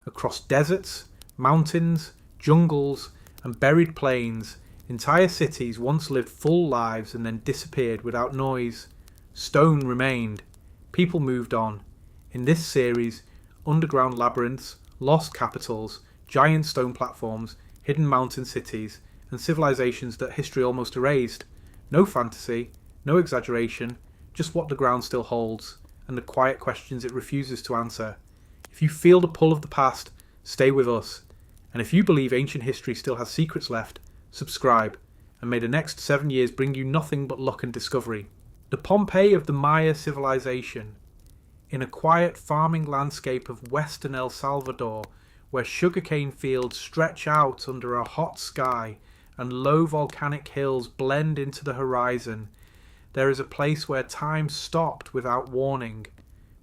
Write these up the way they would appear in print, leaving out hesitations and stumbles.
Across deserts, mountains, jungles, and buried plains, entire cities once lived full lives and then disappeared without noise. Stone remained. People moved on. In this series, underground labyrinths, lost capitals, giant stone platforms, hidden mountain cities, and civilizations that history almost erased. No fantasy, no exaggeration, just what the ground still holds, and the quiet questions it refuses to answer. If you feel the pull of the past, stay with us. And if you believe ancient history still has secrets left, subscribe, and may the next 7 years bring you nothing but luck and discovery. The Pompeii of the Maya civilization. In a quiet farming landscape of western El Salvador, where sugarcane fields stretch out under a hot sky and low volcanic hills blend into the horizon, there is a place where time stopped without warning.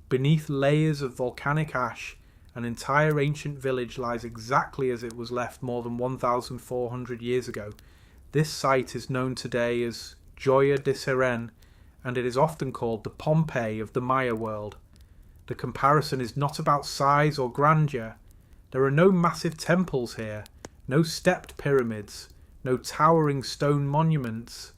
Beneath layers of volcanic ash, an entire ancient village lies exactly as it was left more than 1,400 years ago. This site is known today as Joya de Seren, and it is often called the Pompeii of the Maya world. The comparison is not about size or grandeur. There are no massive temples here, no stepped pyramids, no towering stone monuments.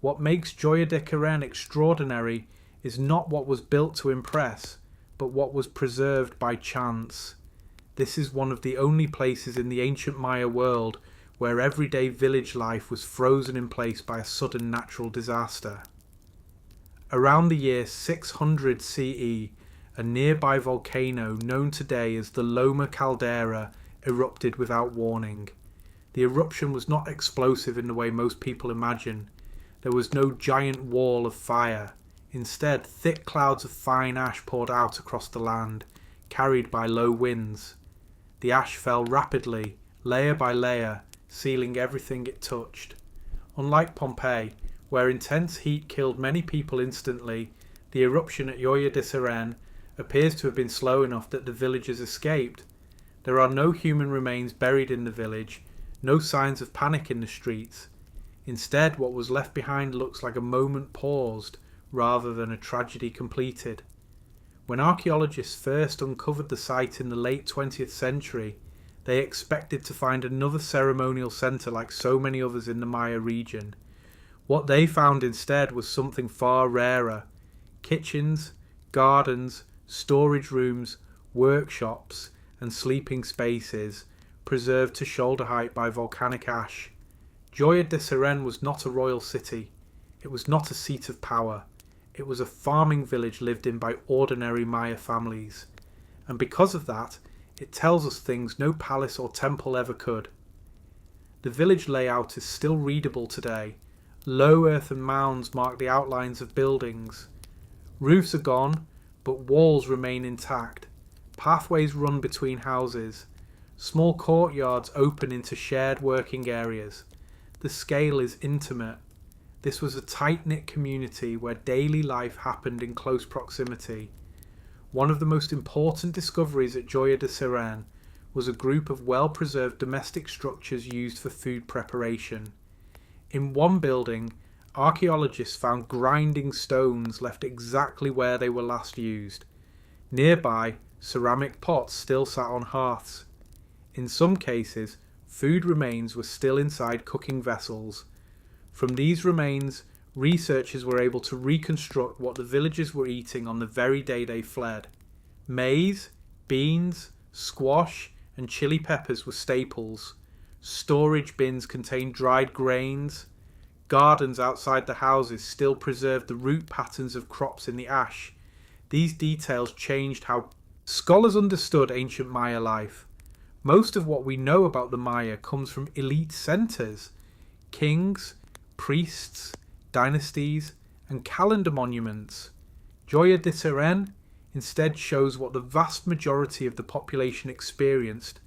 What makes Joya de Seren extraordinary is not what was built to impress, but what was preserved by chance. This is one of the only places in the ancient Maya world where everyday village life was frozen in place by a sudden natural disaster. Around the year 600 CE, a nearby volcano known today as the Loma Caldera erupted without warning. The eruption was not explosive in the way most people imagine. There was no giant wall of fire. Instead, thick clouds of fine ash poured out across the land, carried by low winds. The ash fell rapidly, layer by layer, sealing everything it touched. Unlike Pompeii, where intense heat killed many people instantly, the eruption at Joya de Seren appears to have been slow enough that the villagers escaped. There are no human remains buried in the village, no signs of panic in the streets. Instead, what was left behind looks like a moment paused, rather than a tragedy completed. When archaeologists first uncovered the site in the late 20th century, they expected to find another ceremonial centre like so many others in the Maya region. What they found instead was something far rarer. Kitchens, gardens, storage rooms, workshops, and sleeping spaces, preserved to shoulder height by volcanic ash. Joya de Seren was not a royal city. It was not a seat of power. It was a farming village lived in by ordinary Maya families. And because of that, it tells us things no palace or temple ever could. The village layout is still readable today. Low earthen mounds mark the outlines of buildings. Roofs are gone, but walls remain intact. Pathways run between houses. Small courtyards open into shared working areas. The scale is intimate. This was a tight-knit community where daily life happened in close proximity. One of the most important discoveries at Joya de Seren was a group of well-preserved domestic structures used for food preparation. In one building, archaeologists found grinding stones left exactly where they were last used. Nearby, ceramic pots still sat on hearths. In some cases, food remains were still inside cooking vessels. From these remains, researchers were able to reconstruct what the villagers were eating on the very day they fled. Maize, beans, squash, and chili peppers were staples. Storage bins contained dried grains. Gardens outside the houses still preserved the root patterns of crops in the ash. These details changed how scholars understood ancient Maya life. Most of what we know about the Maya comes from elite centres. Kings, priests, dynasties, and calendar monuments. Joya de Seren instead shows what the vast majority of the population experienced: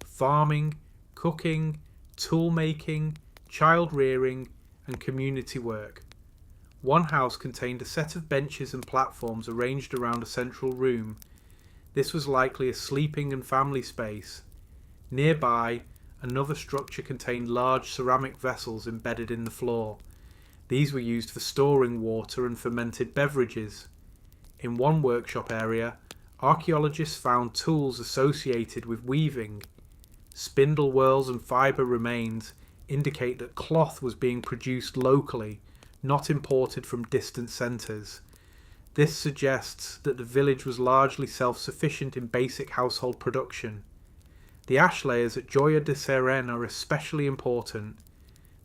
farming, cooking, tool making, child rearing, and community work. One house contained a set of benches and platforms arranged around a central room. This was likely a sleeping and family space. Nearby, another structure contained large ceramic vessels embedded in the floor. These were used for storing water and fermented beverages. In one workshop area, Archaeologists found tools associated with weaving. Spindle whorls and fibre remains indicate that cloth was being produced locally, not imported from distant centres. This suggests that the village was largely self-sufficient in basic household production. The ash layers at Gioia de Seren are especially important.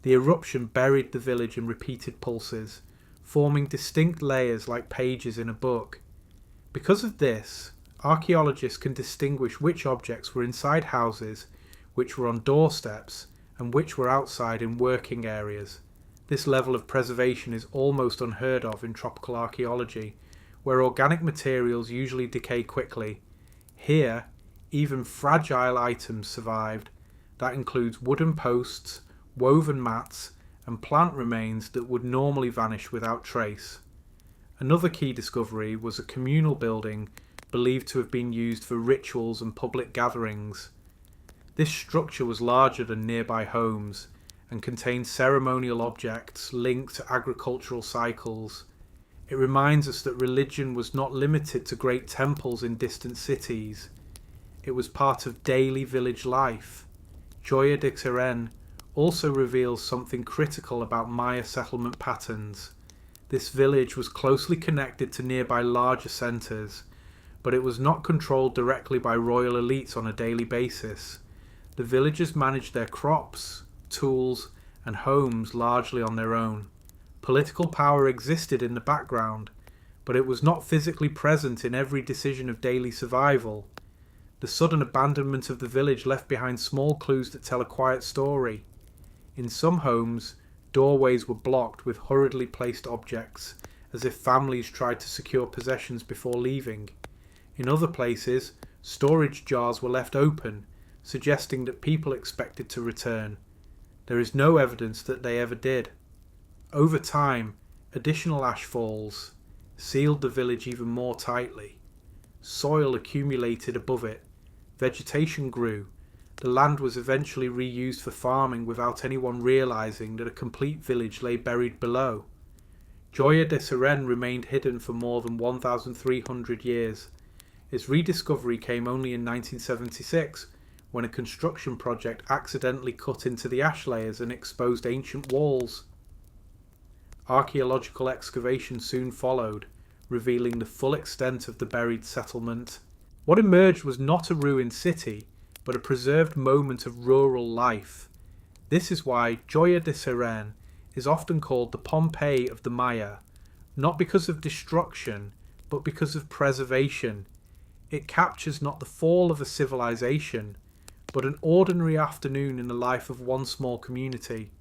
The eruption buried the village in repeated pulses, forming distinct layers like pages in a book. Because of this, archaeologists can distinguish which objects were inside houses, which were on doorsteps, and which were outside in working areas. This level of preservation is almost unheard of in tropical archaeology, where organic materials usually decay quickly. Here, even fragile items survived. That includes wooden posts, woven mats, and plant remains that would normally vanish without trace. Another key discovery was a communal building believed to have been used for rituals and public gatherings. This structure was larger than nearby homes and contained ceremonial objects linked to agricultural cycles. It reminds us that religion was not limited to great temples in distant cities. It was part of daily village life. Gioia de Seren also reveals something critical about Maya settlement patterns. This village was closely connected to nearby larger centres, but it was not controlled directly by royal elites on a daily basis. The villagers managed their crops, tools, and homes largely on their own. Political power existed in the background, but it was not physically present in every decision of daily survival. The sudden abandonment of the village left behind small clues that tell a quiet story. In some homes, doorways were blocked with hurriedly placed objects, as if families tried to secure possessions before leaving. In other places, storage jars were left open, suggesting that people expected to return. There is no evidence that they ever did. Over time, additional ashfalls sealed the village even more tightly. Soil accumulated above it. Vegetation grew. The land was eventually reused for farming without anyone realizing that a complete village lay buried below. Gioia de Seren remained hidden for more than 1,300 years. Its rediscovery came only in 1976, when a construction project accidentally cut into the ash layers and exposed ancient walls. Archaeological excavation soon followed, revealing the full extent of the buried settlement. What emerged was not a ruined city, but a preserved moment of rural life. This is why Gioia de Seren is often called the Pompeii of the Maya, not because of destruction, but because of preservation. It captures not the fall of a civilization, but an ordinary afternoon in the life of one small community.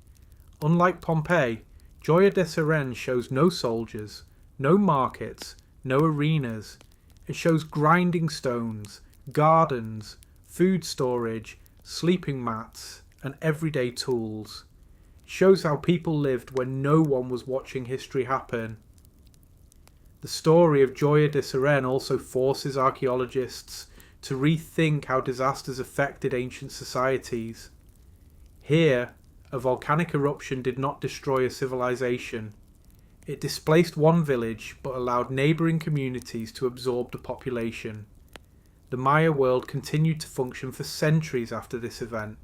Unlike Pompeii, Gioia de Seren shows no soldiers, no markets, no arenas. It shows grinding stones, gardens, food storage, sleeping mats, and everyday tools. It shows how people lived when no one was watching history happen. The story of Gioia de Seren also forces archaeologists to rethink how disasters affected ancient societies. Here, a volcanic eruption did not destroy a civilization. It displaced one village but allowed neighbouring communities to absorb the population. The Maya world continued to function for centuries after this event.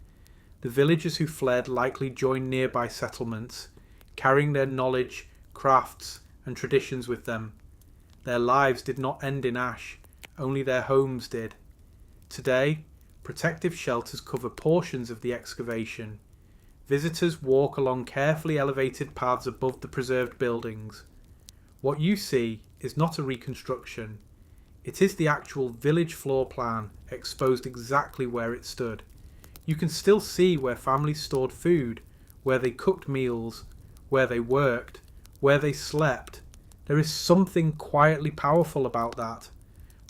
The villagers who fled likely joined nearby settlements, carrying their knowledge, crafts, and traditions with them. Their lives did not end in ash, only their homes did. Today, protective shelters cover portions of the excavation. Visitors walk along carefully elevated paths above the preserved buildings. What you see is not a reconstruction. It is the actual village floor plan, exposed exactly where it stood. You can still see where families stored food, where they cooked meals, where they worked, where they slept. There is something quietly powerful about that.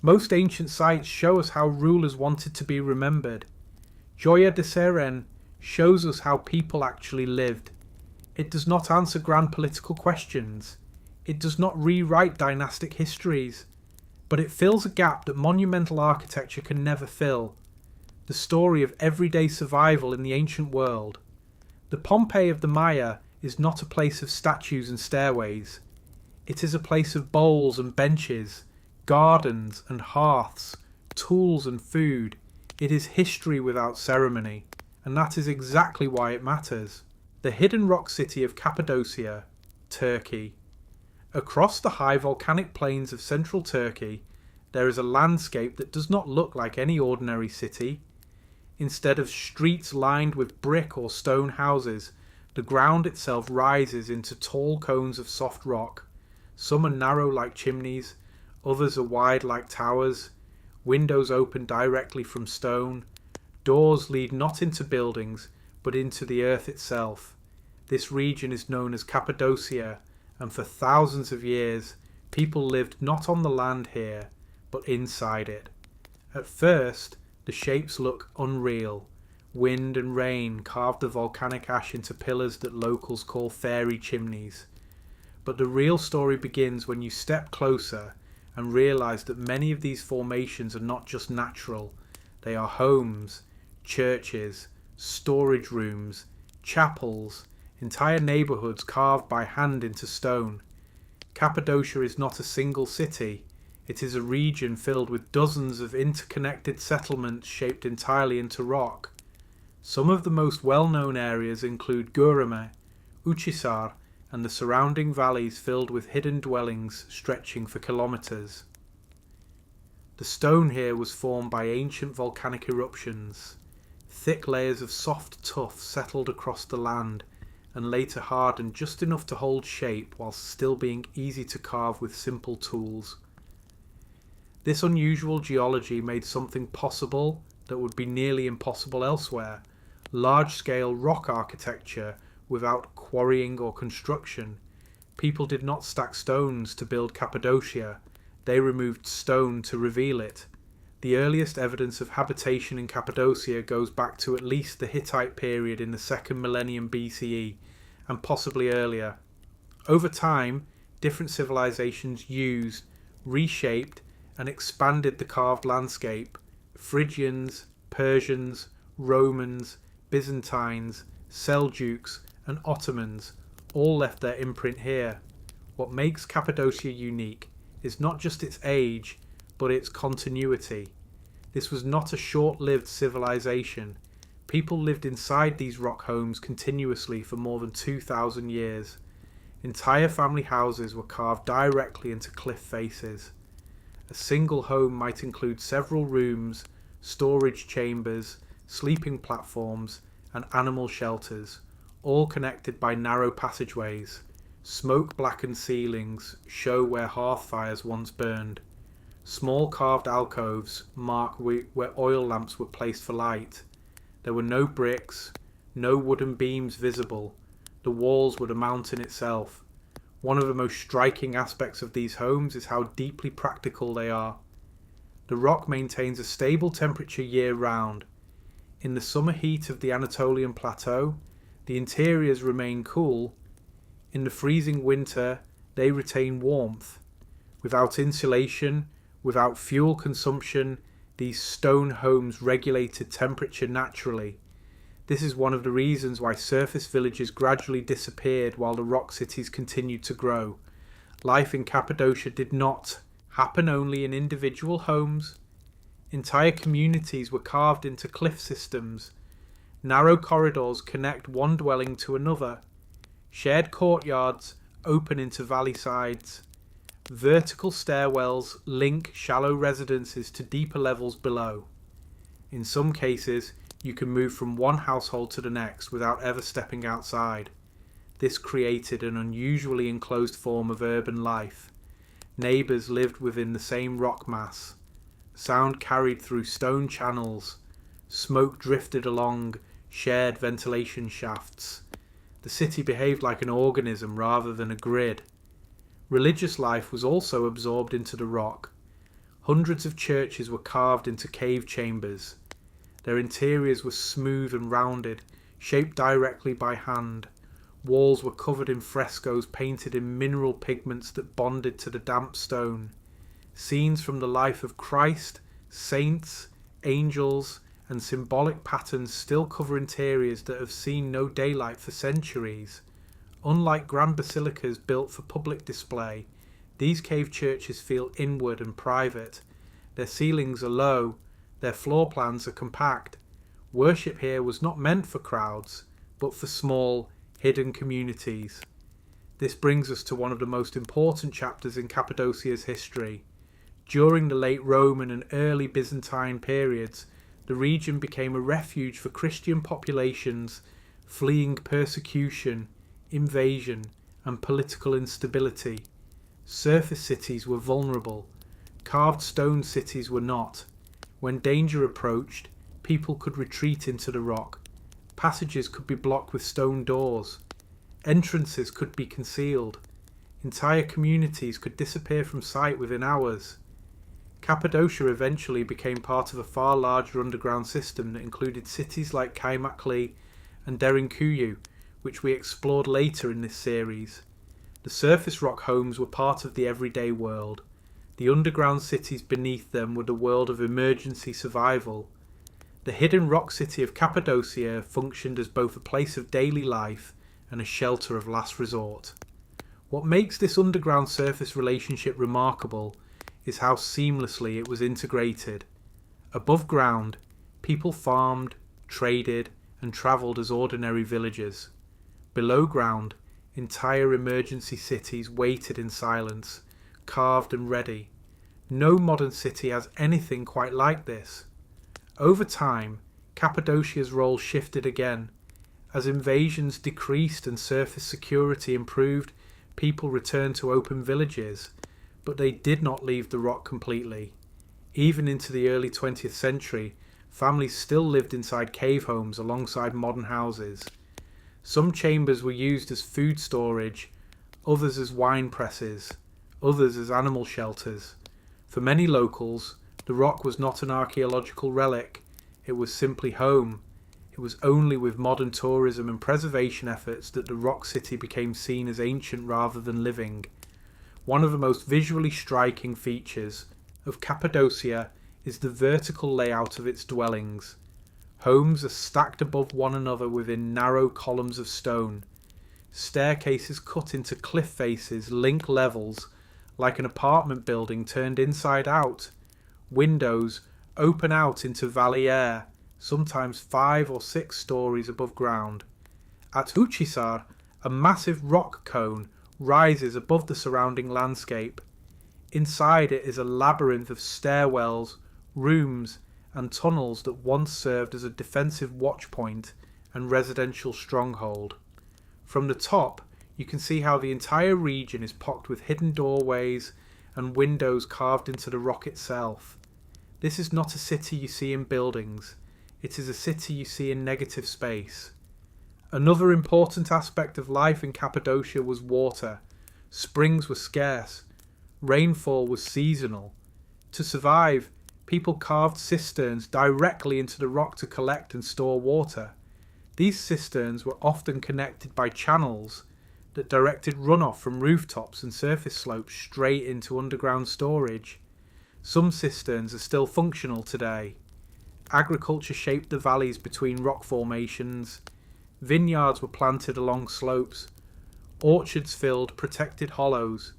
Most ancient sites show us how rulers wanted to be remembered. Gioia de Seren shows us how people actually lived. It does not answer grand political questions. It does not rewrite dynastic histories. But it fills a gap that monumental architecture can never fill. The story of everyday survival in the ancient world. The Pompeii of the Maya is not a place of statues and stairways. It is a place of bowls and benches, Gardens and hearths, tools and food. It is history without ceremony, and that is exactly why it matters. The hidden rock city of Cappadocia, Turkey. Across the high volcanic plains of central Turkey, there is a landscape that does not look like any ordinary city. Instead of streets lined with brick or stone houses, the ground itself rises into tall cones of soft rock. Some are narrow like chimneys, others are wide like towers. Windows open directly from stone. Doors lead not into buildings, but into the earth itself. This region is known as Cappadocia, and for thousands of years, people lived not on the land here, but inside it. At first, the shapes look unreal. Wind and rain carved the volcanic ash into pillars that locals call fairy chimneys. But the real story begins when you step closer and realise that many of these formations are not just natural. They are homes, churches, storage rooms, chapels, entire neighbourhoods carved by hand into stone. Cappadocia is not a single city. It is a region filled with dozens of interconnected settlements shaped entirely into rock. Some of the most well-known areas include Göreme, Uçhisar, and the surrounding valleys filled with hidden dwellings stretching for kilometres. The stone here was formed by ancient volcanic eruptions. Thick layers of soft tuff settled across the land and later hardened just enough to hold shape whilst still being easy to carve with simple tools. This unusual geology made something possible that would be nearly impossible elsewhere: large-scale rock architecture without quarrying or construction. People did not stack stones to build Cappadocia, they removed stone to reveal it. The earliest evidence of habitation in Cappadocia goes back to at least the Hittite period in the 2nd millennium BCE, and possibly earlier. Over time, different civilizations used, reshaped, and expanded the carved landscape. Phrygians, Persians, Romans, Byzantines, Seljuks, and Ottomans all left their imprint here. What makes Cappadocia unique is not just its age, but its continuity. This was not a short-lived civilization. People lived inside these rock homes continuously for more than 2,000 years. Entire family houses were carved directly into cliff faces. A single home might include several rooms, storage chambers, sleeping platforms, and animal shelters, all connected by narrow passageways. Smoke-blackened ceilings show where hearth fires once burned. Small carved alcoves mark where oil lamps were placed for light. There were no bricks, no wooden beams visible. The walls were a mountain itself. One of the most striking aspects of these homes is how deeply practical they are. The rock maintains a stable temperature year-round. In the summer heat of the Anatolian plateau, the interiors remain cool. In the freezing winter, they retain warmth. Without insulation, without fuel consumption, these stone homes regulated temperature naturally. This is one of the reasons why surface villages gradually disappeared while the rock cities continued to grow. Life in Cappadocia did not happen only in individual homes. Entire communities were carved into cliff systems. Narrow corridors connect one dwelling to another. Shared courtyards open into valley sides. Vertical stairwells link shallow residences to deeper levels below. In some cases, you can move from one household to the next without ever stepping outside. This created an unusually enclosed form of urban life. Neighbours lived within the same rock mass. Sound carried through stone channels. Smoke drifted along shared ventilation shafts. The city behaved like an organism rather than a grid. Religious life was also absorbed into the rock. Hundreds of churches were carved into cave chambers. Their interiors were smooth and rounded, shaped directly by hand. Walls were covered in frescoes painted in mineral pigments that bonded to the damp stone. Scenes from the life of Christ, saints, angels, and symbolic patterns still cover interiors that have seen no daylight for centuries. Unlike grand basilicas built for public display, These cave churches feel inward and private. Their ceilings are low, their floor plans are compact. Worship here was not meant for crowds, but for small, hidden communities. This brings us to one of the most important chapters in Cappadocia's history. During the late Roman and early Byzantine periods, the region became a refuge for Christian populations fleeing persecution, invasion, and political instability. Surface cities were vulnerable. Carved stone cities were not. When danger approached, people could retreat into the rock. Passages could be blocked with stone doors. Entrances could be concealed. Entire communities could disappear from sight within hours. Cappadocia eventually became part of a far larger underground system that included cities like Kaymakli and Derinkuyu, which we explored later in this series. The surface rock homes were part of the everyday world. The underground cities beneath them were the world of emergency survival. The hidden rock city of Cappadocia functioned as both a place of daily life and a shelter of last resort. What makes this underground surface relationship remarkable is how seamlessly it was integrated. Above ground, people farmed, traded, and travelled as ordinary villagers. Below ground, entire emergency cities waited in silence, carved and ready. No modern city has anything quite like this. Over time, Cappadocia's role shifted again. As invasions decreased and surface security improved, people returned to open villages, but they did not leave the rock completely. Even into the early 20th century, families still lived inside cave homes alongside modern houses. Some chambers were used as food storage, others as wine presses, others as animal shelters. For many locals, the rock was not an archaeological relic, it was simply home. It was only with modern tourism and preservation efforts that the rock city became seen as ancient rather than living. One of the most visually striking features of Cappadocia is the vertical layout of its dwellings. Homes are stacked above one another within narrow columns of stone. Staircases cut into cliff faces link levels like an apartment building turned inside out. Windows open out into valley air, sometimes 5 or 6 stories above ground. At Uchisar, a massive rock cone rises above the surrounding landscape. Inside it is a labyrinth of stairwells, rooms, and tunnels that once served as a defensive watchpoint and residential stronghold. From the top, you can see how the entire region is pocked with hidden doorways and windows carved into the rock itself. This is not a city you see in buildings, it is a city you see in negative space. Another important aspect of life in Cappadocia was water. Springs were scarce. Rainfall was seasonal. To survive, people carved cisterns directly into the rock to collect and store water. These cisterns were often connected by channels that directed runoff from rooftops and surface slopes straight into underground storage. Some cisterns are still functional today. Agriculture shaped the valleys between rock formations. Vineyards were planted along slopes. Orchards filled protected hollows.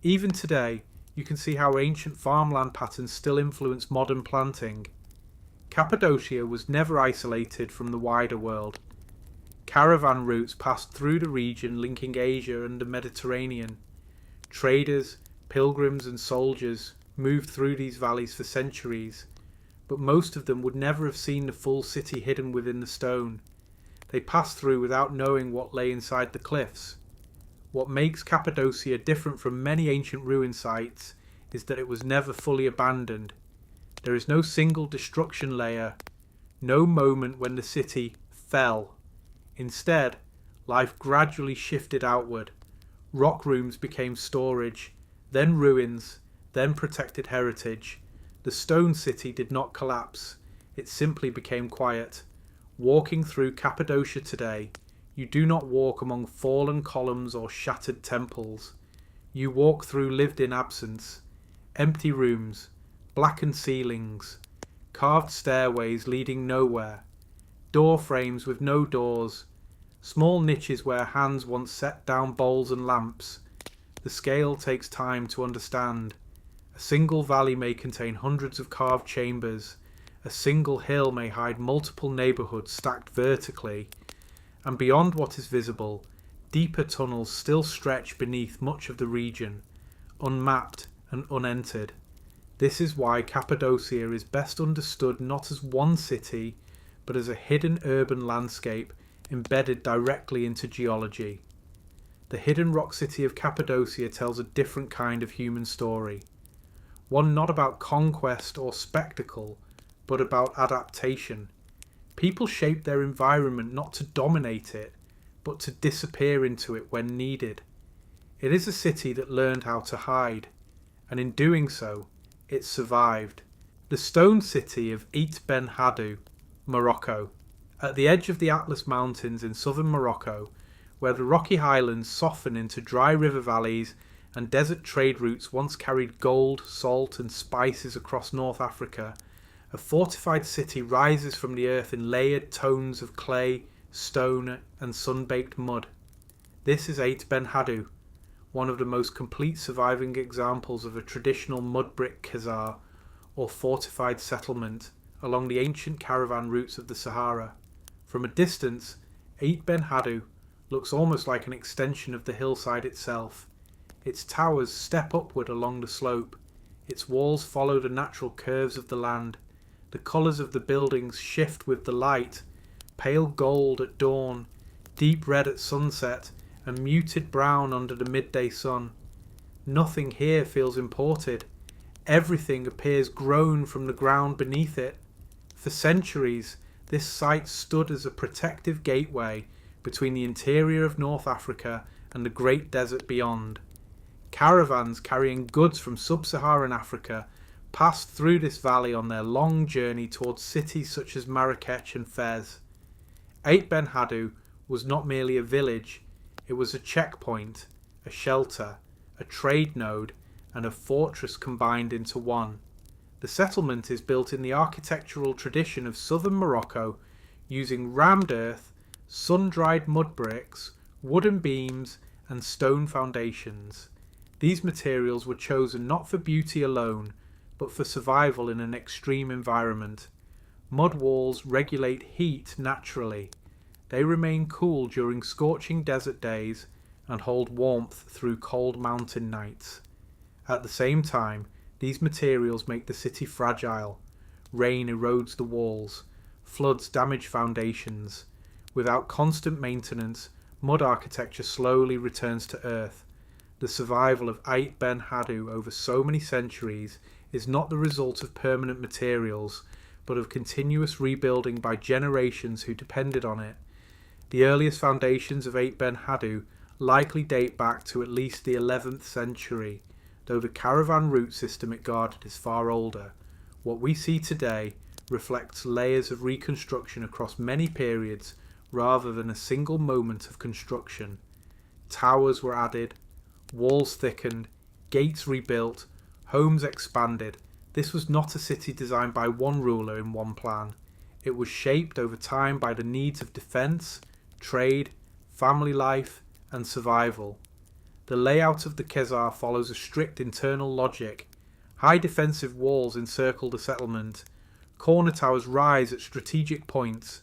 Even today, you can see how ancient farmland patterns still influence modern planting. Cappadocia was never isolated from the wider world. Caravan routes passed through the region linking Asia and the Mediterranean. Traders, pilgrims and soldiers moved through these valleys for centuries, but most of them would never have seen the full city hidden within the stone. They passed through without knowing what lay inside the cliffs. What makes Cappadocia different from many ancient ruin sites is that it was never fully abandoned. There is no single destruction layer, no moment when the city fell. Instead, life gradually shifted outward. Rock rooms became storage, then ruins, then protected heritage. The stone city did not collapse, it simply became quiet. Walking through Cappadocia today, you do not walk among fallen columns or shattered temples. You walk through lived-in absence, empty rooms, blackened ceilings, carved stairways leading nowhere, door frames with no doors, small niches where hands once set down bowls and lamps. The scale takes time to understand. A single valley may contain hundreds of carved chambers. A single hill may hide multiple neighbourhoods stacked vertically. And beyond what is visible, deeper tunnels still stretch beneath much of the region, unmapped and unentered. This is why Cappadocia is best understood not as one city, but as a hidden urban landscape embedded directly into geology. The hidden rock city of Cappadocia tells a different kind of human story. One not about conquest or spectacle, but about adaptation. People shape their environment not to dominate it, but to disappear into it when needed. It is a city that learned how to hide, and in doing so, it survived. The stone city of Ait Ben Haddou, Morocco. At the edge of the Atlas Mountains in southern Morocco, where the rocky highlands soften into dry river valleys and desert trade routes once carried gold, salt and spices across North Africa, a fortified city rises from the earth in layered tones of clay, stone and sun-baked mud. This is Ait Ben Haddou, one of the most complete surviving examples of a traditional mud brick khazar, or fortified settlement, along the ancient caravan routes of the Sahara. From a distance, Ait Ben Haddou looks almost like an extension of the hillside itself. Its towers step upward along the slope. Its walls follow the natural curves of the land. The colours of the buildings shift with the light, pale gold at dawn, deep red at sunset, and muted brown under the midday sun. Nothing here feels imported. Everything appears grown from the ground beneath it. For centuries, this site stood as a protective gateway between the interior of North Africa and the great desert beyond. Caravans carrying goods from sub-Saharan Africa passed through this valley on their long journey towards cities such as Marrakech and Fez. Ait Ben Haddou was not merely a village, it was a checkpoint, a shelter, a trade node, and a fortress combined into one. The settlement is built in the architectural tradition of southern Morocco, using rammed earth, sun-dried mud bricks, wooden beams, and stone foundations. These materials were chosen not for beauty alone, but for survival in an extreme environment. Mud walls regulate heat naturally. They remain cool during scorching desert days and hold warmth through cold mountain nights. At the same time, these materials make the city fragile. Rain erodes the walls, floods damage foundations. Without constant maintenance, mud architecture slowly returns to earth. The survival of Ait Ben Haddou over so many centuries is not the result of permanent materials, but of continuous rebuilding by generations who depended on it. The earliest foundations of Ait Ben Haddou likely date back to at least the 11th century, though the caravan route system it guarded is far older. What we see today reflects layers of reconstruction across many periods rather than a single moment of construction. Towers were added, walls thickened, gates rebuilt, homes expanded. This was not a city designed by one ruler in one plan. It was shaped over time by the needs of defence, trade, family life, and survival. The layout of the Khazar follows a strict internal logic. High defensive walls encircle the settlement. Corner towers rise at strategic points.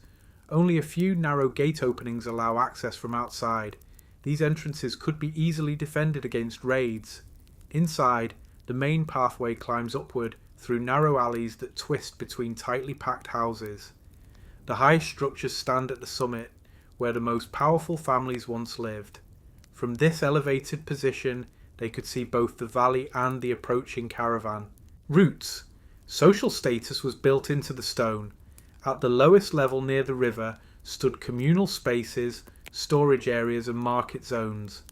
Only a few narrow gate openings allow access from outside. These entrances could be easily defended against raids. Inside, the main pathway climbs upward through narrow alleys that twist between tightly packed houses. The highest structures stand at the summit, where the most powerful families once lived. From this elevated position, they could see both the valley and the approaching caravan. Routes. Social status was built into the stone. At the lowest level near the river stood communal spaces, storage areas and market zones.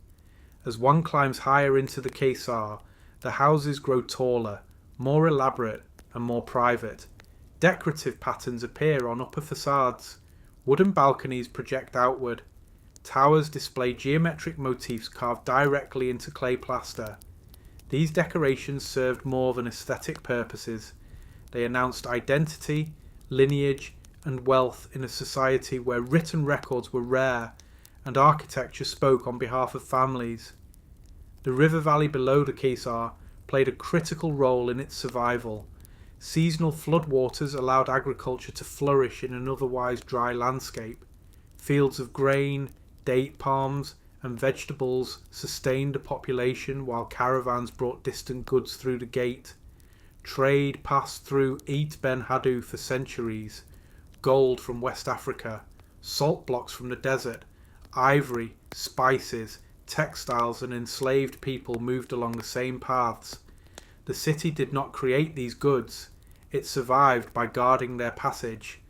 As one climbs higher into the Khazar, the houses grow taller, more elaborate and more private. Decorative patterns appear on upper facades. Wooden balconies project outward. Towers display geometric motifs carved directly into clay plaster. These decorations served more than aesthetic purposes. They announced identity, lineage, and wealth in a society where written records were rare and architecture spoke on behalf of families. The river valley below the Kesar played a critical role in its survival. Seasonal floodwaters allowed agriculture to flourish in an otherwise dry landscape. Fields of grain, date palms, and vegetables sustained the population while caravans brought distant goods through the gate. Trade passed through Eit Ben Haddou for centuries. Gold from West Africa, salt blocks from the desert, ivory, spices, textiles and enslaved people moved along the same paths. The city did not create these goods. It survived by guarding their passage.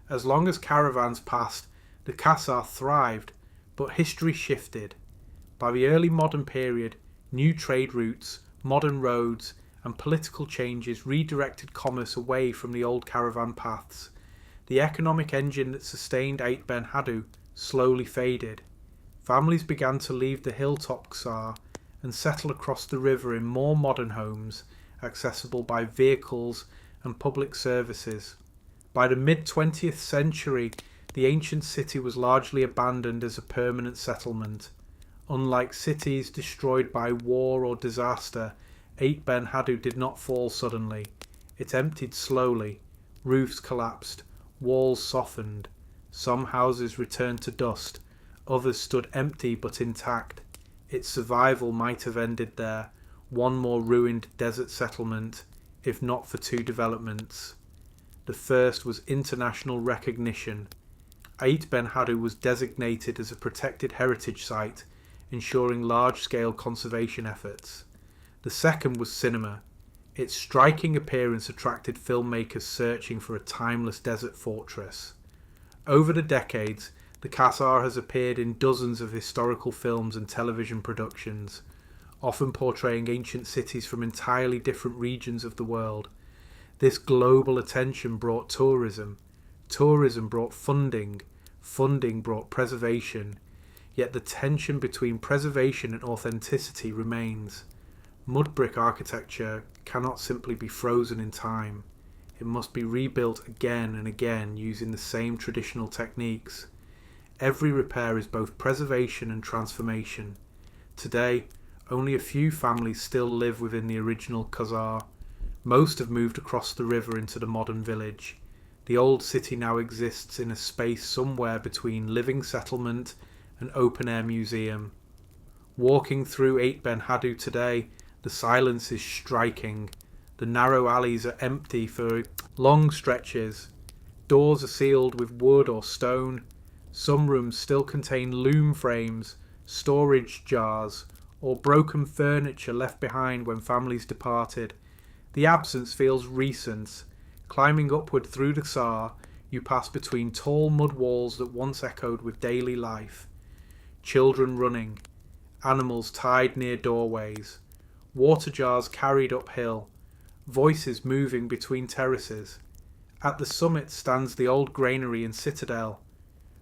As long as caravans passed, the Kesar thrived, but history shifted. By the early modern period, new trade routes, modern roads, and political changes redirected commerce away from the old caravan paths. The economic engine that sustained Eit Ben Haddou slowly faded. Families began to leave the hilltop Kesar and settle across the river in more modern homes, accessible by vehicles and public services. By the mid-20th century, the ancient city was largely abandoned as a permanent settlement. Unlike cities destroyed by war or disaster, Eit Ben Haddou did not fall suddenly. It emptied slowly. Roofs collapsed. Walls softened. Some houses returned to dust. Others stood empty but intact. Its survival might have ended there. One more ruined desert settlement, if not for two developments. The first was international recognition. Eit Ben Haddou was designated as a protected heritage site, ensuring large-scale conservation efforts. The second was cinema. Its striking appearance attracted filmmakers searching for a timeless desert fortress. Over the decades, the Kesar has appeared in dozens of historical films and television productions, often portraying ancient cities from entirely different regions of the world. This global attention brought tourism. Tourism brought funding. Funding brought preservation. Yet the tension between preservation and authenticity remains. Mud brick architecture cannot simply be frozen in time. It must be rebuilt again and again using the same traditional techniques. Every repair is both preservation and transformation. Today, only a few families still live within the original Kesar. Most have moved across the river into the modern village. The old city now exists in a space somewhere between living settlement and open-air museum. Walking through Eit Ben Haddou today, the silence is striking. The narrow alleys are empty for long stretches. Doors are sealed with wood or stone. Some rooms still contain loom frames, storage jars, or broken furniture left behind when families departed. The absence feels recent. Climbing upward through the Kesar, you pass between tall mud walls that once echoed with daily life. Children running, animals tied near doorways, water jars carried uphill, voices moving between terraces. At the summit stands the old granary and citadel.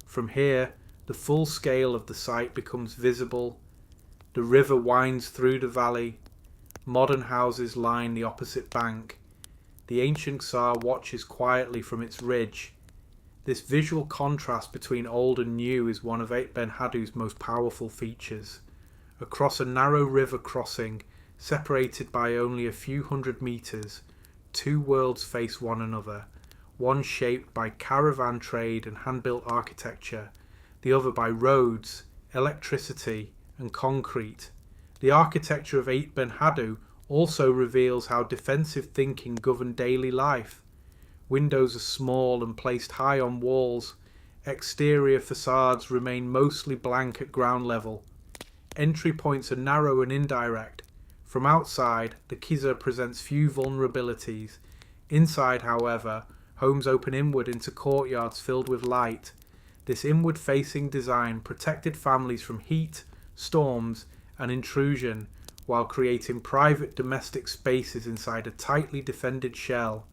From here, the full scale of the site becomes visible. The river winds through the valley. Modern houses line the opposite bank. The ancient Kesar watches quietly from its ridge. This visual contrast between old and new is one of Eit Ben Haddou's most powerful features. Across a narrow river crossing, separated by only a few hundred meters, two worlds face one another, one shaped by caravan trade and hand-built architecture, the other by roads, electricity, and concrete. The architecture of Eit Ben Haddou also reveals how defensive thinking governed daily life. Windows are small and placed high on walls. Exterior facades remain mostly blank at ground level. Entry points are narrow and indirect. From outside, the Kesar presents few vulnerabilities. Inside, however, homes open inward into courtyards filled with light. This inward-facing design protected families from heat, storms, and intrusion, while creating private domestic spaces inside a tightly defended shell.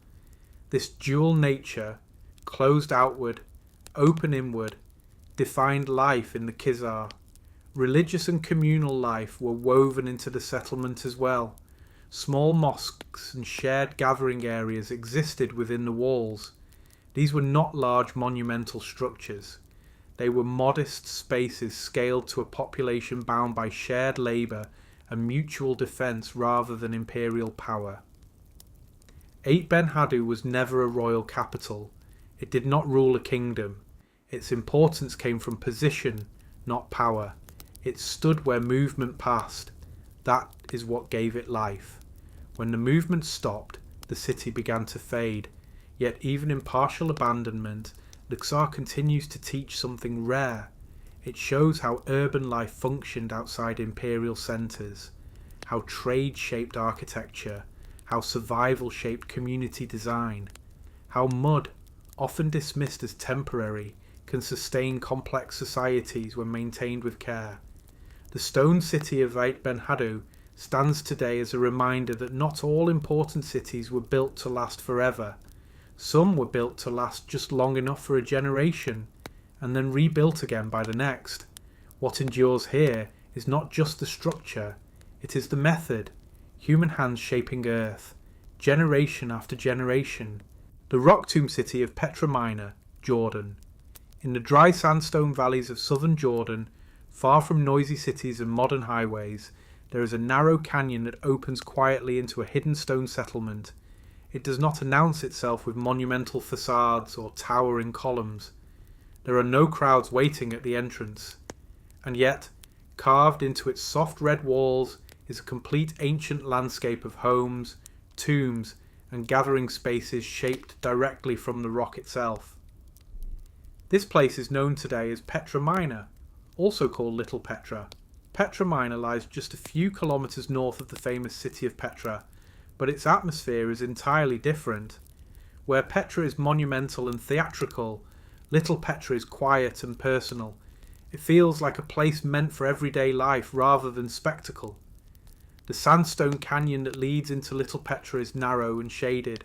This dual nature, closed outward, open inward, defined life in the Kesar. Religious and communal life were woven into the settlement as well. Small mosques and shared gathering areas existed within the walls. These were not large monumental structures. They were modest spaces scaled to a population bound by shared labour and mutual defence rather than imperial power. 8 Ben Haddou was never a royal capital. It did not rule a kingdom. Its importance came from position, not power. It stood where movement passed. That is what gave it life. When the movement stopped, the city began to fade. Yet even in partial abandonment, Luxor continues to teach something rare. It shows how urban life functioned outside imperial centres, how trade shaped architecture, how survival shaped community design, how mud, often dismissed as temporary, can sustain complex societies when maintained with care. The stone city of 8 Ben Haddou stands today as a reminder that not all important cities were built to last forever. Some were built to last just long enough for a generation, and then rebuilt again by the next. What endures here is not just the structure, it is the method, human hands shaping earth, generation after generation. The rock tomb city of Petra Minor, Jordan. In the dry sandstone valleys of southern Jordan, far from noisy cities and modern highways, there is a narrow canyon that opens quietly into a hidden stone settlement. It does not announce itself with monumental facades or towering columns. There are no crowds waiting at the entrance. And yet, carved into its soft red walls is a complete ancient landscape of homes, tombs, and gathering spaces shaped directly from the rock itself. This place is known today as Petra Minor, also called Little Petra. Petra Minor lies just a few kilometres north of the famous city of Petra, but its atmosphere is entirely different. Where Petra is monumental and theatrical, Little Petra is quiet and personal. It feels like a place meant for everyday life rather than spectacle. The sandstone canyon that leads into Little Petra is narrow and shaded.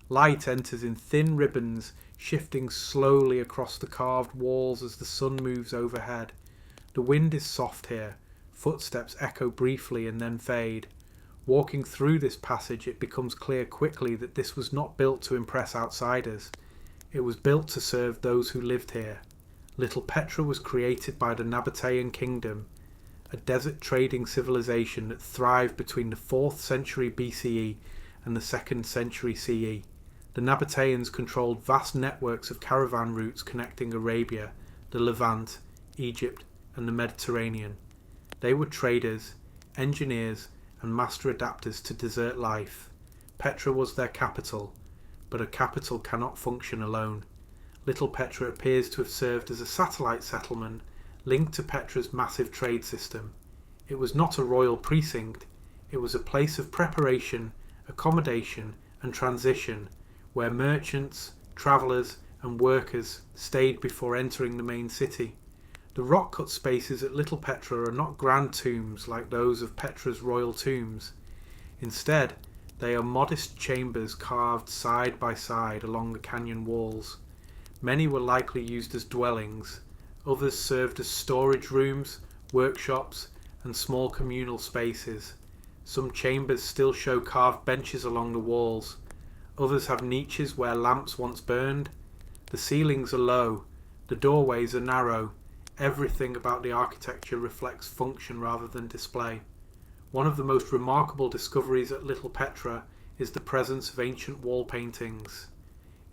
Light enters in thin ribbons, shifting slowly across the carved walls as the sun moves overhead. The wind is soft here. Footsteps echo briefly and then fade. Walking through this passage, it becomes clear quickly that this was not built to impress outsiders. It was built to serve those who lived here. Little Petra was created by the Nabatean kingdom, a desert trading civilization that thrived between the 4th century BCE and the 2nd century CE. The Nabateans controlled vast networks of caravan routes connecting Arabia, the Levant, Egypt, and the Mediterranean. They were traders, engineers, and master adapters to desert life. Petra was their capital, but a capital cannot function alone. Little Petra appears to have served as a satellite settlement linked to Petra's massive trade system. It was not a royal precinct, it was a place of preparation, accommodation, and transition, where merchants, travellers, and workers stayed before entering the main city. The rock-cut spaces at Little Petra are not grand tombs like those of Petra's royal tombs. Instead, they are modest chambers carved side by side along the canyon walls. Many were likely used as dwellings, others served as storage rooms, workshops, and small communal spaces. Some chambers still show carved benches along the walls. Others have niches where lamps once burned. The ceilings are low, the doorways are narrow. Everything about the architecture reflects function rather than display. One of the most remarkable discoveries at Little Petra is the presence of ancient wall paintings.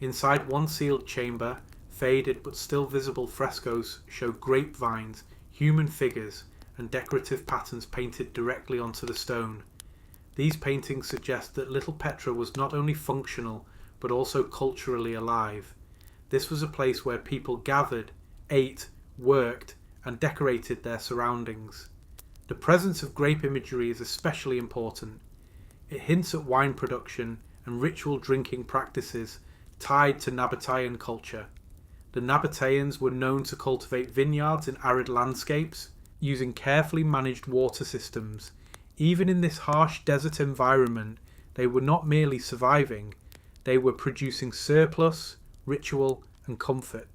Inside one sealed chamber, faded but still visible frescoes show grapevines, human figures, and decorative patterns painted directly onto the stone. These paintings suggest that Little Petra was not only functional but also culturally alive. This was a place where people gathered, ate, worked, and decorated their surroundings. The presence of grape imagery is especially important. It hints at wine production and ritual drinking practices tied to Nabatean culture. The Nabateans were known to cultivate vineyards in arid landscapes, using carefully managed water systems. Even in this harsh desert environment, they were not merely surviving, they were producing surplus, ritual, and comfort.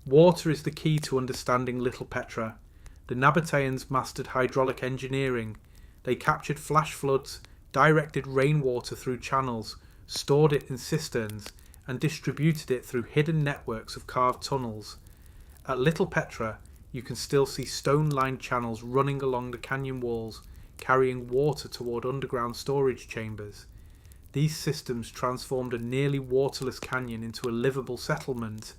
Water is the key to understanding Little Petra. The Nabateans mastered hydraulic engineering. They captured flash floods, directed rainwater through channels, stored it in cisterns, and distributed it through hidden networks of carved tunnels. At Little Petra, you can still see stone-lined channels running along the canyon walls, carrying water toward underground storage chambers. These systems transformed a nearly waterless canyon into a livable settlement.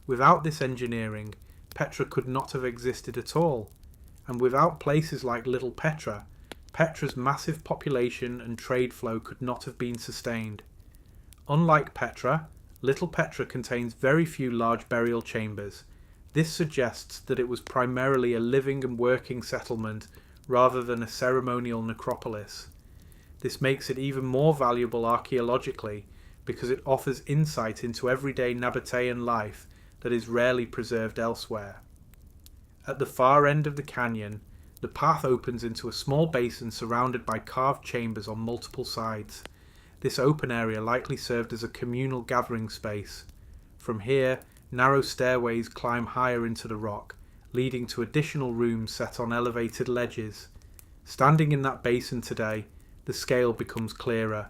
Without this engineering, Petra could not have existed at all. And without places like Little Petra, Petra's massive population and trade flow could not have been sustained. Unlike Petra, Little Petra contains very few large burial chambers. This suggests that it was primarily a living and working settlement rather than a ceremonial necropolis. This makes it even more valuable archaeologically because it offers insight into everyday Nabatean life that is rarely preserved elsewhere. At the far end of the canyon, the path opens into a small basin surrounded by carved chambers on multiple sides. This open area likely served as a communal gathering space. From here, narrow stairways climb higher into the rock, leading to additional rooms set on elevated ledges. Standing in that basin today, the scale becomes clearer.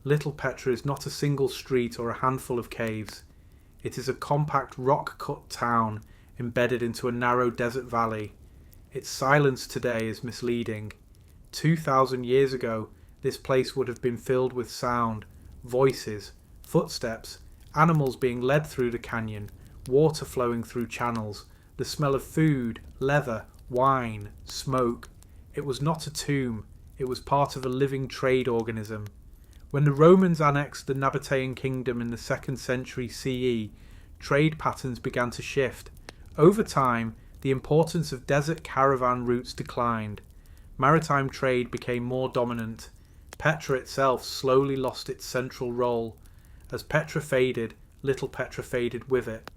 Little Petra is not a single street or a handful of caves. It is a compact rock-cut town embedded into a narrow desert valley. Its silence today is misleading. 2,000 years ago, this place would have been filled with sound, voices, footsteps, animals being led through the canyon, water flowing through channels, the smell of food, leather, wine, smoke. It was not a tomb, it was part of a living trade organism. When the Romans annexed the Nabatean kingdom in the 2nd century CE, trade patterns began to shift. Over time, the importance of desert caravan routes declined. Maritime trade became more dominant. Petra itself slowly lost its central role. As Petra faded, Little Petra faded with it.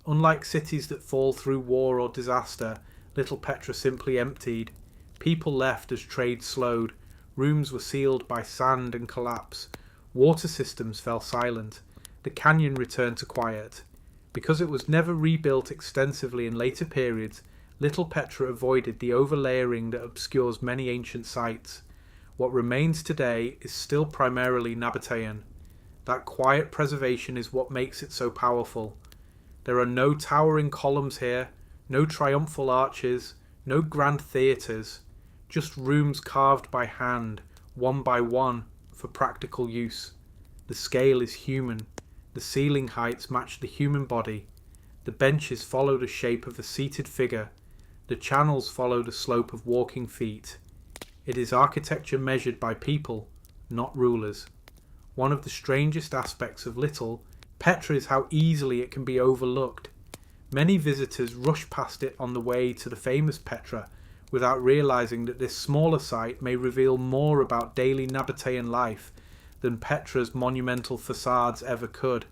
Unlike cities that fall through war or disaster, Little Petra simply emptied. People left as trade slowed. Rooms were sealed by sand and collapse. Water systems fell silent. The canyon returned to quiet. Because it was never rebuilt extensively in later periods, Little Petra avoided the overlayering that obscures many ancient sites. What remains today is still primarily Nabatean. That quiet preservation is what makes it so powerful. There are no towering columns here, no triumphal arches, no grand theatres, just rooms carved by hand, one by one, for practical use. The scale is human. The ceiling heights match the human body. The benches follow the shape of a seated figure. The channels follow the slope of walking feet. It is architecture measured by people, not rulers. One of the strangest aspects of Little Petra is how easily it can be overlooked. Many visitors rush past it on the way to the famous Petra without realizing that this smaller site may reveal more about daily Nabatean life than Petra's monumental facades ever could.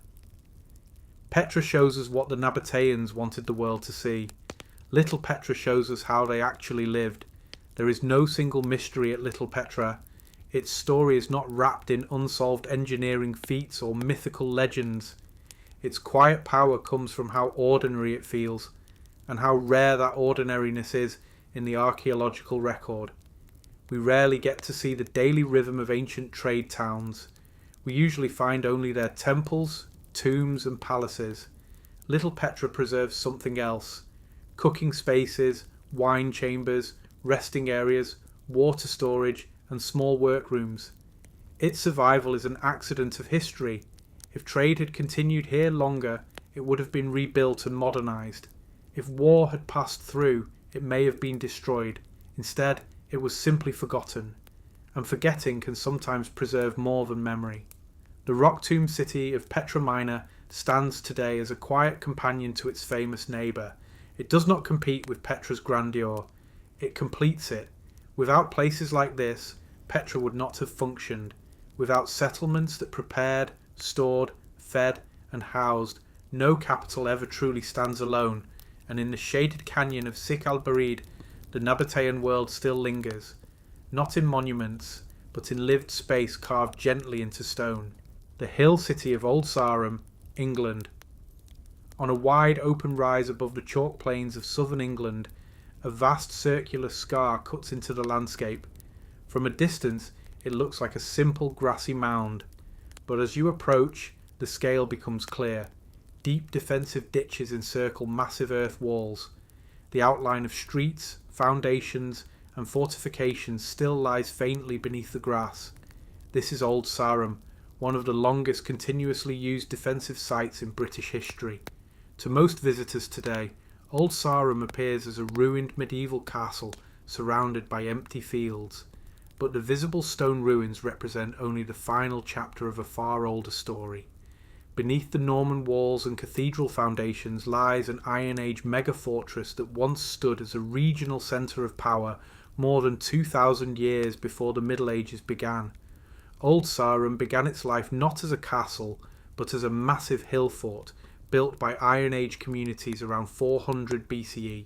Petra shows us what the Nabateans wanted the world to see. Little Petra shows us how they actually lived. There is no single mystery at Little Petra. Its story is not wrapped in unsolved engineering feats or mythical legends. Its quiet power comes from how ordinary it feels, and how rare that ordinariness is in the archaeological record. We rarely get to see the daily rhythm of ancient trade towns. We usually find only their temples, tombs and palaces. Little Petra preserves something else. Cooking spaces, wine chambers, resting areas, water storage and small workrooms. Its survival is an accident of history. If trade had continued here longer, it would have been rebuilt and modernised. If war had passed through, it may have been destroyed. Instead, it was simply forgotten. And forgetting can sometimes preserve more than memory. The rock-tomb city of Petra Minor stands today as a quiet companion to its famous neighbour. It does not compete with Petra's grandeur. It completes it. Without places like this, Petra would not have functioned. Without settlements that prepared, stored, fed and housed, no capital ever truly stands alone, and in the shaded canyon of Sik al-Barid, the Nabatean world still lingers, not in monuments, but in lived space carved gently into stone. The hill city of Old Sarum, England. On a wide open rise above the chalk plains of southern England, a vast circular scar cuts into the landscape. From a distance, it looks like a simple grassy mound, but as you approach, the scale becomes clear. Deep defensive ditches encircle massive earth walls. The outline of streets, foundations, and fortifications still lies faintly beneath the grass. This is Old Sarum, one of the longest continuously used defensive sites in British history. To most visitors today, Old Sarum appears as a ruined medieval castle surrounded by empty fields, but the visible stone ruins represent only the final chapter of a far older story. Beneath the Norman walls and cathedral foundations lies an Iron Age mega-fortress that once stood as a regional centre of power more than 2,000 years before the Middle Ages began. Old Sarum began its life not as a castle, but as a massive hill fort built by Iron Age communities around 400 BCE.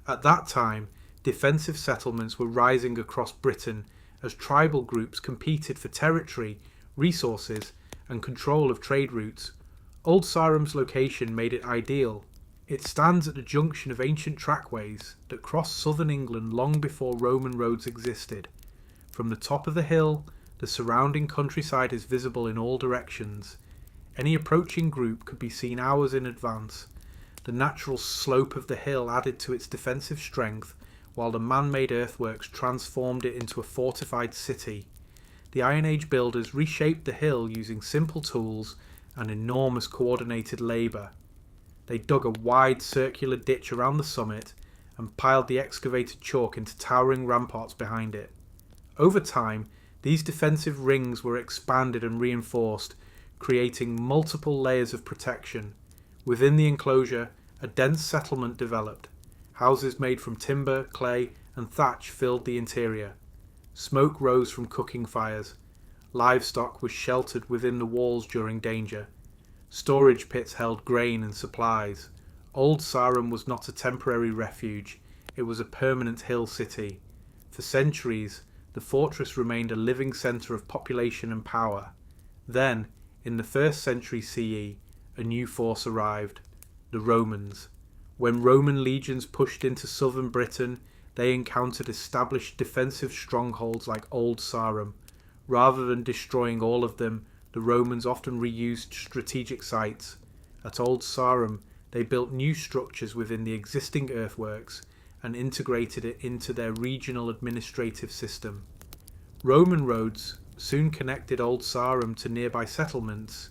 At that time, defensive settlements were rising across Britain as tribal groups competed for territory, resources, and control of trade routes. Old Sarum's location made it ideal. It stands at the junction of ancient trackways that crossed southern England long before Roman roads existed. From the top of the hill, the surrounding countryside is visible in all directions. Any approaching group could be seen hours in advance. The natural slope of the hill added to its defensive strength, while the man-made earthworks transformed it into a fortified city. The Iron Age builders reshaped the hill using simple tools and enormous coordinated labour. They dug a wide circular ditch around the summit and piled the excavated chalk into towering ramparts behind it. Over time, these defensive rings were expanded and reinforced, creating multiple layers of protection. Within the enclosure, a dense settlement developed. Houses made from timber, clay, and thatch filled the interior. Smoke rose from cooking fires. Livestock was sheltered within the walls during danger. Storage pits held grain and supplies. Old Sarum was not a temporary refuge, it was a permanent hill city. For centuries, the fortress remained a living centre of population and power. Then, in the 1st century CE, a new force arrived, the Romans. When Roman legions pushed into southern Britain, they encountered established defensive strongholds like Old Sarum. Rather than destroying all of them, the Romans often reused strategic sites. At Old Sarum, they built new structures within the existing earthworks and integrated it into their regional administrative system. Roman roads soon connected Old Sarum to nearby settlements,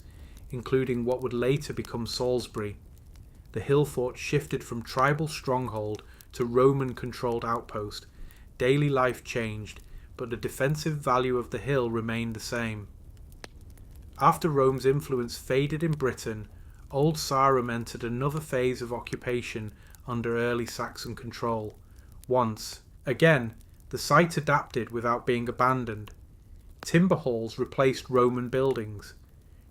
including what would later become Salisbury. The hill fort shifted from tribal stronghold to Roman-controlled outpost. Daily life changed, but the defensive value of the hill remained the same. After Rome's influence faded in Britain, Old Sarum entered another phase of occupation under early Saxon control. Once again, the site adapted without being abandoned. Timber halls replaced Roman buildings.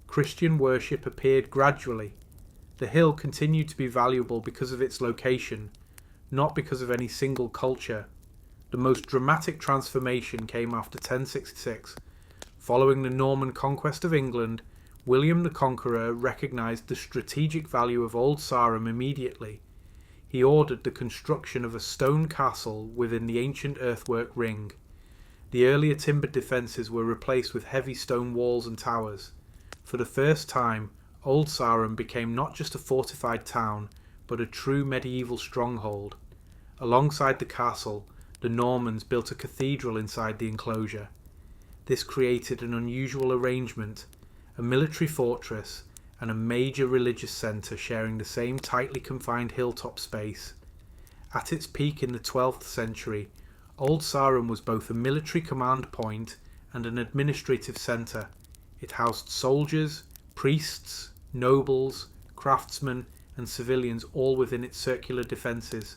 Christian worship appeared gradually. The hill continued to be valuable because of its location, not because of any single culture. The most dramatic transformation came after 1066. Following the Norman conquest of England, William the Conqueror recognised the strategic value of Old Sarum immediately. He ordered the construction of a stone castle within the ancient earthwork ring. The earlier timber defences were replaced with heavy stone walls and towers. For the first time, Old Sarum became not just a fortified town, but a true medieval stronghold. Alongside the castle, the Normans built a cathedral inside the enclosure. This created an unusual arrangement, a military fortress and a major religious centre sharing the same tightly confined hilltop space. At its peak in the 12th century, Old Sarum was both a military command point and an administrative centre. It housed soldiers, priests, nobles, craftsmen and civilians all within its circular defences.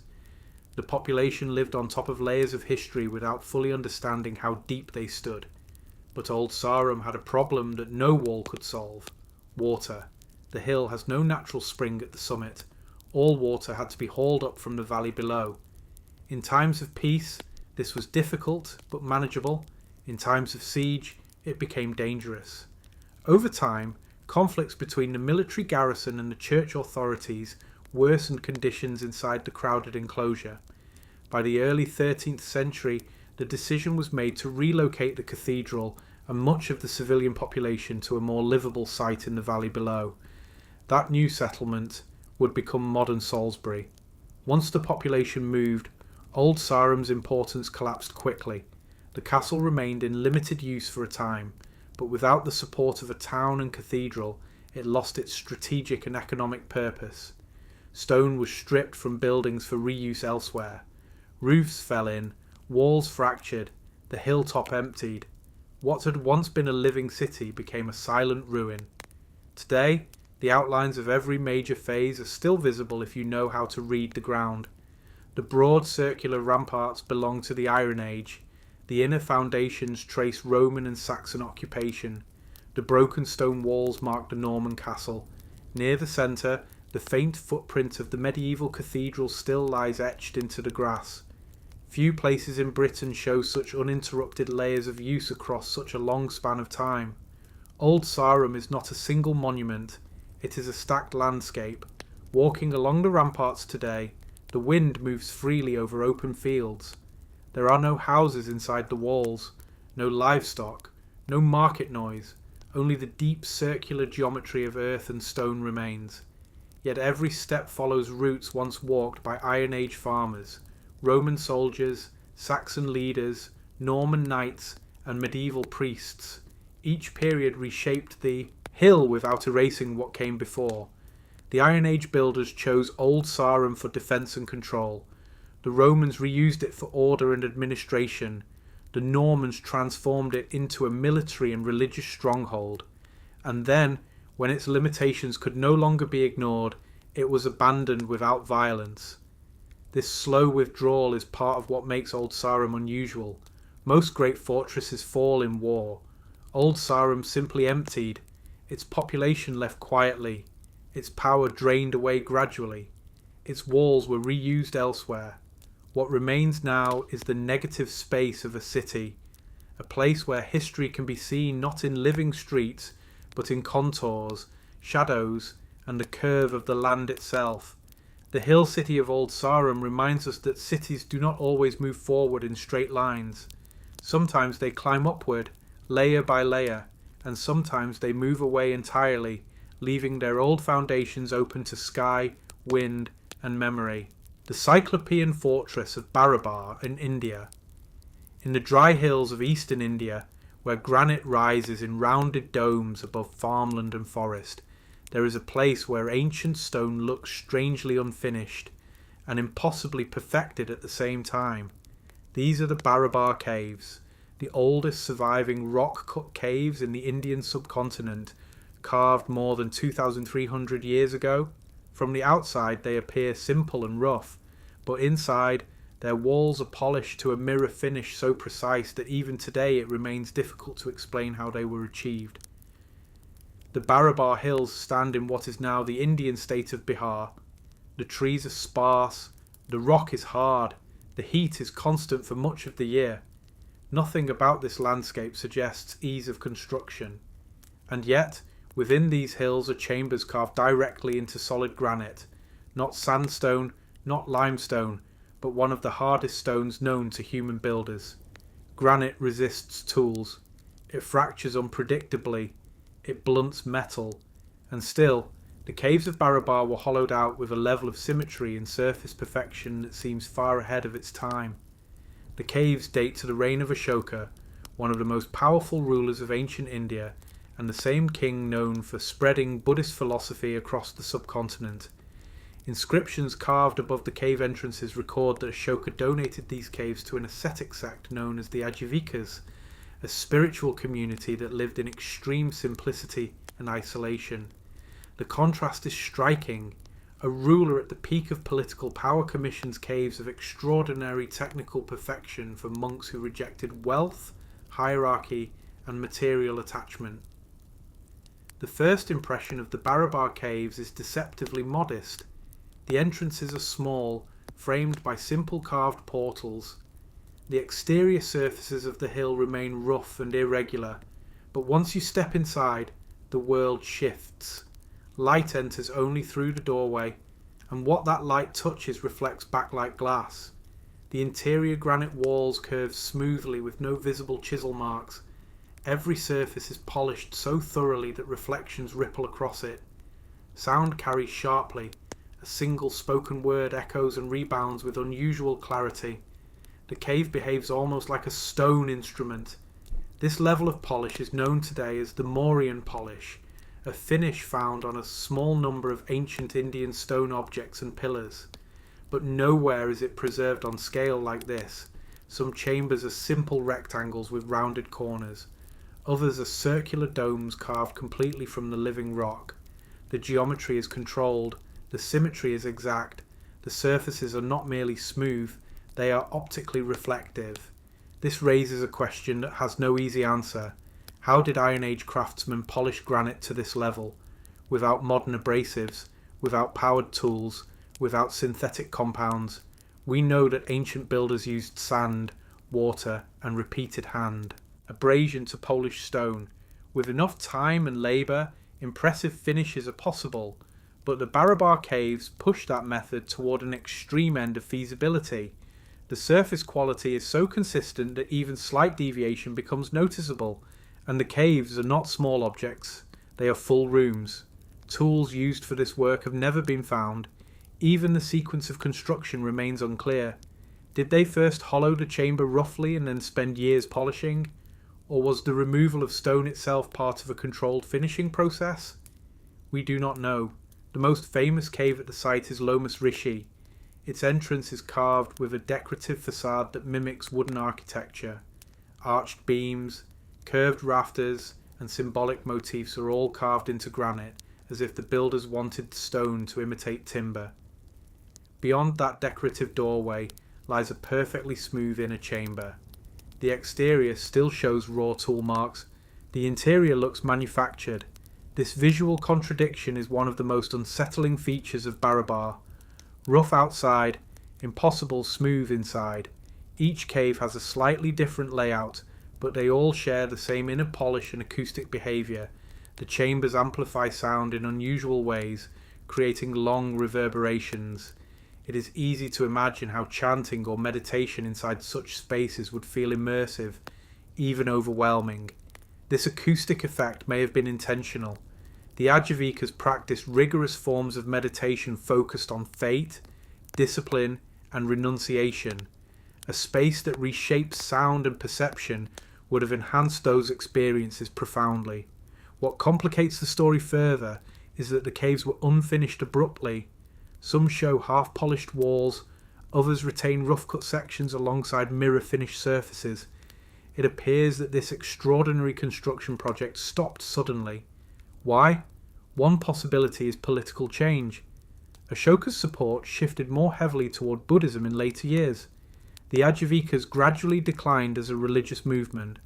The population lived on top of layers of history without fully understanding how deep they stood. But Old Sarum had a problem that no wall could solve: water. The hill has no natural spring at the summit. All water had to be hauled up from the valley below. In times of peace, this was difficult but manageable. In times of siege, it became dangerous. Over time, conflicts between the military garrison and the church authorities worsened conditions inside the crowded enclosure. By the early 13th century, the decision was made to relocate the cathedral and much of the civilian population to a more livable site in the valley below. That new settlement would become modern Salisbury. Once the population moved, Old Sarum's importance collapsed quickly. The castle remained in limited use for a time, but without the support of a town and cathedral, it lost its strategic and economic purpose. Stone was stripped from buildings for reuse elsewhere. Roofs fell in, walls fractured, the hilltop emptied. What had once been a living city became a silent ruin. Today, the outlines of every major phase are still visible if you know how to read the ground. The broad circular ramparts belong to the Iron Age. The inner foundations trace Roman and Saxon occupation. The broken stone walls mark the Norman castle. Near the centre, the faint footprint of the medieval cathedral still lies etched into the grass. Few places in Britain show such uninterrupted layers of use across such a long span of time. Old Sarum is not a single monument, it is a stacked landscape. Walking along the ramparts today, the wind moves freely over open fields. There are no houses inside the walls, no livestock, no market noise, only the deep circular geometry of earth and stone remains. Yet every step follows routes once walked by Iron Age farmers, Roman soldiers, Saxon leaders, Norman knights, and medieval priests. Each period reshaped the hill without erasing what came before. The Iron Age builders chose Old Sarum for defence and control. The Romans reused it for order and administration. The Normans transformed it into a military and religious stronghold. And then, when its limitations could no longer be ignored, it was abandoned without violence. This slow withdrawal is part of what makes Old Sarum unusual. Most great fortresses fall in war. Old Sarum simply emptied, its population left quietly, its power drained away gradually. Its walls were reused elsewhere. What remains now is the negative space of a city, a place where history can be seen not in living streets, but in contours, shadows, and the curve of the land itself. The hill city of Old Sarum reminds us that cities do not always move forward in straight lines. Sometimes they climb upward, layer by layer, and sometimes they move away entirely, leaving their old foundations open to sky, wind, and memory. The Cyclopean fortress of Barabar in India. In the dry hills of eastern India, where granite rises in rounded domes above farmland and forest, there is a place where ancient stone looks strangely unfinished and impossibly perfected at the same time. These are the Barabar caves, the oldest surviving rock-cut caves in the Indian subcontinent, carved more than 2,300 years ago. From the outside they appear simple and rough, but inside their walls are polished to a mirror finish so precise that even today it remains difficult to explain how they were achieved. The Barabar hills stand in what is now the Indian state of Bihar. The trees are sparse, the rock is hard, the heat is constant for much of the year. Nothing about this landscape suggests ease of construction. And yet, within these hills are chambers carved directly into solid granite, not sandstone, not limestone, but one of the hardest stones known to human builders. Granite resists tools. It fractures unpredictably. It blunts metal. And still, the caves of Barabar were hollowed out with a level of symmetry and surface perfection that seems far ahead of its time. The caves date to the reign of Ashoka, one of the most powerful rulers of ancient India, and the same king known for spreading Buddhist philosophy across the subcontinent. Inscriptions carved above the cave entrances record that Ashoka donated these caves to an ascetic sect known as the Ajivikas, a spiritual community that lived in extreme simplicity and isolation. The contrast is striking. A ruler at the peak of political power commissions caves of extraordinary technical perfection for monks who rejected wealth, hierarchy, and material attachment. The first impression of the Barabar caves is deceptively modest. The entrances are small, framed by simple carved portals. The exterior surfaces of the hill remain rough and irregular, but once you step inside, the world shifts. Light enters only through the doorway, and what that light touches reflects back like glass. The interior granite walls curve smoothly with no visible chisel marks. Every surface is polished so thoroughly that reflections ripple across it. Sound carries sharply, A single spoken word echoes and rebounds with unusual clarity. The cave behaves almost like a stone instrument. This level of polish is known today as the Mauryan polish, a finish found on a small number of ancient Indian stone objects and pillars. But nowhere is it preserved on scale like this. Some chambers are simple rectangles with rounded corners. Others are circular domes carved completely from the living rock. The geometry is controlled, the symmetry is exact, the surfaces are not merely smooth, they are optically reflective. This raises a question that has no easy answer. How did Iron Age craftsmen polish granite to this level? Without modern abrasives, without powered tools, without synthetic compounds. We know that ancient builders used sand, water, and repeated hand abrasion to polish stone. With enough time and labour, impressive finishes are possible, but the Barabar caves push that method toward an extreme end of feasibility. The surface quality is so consistent that even slight deviation becomes noticeable, and the caves are not small objects, they are full rooms. Tools used for this work have never been found. Even the sequence of construction remains unclear. Did they first hollow the chamber roughly and then spend years polishing? Or was the removal of stone itself part of a controlled finishing process? We do not know. The most famous cave at the site is Lomas Rishi. Its entrance is carved with a decorative facade that mimics wooden architecture. Arched beams, curved rafters, and symbolic motifs are all carved into granite, as if the builders wanted stone to imitate timber. Beyond that decorative doorway lies a perfectly smooth inner chamber. The exterior still shows raw tool marks. The interior looks manufactured. This visual contradiction is one of the most unsettling features of Barabar. Rough outside, impossible smooth inside. Each cave has a slightly different layout, but they all share the same inner polish and acoustic behaviour. The chambers amplify sound in unusual ways, creating long reverberations. It is easy to imagine how chanting or meditation inside such spaces would feel immersive, even overwhelming. This acoustic effect may have been intentional. The Ajavikas practiced rigorous forms of meditation focused on fate, discipline, and renunciation. A space that reshapes sound and perception would have enhanced those experiences profoundly. What complicates the story further is that the caves were unfinished abruptly. Some show half-polished walls, others retain rough-cut sections alongside mirror-finished surfaces. It appears that this extraordinary construction project stopped suddenly. Why? One possibility is political change. Ashoka's support shifted more heavily toward Buddhism in later years. The Ajavikas gradually declined as a religious movement.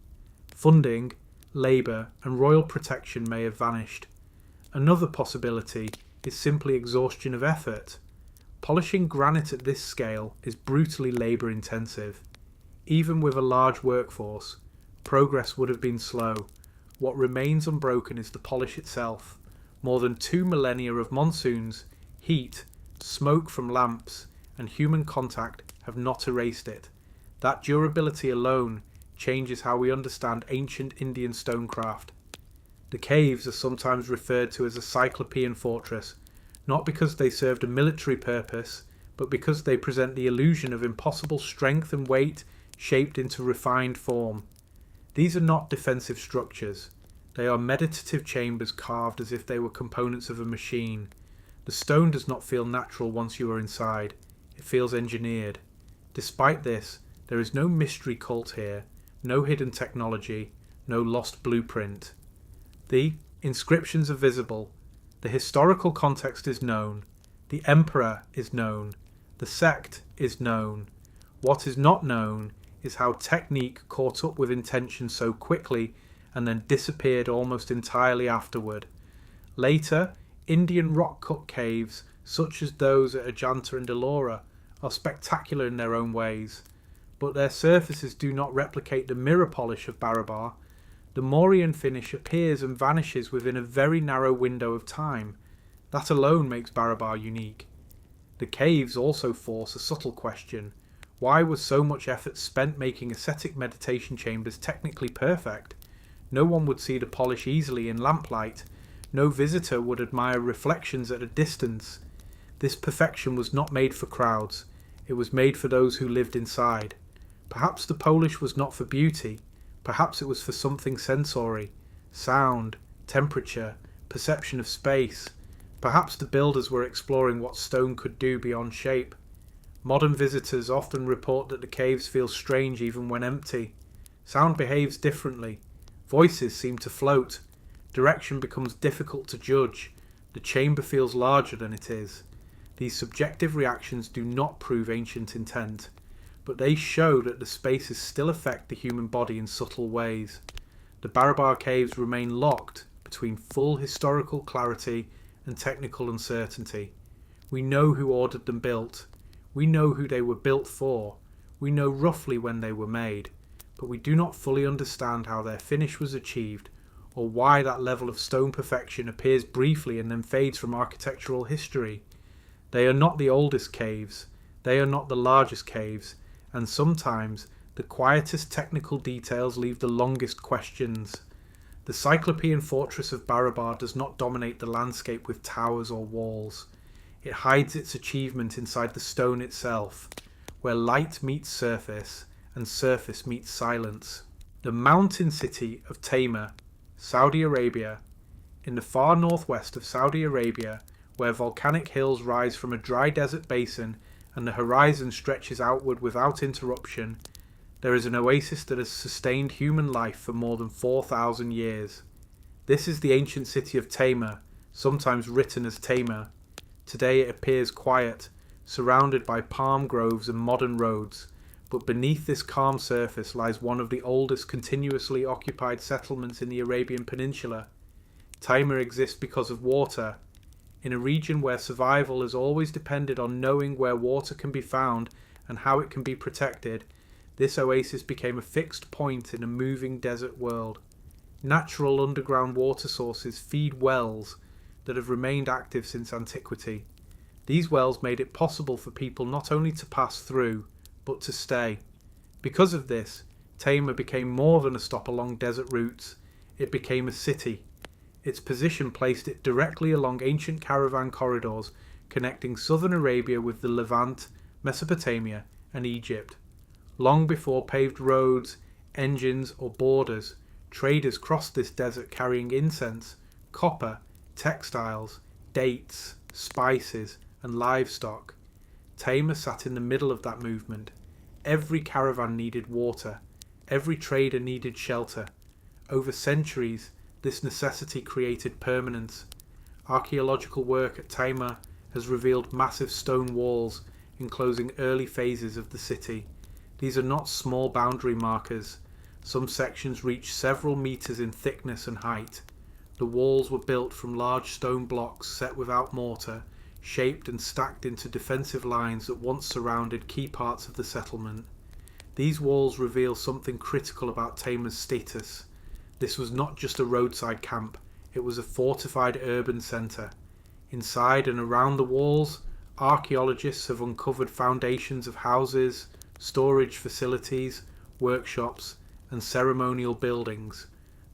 Funding, labour, and royal protection may have vanished. Another possibility is simply exhaustion of effort. Polishing granite at this scale is brutally labour-intensive. Even with a large workforce, progress would have been slow. What remains unbroken is the polish itself. More than 2 millennia of monsoons, heat, smoke from lamps, and human contact have not erased it. That durability alone changes how we understand ancient Indian stonecraft. The caves are sometimes referred to as a Cyclopean fortress, not because they served a military purpose, but because they present the illusion of impossible strength and weight shaped into refined form. These are not defensive structures. They are meditative chambers carved as if they were components of a machine. The stone does not feel natural once you are inside. It feels engineered. Despite this, there is no mystery cult here, no hidden technology, no lost blueprint. The inscriptions are visible. The historical context is known. The emperor is known. The sect is known. What is not known is how technique caught up with intention so quickly and then disappeared almost entirely afterward. Later, Indian rock-cut caves, such as those at Ajanta and Ellora, are spectacular in their own ways, but their surfaces do not replicate the mirror polish of Barabar. The Mauryan finish appears and vanishes within a very narrow window of time. That alone makes Barabar unique. The caves also force a subtle question. Why was so much effort spent making ascetic meditation chambers technically perfect? No one would see the polish easily in lamplight. No visitor would admire reflections at a distance. This perfection was not made for crowds, it was made for those who lived inside. Perhaps the Polish was not for beauty, perhaps it was for something sensory, sound, temperature, perception of space. Perhaps the builders were exploring what stone could do beyond shape. Modern visitors often report that the caves feel strange even when empty. Sound behaves differently. Voices seem to float. Direction becomes difficult to judge. The chamber feels larger than it is. These subjective reactions do not prove ancient intent, but they show that the spaces still affect the human body in subtle ways. The Barabar caves remain locked between full historical clarity and technical uncertainty. We know who ordered them built. We know who they were built for. We know roughly when they were made, but we do not fully understand how their finish was achieved, or why that level of stone perfection appears briefly and then fades from architectural history. They are not the oldest caves, they are not the largest caves, and sometimes the quietest technical details leave the longest questions. The Cyclopean fortress of Barabar does not dominate the landscape with towers or walls. It hides its achievement inside the stone itself, where light meets surface and surface meets silence. The mountain city of Taima, Saudi Arabia. In the far northwest of Saudi Arabia, where volcanic hills rise from a dry desert basin and the horizon stretches outward without interruption, there is an oasis that has sustained human life for more than 4,000 years. This is the ancient city of Taima, sometimes written as Taima. Today it appears quiet, surrounded by palm groves and modern roads, but beneath this calm surface lies one of the oldest continuously occupied settlements in the Arabian Peninsula. Taima exists because of water. In a region where survival has always depended on knowing where water can be found and how it can be protected, this oasis became a fixed point in a moving desert world. Natural underground water sources feed wells that have remained active since antiquity. These wells made it possible for people not only to pass through, but to stay. Because of this, Taima became more than a stop along desert routes. It became a city. Its position placed it directly along ancient caravan corridors connecting southern Arabia with the Levant, Mesopotamia, and Egypt. Long before paved roads, engines, or borders, traders crossed this desert carrying incense, copper, textiles, dates, spices, and livestock. Taima sat in the middle of that movement. Every caravan needed water. Every trader needed shelter. Over centuries, this necessity created permanence. Archaeological work at Taima has revealed massive stone walls enclosing early phases of the city. These are not small boundary markers. Some sections reach several meters in thickness and height. The walls were built from large stone blocks set without mortar, shaped and stacked into defensive lines that once surrounded key parts of the settlement. These walls reveal something critical about Taima's status. This was not just a roadside camp, it was a fortified urban centre. Inside and around the walls, archaeologists have uncovered foundations of houses, storage facilities, workshops, and ceremonial buildings.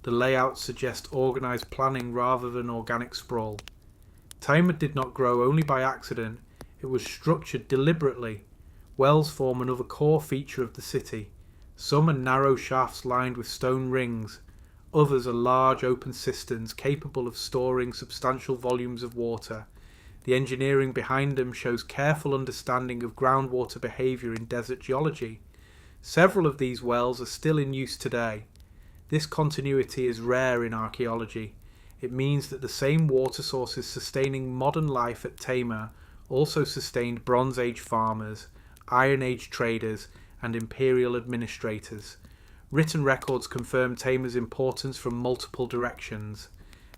The layout suggests organised planning rather than organic sprawl. Taima did not grow only by accident, it was structured deliberately. Wells form another core feature of the city. Some are narrow shafts lined with stone rings, others are large open cisterns capable of storing substantial volumes of water. The engineering behind them shows careful understanding of groundwater behaviour in desert geology. Several of these wells are still in use today. This continuity is rare in archaeology. It means that the same water sources sustaining modern life at Taima also sustained Bronze Age farmers, Iron Age traders, and imperial administrators. Written records confirm Taima's importance from multiple directions.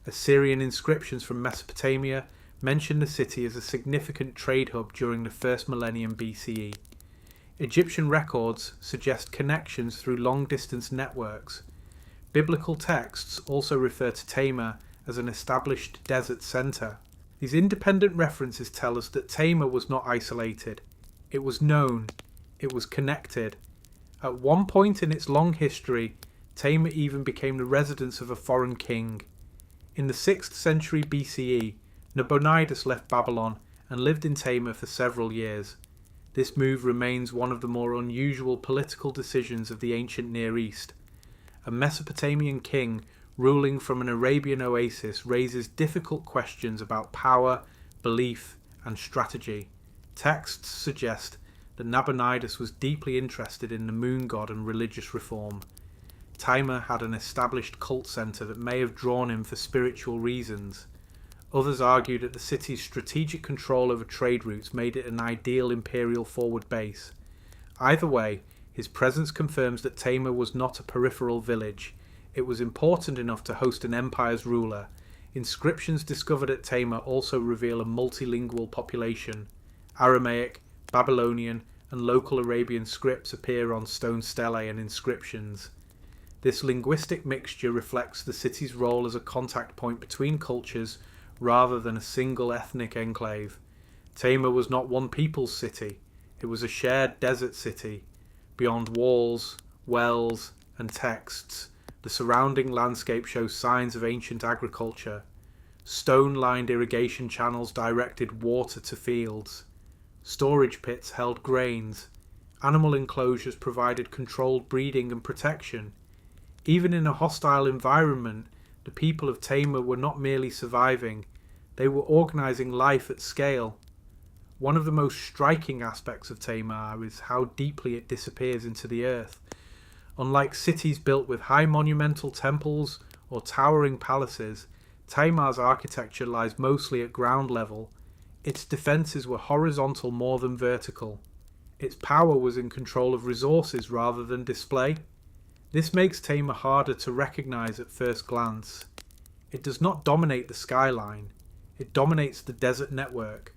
Assyrian inscriptions from Mesopotamia mention the city as a significant trade hub during the first millennium BCE. Egyptian records suggest connections through long-distance networks. Biblical texts also refer to Taima as an established desert centre. These independent references tell us that Taima was not isolated. It was known. It was connected. At one point in its long history, Taima even became the residence of a foreign king. In the 6th century BCE, Nabonidus left Babylon and lived in Tamar for several years. This move remains one of the more unusual political decisions of the ancient Near East. A Mesopotamian king ruling from an Arabian oasis raises difficult questions about power, belief, and strategy. Texts suggest that Nabonidus was deeply interested in the moon god and religious reform. Tamar had an established cult centre that may have drawn him for spiritual reasons. Others argue that the city's strategic control over trade routes made it an ideal imperial forward base. Either way, his presence confirms that Tamar was not a peripheral village. It was important enough to host an empire's ruler. Inscriptions discovered at Tamar also reveal a multilingual population. Aramaic, Babylonian, and local Arabian scripts appear on stone stelae and inscriptions. This linguistic mixture reflects the city's role as a contact point between cultures rather than a single ethnic enclave. Tamar was not one people's city. It was a shared desert city. Beyond walls, wells, and texts, the surrounding landscape shows signs of ancient agriculture. Stone-lined irrigation channels directed water to fields. Storage pits held grains. Animal enclosures provided controlled breeding and protection. Even in a hostile environment, the people of Tamar were not merely surviving, they were organising life at scale. One of the most striking aspects of Tamar is how deeply it disappears into the earth. Unlike cities built with high monumental temples or towering palaces, Tamar's architecture lies mostly at ground level. Its defences were horizontal more than vertical. Its power was in control of resources rather than display. This makes Tamar harder to recognise at first glance. It does not dominate the skyline, it dominates the desert network.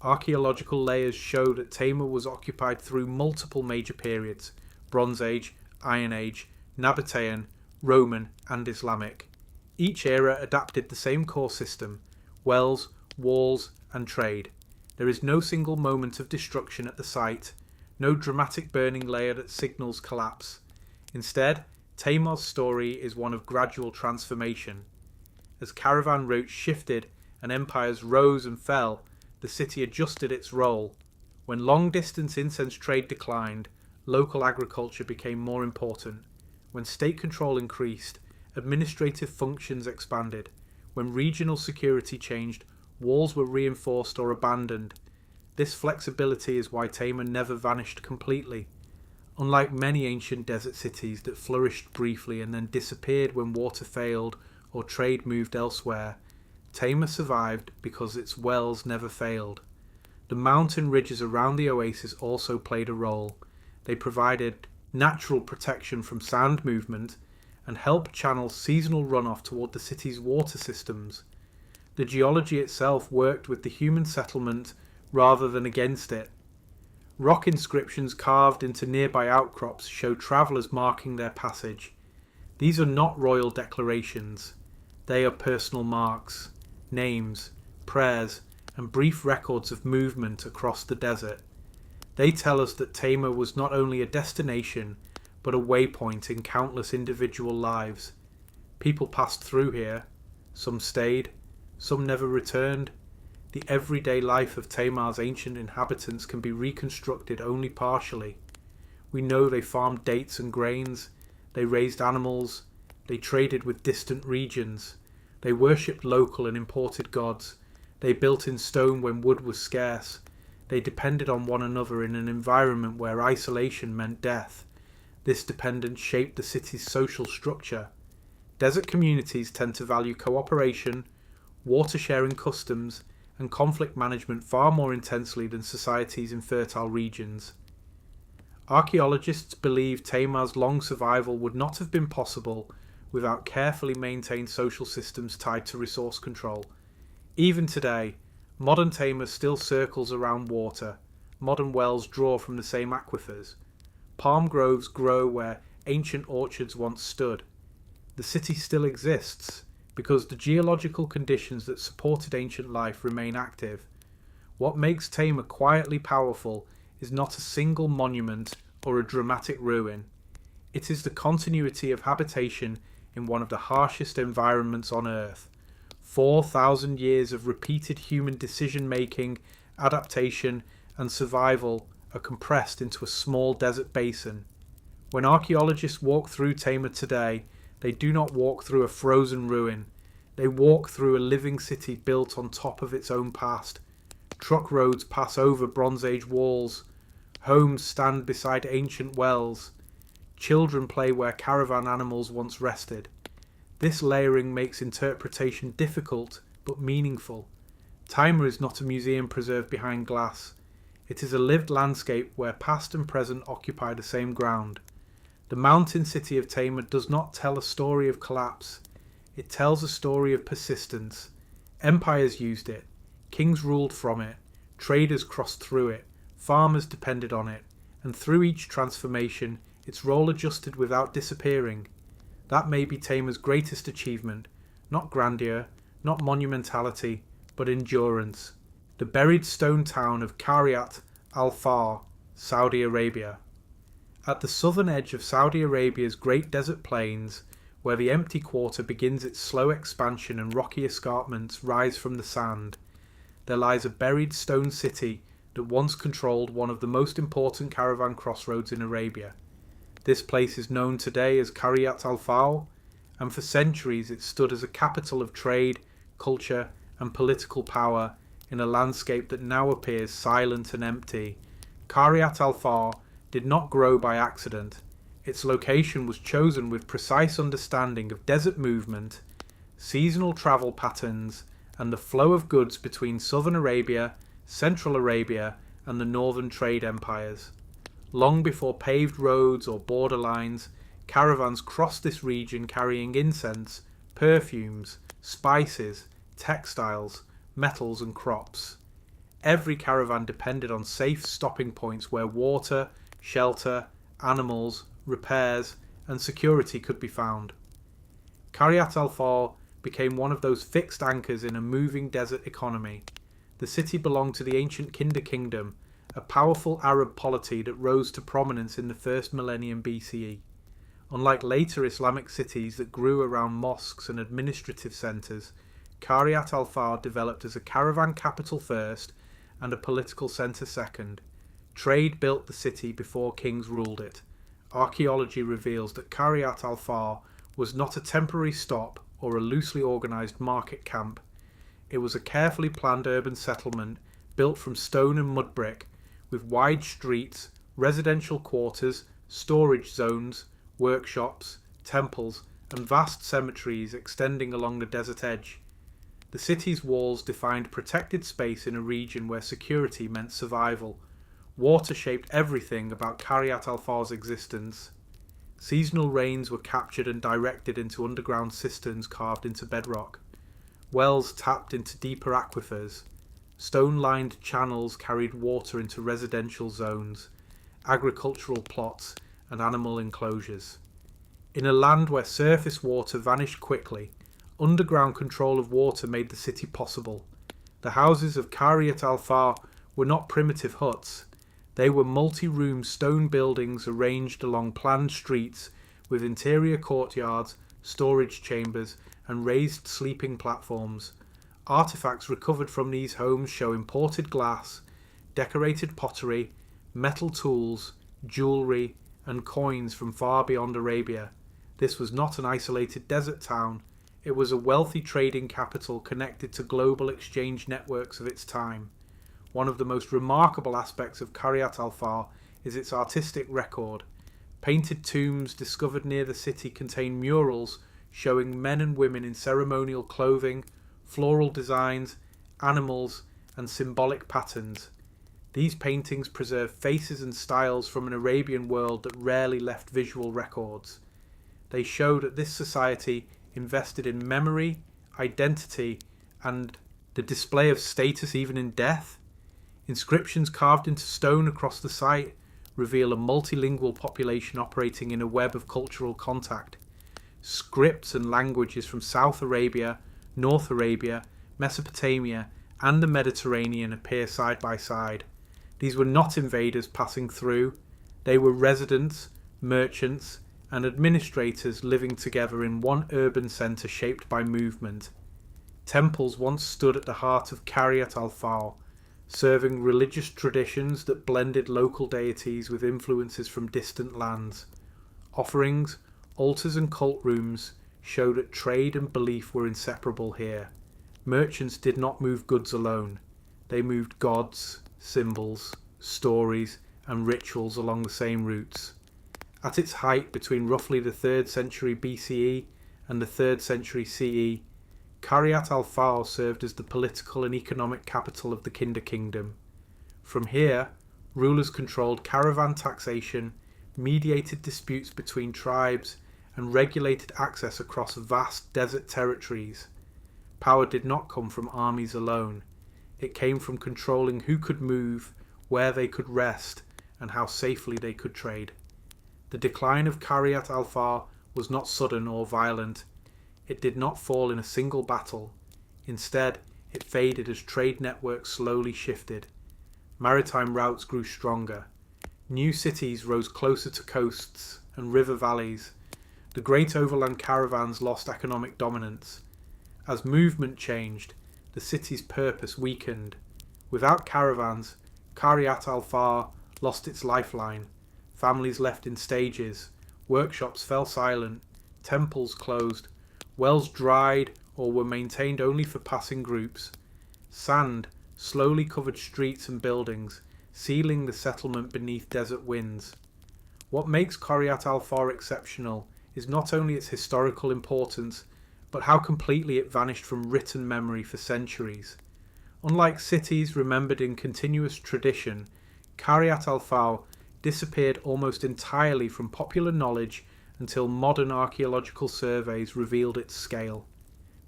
Archaeological layers show that Tamar was occupied through multiple major periods: Bronze Age, Iron Age, Nabatean, Roman, and Islamic. Each era adapted the same core system: wells, walls, and trade. There is no single moment of destruction at the site, no dramatic burning layer that signals collapse. Instead, Tamar's story is one of gradual transformation. As caravan routes shifted and empires rose and fell, the city adjusted its role. When long-distance incense trade declined, local agriculture became more important. When state control increased, administrative functions expanded. When regional security changed, walls were reinforced or abandoned. This flexibility is why Tamar never vanished completely. Unlike many ancient desert cities that flourished briefly and then disappeared when water failed or trade moved elsewhere, Tamar survived because its wells never failed. The mountain ridges around the oasis also played a role. They provided natural protection from sand movement and helped channel seasonal runoff toward the city's water systems. The geology itself worked with the human settlement rather than against it. Rock inscriptions carved into nearby outcrops show travellers marking their passage. These are not royal declarations. They are personal marks, names, prayers, and brief records of movement across the desert. They tell us that Tamar was not only a destination, but a waypoint in countless individual lives. People passed through here. Some stayed, some never returned. The everyday life of Tamar's ancient inhabitants can be reconstructed only partially. We know they farmed dates and grains, they raised animals, they traded with distant regions, they worshipped local and imported gods, they built in stone when wood was scarce, they depended on one another in an environment where isolation meant death. This dependence shaped the city's social structure. Desert communities tend to value cooperation, water-sharing customs, and conflict management far more intensely than societies in fertile regions. Archaeologists believe Tamar's long survival would not have been possible without carefully maintained social systems tied to resource control. Even today, modern Tamar still circles around water. Modern wells draw from the same aquifers. Palm groves grow where ancient orchards once stood. The city still exists, because the geological conditions that supported ancient life remain active. What makes Tamar quietly powerful is not a single monument or a dramatic ruin. It is the continuity of habitation in one of the harshest environments on Earth. 4,000 years of repeated human decision-making, adaptation, and survival are compressed into a small desert basin. When archaeologists walk through Tama today, they do not walk through a frozen ruin. They walk through a living city built on top of its own past. Truck roads pass over Bronze Age walls. Homes stand beside ancient wells. Children play where caravan animals once rested. This layering makes interpretation difficult but meaningful. Tama is not a museum preserved behind glass. It is a lived landscape where past and present occupy the same ground. The mountain city of Tama does not tell a story of collapse. It tells a story of persistence. Empires used it. Kings ruled from it. Traders crossed through it. Farmers depended on it. And through each transformation, its role adjusted without disappearing. That may be Tama's greatest achievement. Not grandeur, not monumentality, but endurance. The buried stone town of Qaryat al-Far, Saudi Arabia. At the southern edge of Saudi Arabia's great desert plains, where the empty quarter begins its slow expansion and rocky escarpments rise from the sand, there lies a buried stone city that once controlled one of the most important caravan crossroads in Arabia. This place is known today as Qaryat al-Far, and for centuries it stood as a capital of trade, culture, and political power in a landscape that now appears silent and empty. Qaryat al-Far did not grow by accident. Its location was chosen with precise understanding of desert movement, seasonal travel patterns, and the flow of goods between southern Arabia, central Arabia, and the northern trade empires. Long before paved roads or border lines, caravans crossed this region carrying incense, perfumes, spices, textiles, metals, and crops. Every caravan depended on safe stopping points where water, shelter, animals, repairs, and security could be found. Qaryat al-Far became one of those fixed anchors in a moving desert economy. The city belonged to the ancient Kinda Kingdom, a powerful Arab polity that rose to prominence in the first millennium BCE. Unlike later Islamic cities that grew around mosques and administrative centres, Qaryat al-Far developed as a caravan capital first and a political centre second. Trade built the city before kings ruled it. Archaeology reveals that Qaryat al-Far was not a temporary stop or a loosely organised market camp. It was a carefully planned urban settlement built from stone and mud brick, with wide streets, residential quarters, storage zones, workshops, temples, and vast cemeteries extending along the desert edge. The city's walls defined protected space in a region where security meant survival. Water shaped everything about Qaryat al-Far's existence. Seasonal rains were captured and directed into underground cisterns carved into bedrock. Wells tapped into deeper aquifers. Stone-lined channels carried water into residential zones, agricultural plots, and animal enclosures. In a land where surface water vanished quickly, underground control of water made the city possible. The houses of Qaryat al-Far were not primitive huts. They were multi-room stone buildings arranged along planned streets with interior courtyards, storage chambers, and raised sleeping platforms. Artifacts recovered from these homes show imported glass, decorated pottery, metal tools, jewellery, and coins from far beyond Arabia. This was not an isolated desert town. It was a wealthy trading capital connected to global exchange networks of its time. One of the most remarkable aspects of Qaryat al-Far is its artistic record. Painted tombs discovered near the city contain murals showing men and women in ceremonial clothing, floral designs, animals, and symbolic patterns. These paintings preserve faces and styles from an Arabian world that rarely left visual records. They show that this society invested in memory, identity, and the display of status even in death. Inscriptions carved into stone across the site reveal a multilingual population operating in a web of cultural contact. Scripts and languages from South Arabia, North Arabia, Mesopotamia, and the Mediterranean appear side by side. These were not invaders passing through. They were residents, merchants, and administrators living together in one urban centre shaped by movement. Temples once stood at the heart of Kiryat al-Far, serving religious traditions that blended local deities with influences from distant lands. Offerings, altars and cult rooms showed that trade and belief were inseparable here. Merchants did not move goods alone. They moved gods, symbols, stories and rituals along the same routes. At its height between roughly the 3rd century BCE and the 3rd century CE, Kiryat al-Far served as the political and economic capital of the Kinder Kingdom. From here, rulers controlled caravan taxation, mediated disputes between tribes, and regulated access across vast desert territories. Power did not come from armies alone. It came from controlling who could move, where they could rest, and how safely they could trade. The decline of Kiryat al-Far was not sudden or violent. It did not fall in a single battle. Instead, it faded as trade networks slowly shifted. Maritime routes grew stronger. New cities rose closer to coasts and river valleys. The great overland caravans lost economic dominance. As movement changed, the city's purpose weakened. Without caravans, Kiryat al-Far lost its lifeline. Families left in stages. Workshops fell silent. Temples closed. Wells dried or were maintained only for passing groups. Sand slowly covered streets and buildings, sealing the settlement beneath desert winds. What makes Kiryat al-Far exceptional is not only its historical importance, but how completely it vanished from written memory for centuries. Unlike cities remembered in continuous tradition, Kiryat al-Far disappeared almost entirely from popular knowledge until modern archaeological surveys revealed its scale.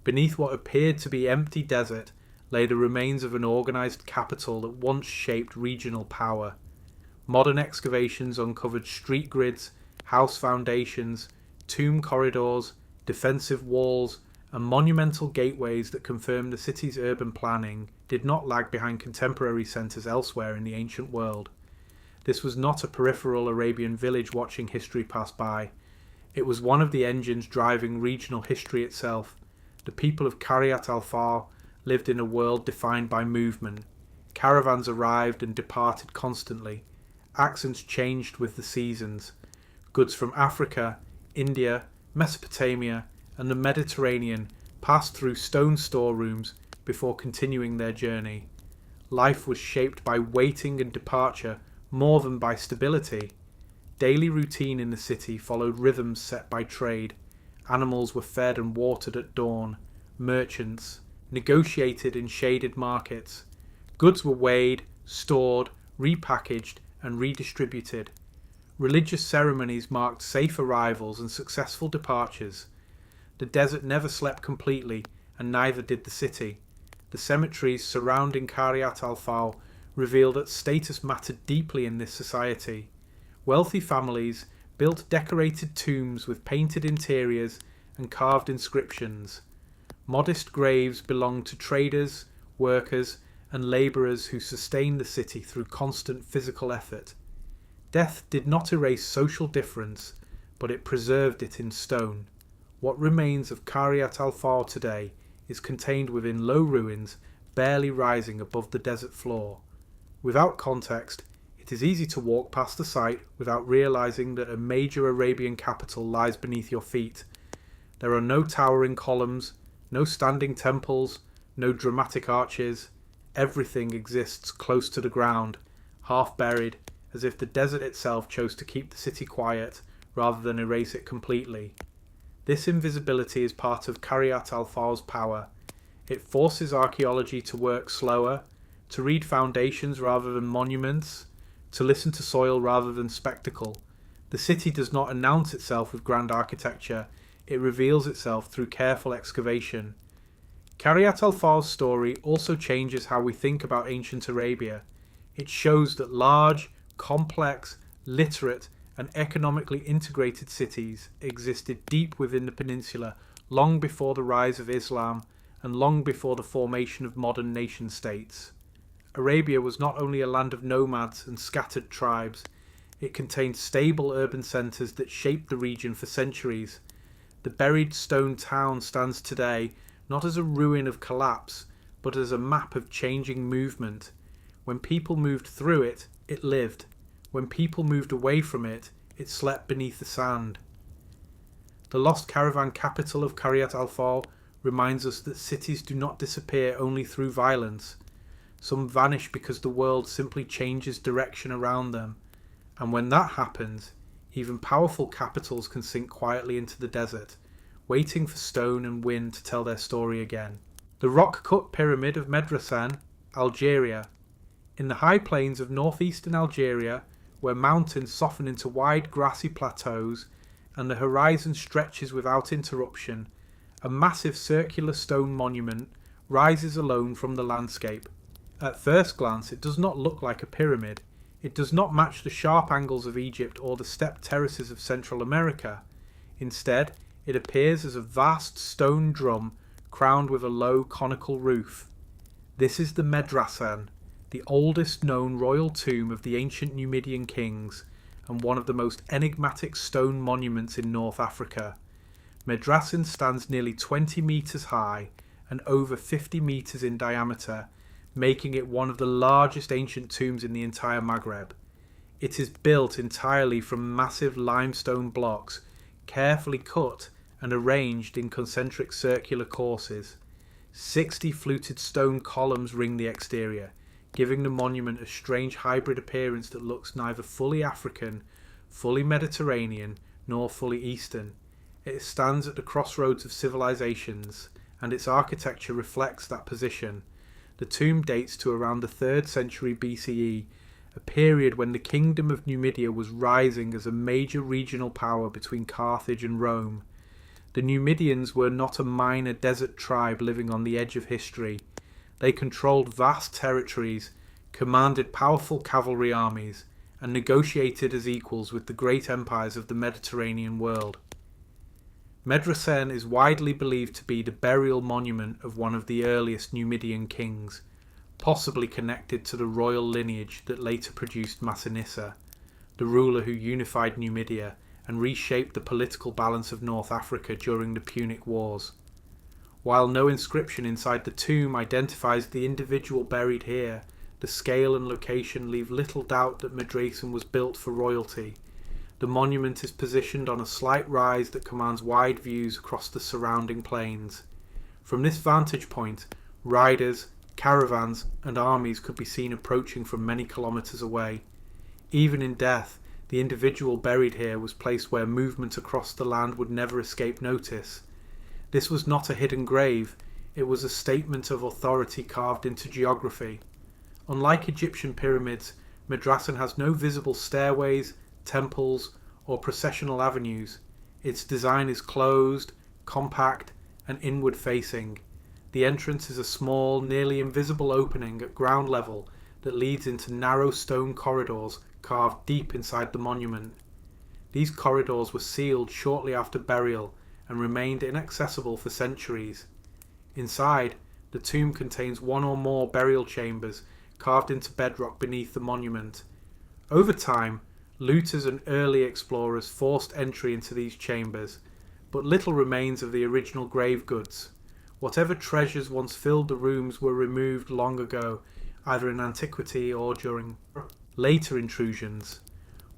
Beneath what appeared to be empty desert lay the remains of an organised capital that once shaped regional power. Modern excavations uncovered street grids, house foundations, tomb corridors, defensive walls, and monumental gateways that confirmed the city's urban planning did not lag behind contemporary centres elsewhere in the ancient world. This was not a peripheral Arabian village watching history pass by. It was one of the engines driving regional history itself. The people of Kiryat al-Far lived in a world defined by movement. Caravans arrived and departed constantly. Accents changed with the seasons. Goods from Africa, India, Mesopotamia, and the Mediterranean passed through stone storerooms before continuing their journey. Life was shaped by waiting and departure more than by stability. Daily routine in the city followed rhythms set by trade. Animals were fed and watered at dawn. Merchants negotiated in shaded markets. Goods were weighed, stored, repackaged, and redistributed. Religious ceremonies marked safe arrivals and successful departures. The desert never slept completely, and neither did the city. The cemeteries surrounding Kiryat al-Far reveal that status mattered deeply in this society. Wealthy families built decorated tombs with painted interiors and carved inscriptions. Modest graves belonged to traders, workers, and labourers who sustained the city through constant physical effort. Death did not erase social difference, but it preserved it in stone. What remains of Kiryat al-Far today is contained within low ruins, barely rising above the desert floor. Without context, it is easy to walk past the site without realising that a major Arabian capital lies beneath your feet. There are no towering columns, no standing temples, no dramatic arches. Everything exists close to the ground, half buried, as if the desert itself chose to keep the city quiet rather than erase it completely. This invisibility is part of Kiryat al-Far's power. It forces archaeology to work slower, to read foundations rather than monuments, to listen to soil rather than spectacle. The city does not announce itself with grand architecture, it reveals itself through careful excavation. Kiryat al-Far's story also changes how we think about ancient Arabia. It shows that large, complex, literate, and economically integrated cities existed deep within the peninsula long before the rise of Islam and long before the formation of modern nation-states. Arabia was not only a land of nomads and scattered tribes, it contained stable urban centres that shaped the region for centuries. The buried stone town stands today not as a ruin of collapse, but as a map of changing movement. When people moved through it, it lived. When people moved away from it, it slept beneath the sand. The lost caravan capital of Kiryat al-Faw reminds us that cities do not disappear only through violence. Some vanish because the world simply changes direction around them, and when that happens, even powerful capitals can sink quietly into the desert, waiting for stone and wind to tell their story again. The rock-cut pyramid of Medrasan, Algeria. In the high plains of northeastern Algeria, where mountains soften into wide grassy plateaus and the horizon stretches without interruption, a massive circular stone monument rises alone from the landscape. At first glance, it does not look like a pyramid. It does not match the sharp angles of Egypt or the steppe terraces of Central America. Instead, it appears as a vast stone drum crowned with a low conical roof. This is the Medrasan, the oldest known royal tomb of the ancient Numidian kings and one of the most enigmatic stone monuments in North Africa. Medrasan stands nearly 20 metres high and over 50 metres in diameter, making it one of the largest ancient tombs in the entire Maghreb. It is built entirely from massive limestone blocks, carefully cut and arranged in concentric circular courses. 60 fluted stone columns ring the exterior, giving the monument a strange hybrid appearance that looks neither fully African, fully Mediterranean, nor fully Eastern. It stands at the crossroads of civilizations, and its architecture reflects that position. The tomb dates to around the 3rd century BCE, a period when the kingdom of Numidia was rising as a major regional power between Carthage and Rome. The Numidians were not a minor desert tribe living on the edge of history. They controlled vast territories, commanded powerful cavalry armies, and negotiated as equals with the great empires of the Mediterranean world. Medrasan is widely believed to be the burial monument of one of the earliest Numidian kings, possibly connected to the royal lineage that later produced Massinissa, the ruler who unified Numidia and reshaped the political balance of North Africa during the Punic Wars. While no inscription inside the tomb identifies the individual buried here, the scale and location leave little doubt that Medrasan was built for royalty. The monument is positioned on a slight rise that commands wide views across the surrounding plains. From this vantage point, riders, caravans, and armies could be seen approaching from many kilometers away. Even in death, the individual buried here was placed where movement across the land would never escape notice. This was not a hidden grave, it was a statement of authority carved into geography. Unlike Egyptian pyramids, Medrasan has no visible stairways, temples, or processional avenues. Its design is closed, compact, and inward facing. The entrance is a small, nearly invisible opening at ground level that leads into narrow stone corridors carved deep inside the monument. These corridors were sealed shortly after burial and remained inaccessible for centuries. Inside, the tomb contains one or more burial chambers carved into bedrock beneath the monument. Over time, looters and early explorers forced entry into these chambers, but little remains of the original grave goods. Whatever treasures once filled the rooms were removed long ago, either in antiquity or during later intrusions.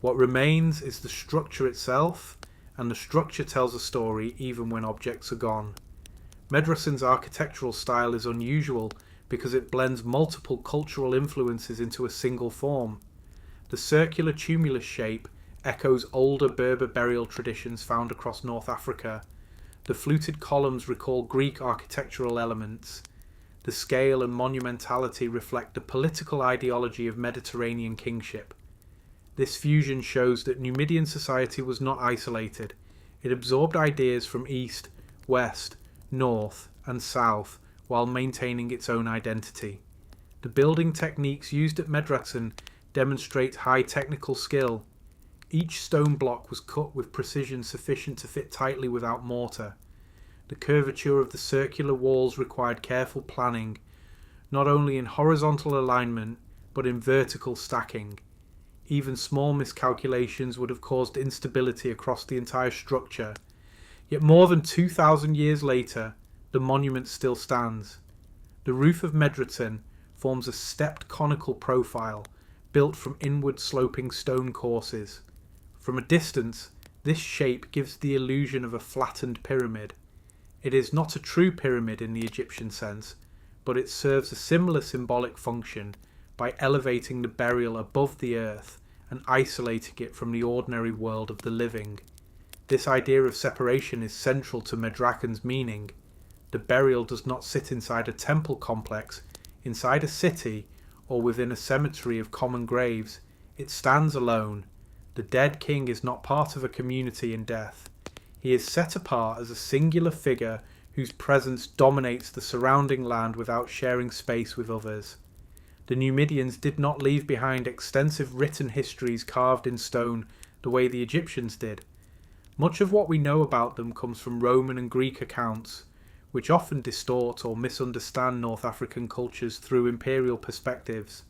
What remains is the structure itself, and the structure tells a story even when objects are gone. Medrasan's architectural style is unusual because it blends multiple cultural influences into a single form. The circular tumulus shape echoes older Berber burial traditions found across North Africa. The fluted columns recall Greek architectural elements. The scale and monumentality reflect the political ideology of Mediterranean kingship. This fusion shows that Numidian society was not isolated. It absorbed ideas from east, west, north, and south while maintaining its own identity. The building techniques used at Medrasan demonstrate high technical skill. Each stone block was cut with precision sufficient to fit tightly without mortar. The curvature of the circular walls required careful planning, not only in horizontal alignment, but in vertical stacking. Even small miscalculations would have caused instability across the entire structure. Yet more than 2,000 years later, the monument still stands. The roof of Medratun forms a stepped conical profile built from inward sloping stone courses. From a distance, this shape gives the illusion of a flattened pyramid. It is not a true pyramid in the Egyptian sense, but it serves a similar symbolic function by elevating the burial above the earth and isolating it from the ordinary world of the living. This idea of separation is central to Medrachun's meaning. The burial does not sit inside a temple complex, inside a city, or within a cemetery of common graves. It stands alone. The dead king is not part of a community in death. He is set apart as a singular figure whose presence dominates the surrounding land without sharing space with others. The Numidians did not leave behind extensive written histories carved in stone the way the Egyptians did. Much of what we know about them comes from Roman and Greek accounts, which often distort or misunderstand North African cultures through imperial perspectives.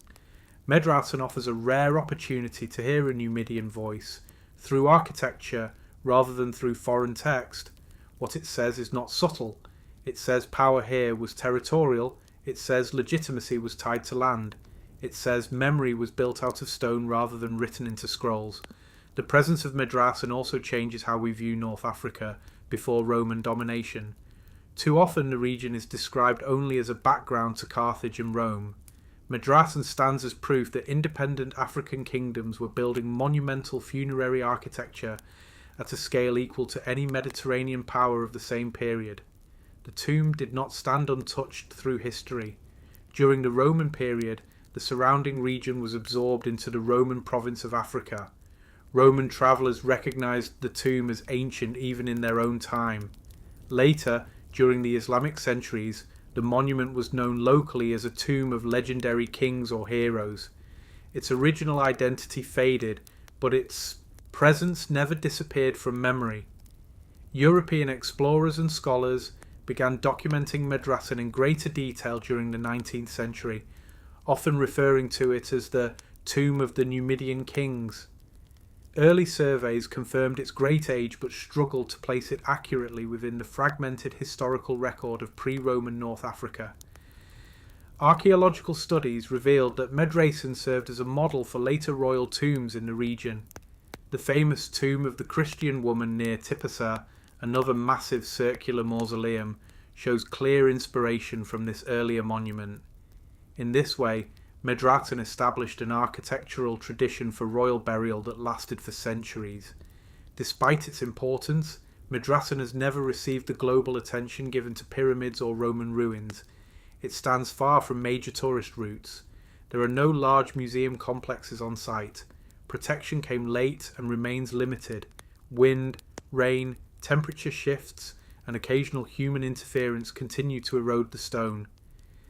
Medratun offers a rare opportunity to hear a Numidian voice through architecture rather than through foreign text. What it says is not subtle. It says power here was territorial. It says legitimacy was tied to land. It says memory was built out of stone rather than written into scrolls. The presence of Medratun also changes how we view North Africa before Roman domination. Too often the region is described only as a background to Carthage and Rome. Medratun stands as proof that independent African kingdoms were building monumental funerary architecture at a scale equal to any Mediterranean power of the same period. The tomb did not stand untouched through history. During the Roman period, the surrounding region was absorbed into the Roman province of Africa. Roman travellers recognised the tomb as ancient even in their own time. Later, during the Islamic centuries, the monument was known locally as a tomb of legendary kings or heroes. Its original identity faded, but its presence never disappeared from memory. European explorers and scholars began documenting Medratun in greater detail during the 19th century, often referring to it as the Tomb of the Numidian Kings. Early surveys confirmed its great age but struggled to place it accurately within the fragmented historical record of pre-Roman North Africa. Archaeological studies revealed that Medratun served as a model for later royal tombs in the region. The famous tomb of the Christian woman near Tipasa, another massive circular mausoleum, shows clear inspiration from this earlier monument. In this way, Medratun established an architectural tradition for royal burial that lasted for centuries. Despite its importance, Medratun has never received the global attention given to pyramids or Roman ruins. It stands far from major tourist routes. There are no large museum complexes on site. Protection came late and remains limited. Wind, rain, temperature shifts, and occasional human interference continue to erode the stone.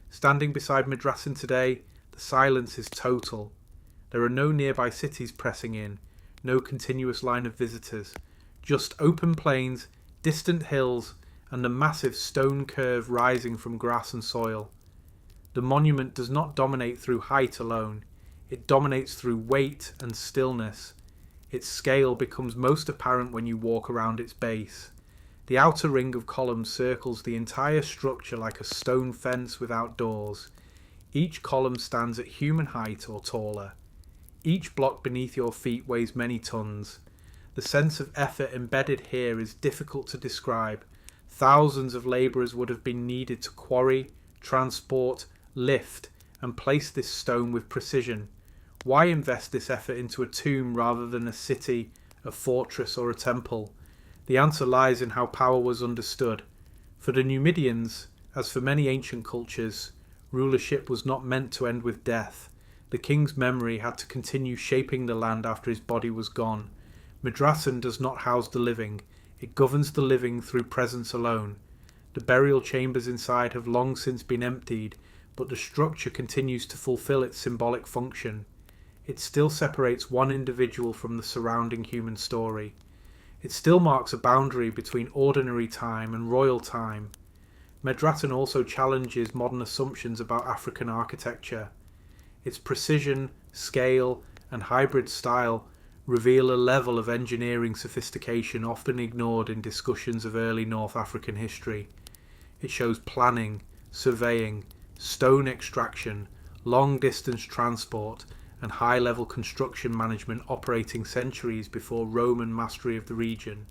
Standing beside Medratun today, the silence is total. There are no nearby cities pressing in, no continuous line of visitors, just open plains, distant hills, and a massive stone curve rising from grass and soil. The monument does not dominate through height alone. It dominates through weight and stillness. Its scale becomes most apparent when you walk around its base. The outer ring of columns circles the entire structure like a stone fence without doors. Each column stands at human height or taller. Each block beneath your feet weighs many tons. The sense of effort embedded here is difficult to describe. Thousands of labourers would have been needed to quarry, transport, lift, and place this stone with precision. Why invest this effort into a tomb rather than a city, a fortress, or a temple? The answer lies in how power was understood. For the Numidians, as for many ancient cultures, rulership was not meant to end with death. The king's memory had to continue shaping the land after his body was gone. Medratun does not house the living. It governs the living through presence alone. The burial chambers inside have long since been emptied, but the structure continues to fulfill its symbolic function. It still separates one individual from the surrounding human story. It still marks a boundary between ordinary time and royal time. Medratun also challenges modern assumptions about African architecture. Its precision, scale, and hybrid style reveal a level of engineering sophistication often ignored in discussions of early North African history. It shows planning, surveying, stone extraction, long-distance transport, and high-level construction management operating centuries before Roman mastery of the region.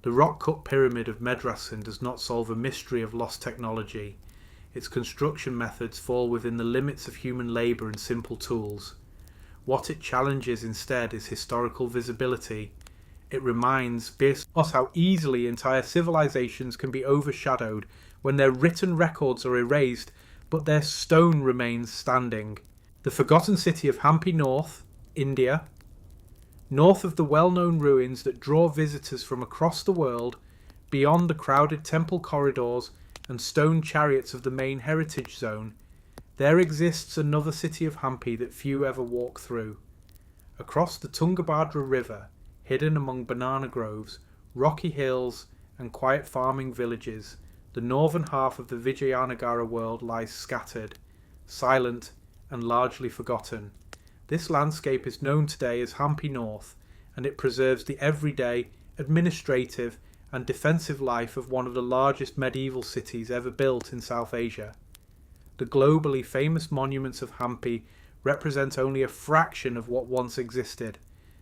The rock-cut pyramid of Medrasin does not solve a mystery of lost technology. Its construction methods fall within the limits of human labour and simple tools. What it challenges instead is historical visibility. It reminds us how easily entire civilizations can be overshadowed when their written records are erased, but their stone remains standing. The forgotten city of Hampi North, India. North of the well-known ruins that draw visitors from across the world, beyond the crowded temple corridors and stone chariots of the main heritage zone, there exists another city of Hampi that few ever walk through. Across the Tungabhadra River, hidden among banana groves, rocky hills and quiet farming villages, the northern half of the Vijayanagara world lies scattered, silent and largely forgotten. This landscape is known today as Hampi North, and it preserves the everyday, administrative and defensive life of one of the largest medieval cities ever built in South Asia. The globally famous monuments of Hampi represent only a fraction of what once existed.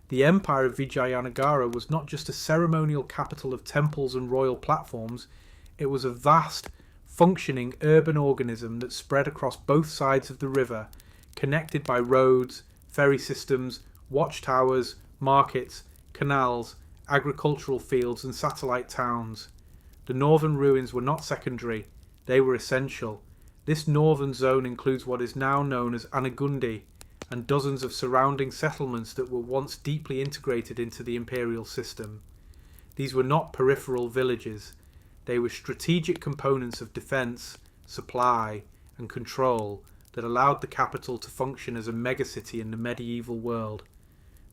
The empire of Vijayanagara was not just a ceremonial capital of temples and royal platforms, it was a vast, functioning urban organism that spread across both sides of the river, connected by roads, ferry systems, watchtowers, markets, canals, agricultural fields and satellite towns. The northern ruins were not secondary, they were essential. This northern zone includes what is now known as Anagundi and dozens of surrounding settlements that were once deeply integrated into the imperial system. These were not peripheral villages, they were strategic components of defence, supply and control that allowed the capital to function as a megacity in the medieval world.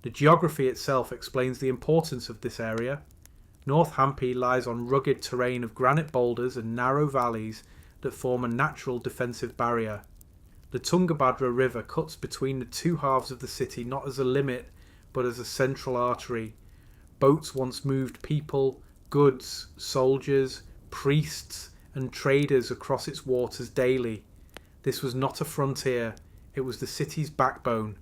The geography itself explains the importance of this area. North Hampi lies on rugged terrain of granite boulders and narrow valleys that form a natural defensive barrier. The Tungabhadra River cuts between the two halves of the city not as a limit, but as a central artery. Boats once moved people, goods, soldiers, priests, and traders across its waters daily. This was not a frontier, it was the city's backbone.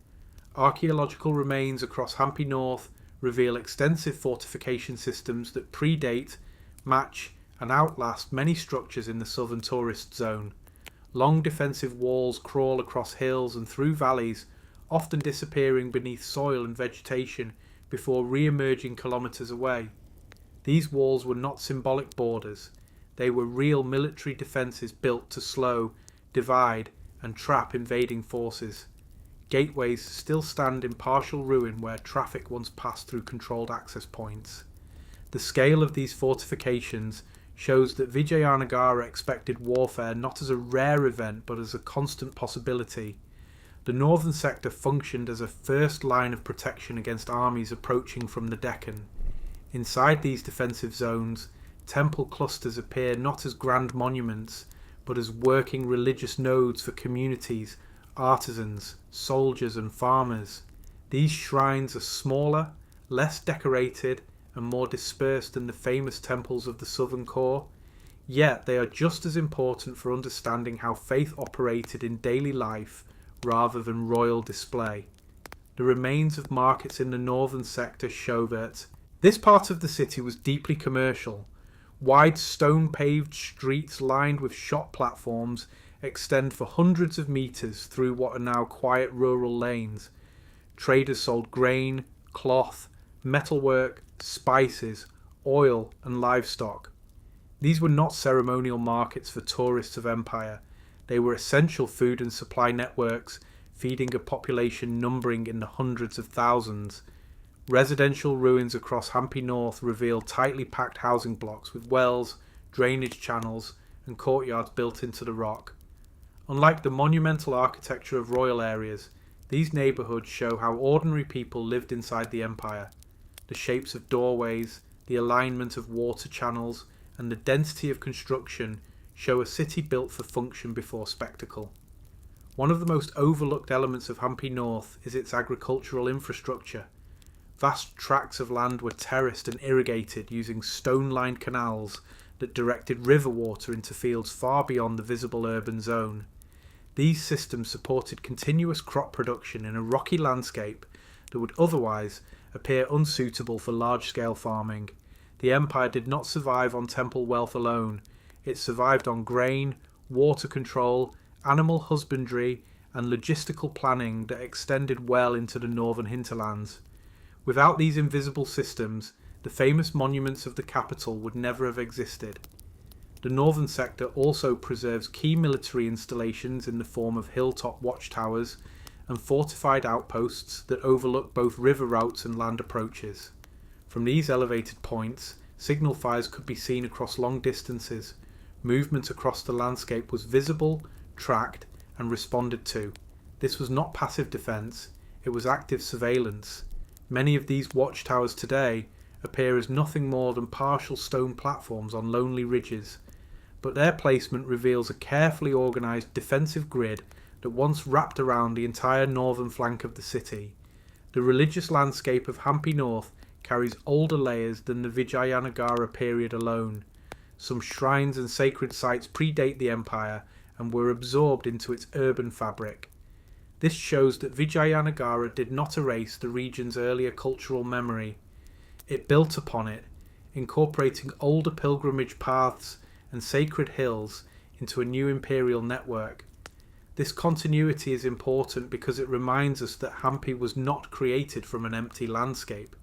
Archaeological remains across Hampi North reveal extensive fortification systems that predate, match, and outlast many structures in the southern tourist zone. Long defensive walls crawl across hills and through valleys, often disappearing beneath soil and vegetation before re-emerging kilometres away. These walls were not symbolic borders, they were real military defences built to slow, divide and trap invading forces. Gateways still stand in partial ruin where traffic once passed through controlled access points. The scale of these fortifications shows that Vijayanagara expected warfare not as a rare event but as a constant possibility. The northern sector functioned as a first line of protection against armies approaching from the Deccan. Inside these defensive zones, temple clusters appear not as grand monuments but as working religious nodes for communities, artisans, soldiers and farmers. These shrines are smaller, less decorated and more dispersed than the famous temples of the southern core, yet they are just as important for understanding how faith operated in daily life rather than royal display. The remains of markets in the northern sector show that this part of the city was deeply commercial. Wide stone-paved streets lined with shop platforms extend for hundreds of metres through what are now quiet rural lanes. Traders sold grain, cloth, metalwork, spices, oil and livestock. These were not ceremonial markets for tourists of empire. They were essential food and supply networks, feeding a population numbering in the hundreds of thousands. Residential ruins across Hampi North reveal tightly packed housing blocks with wells, drainage channels and courtyards built into the rock. Unlike the monumental architecture of royal areas, these neighbourhoods show how ordinary people lived inside the empire. The shapes of doorways, the alignment of water channels, and the density of construction show a city built for function before spectacle. One of the most overlooked elements of Hampi North is its agricultural infrastructure. Vast tracts of land were terraced and irrigated using stone-lined canals that directed river water into fields far beyond the visible urban zone. These systems supported continuous crop production in a rocky landscape that would otherwise appear unsuitable for large-scale farming. The empire did not survive on temple wealth alone. It survived on grain, water control, animal husbandry, and logistical planning that extended well into the northern hinterlands. Without these invisible systems, the famous monuments of the capital would never have existed. The northern sector also preserves key military installations in the form of hilltop watchtowers and fortified outposts that overlook both river routes and land approaches. From these elevated points, signal fires could be seen across long distances. Movement across the landscape was visible, tracked, and responded to. This was not passive defence, it was active surveillance. Many of these watchtowers today appear as nothing more than partial stone platforms on lonely ridges, but their placement reveals a carefully organised defensive grid that once wrapped around the entire northern flank of the city. The religious landscape of Hampi North carries older layers than the Vijayanagara period alone. Some shrines and sacred sites predate the empire and were absorbed into its urban fabric. This shows that Vijayanagara did not erase the region's earlier cultural memory. It built upon it, incorporating older pilgrimage paths and sacred hills into a new imperial network. This continuity is important because it reminds us that Hampi was not created from an empty landscape.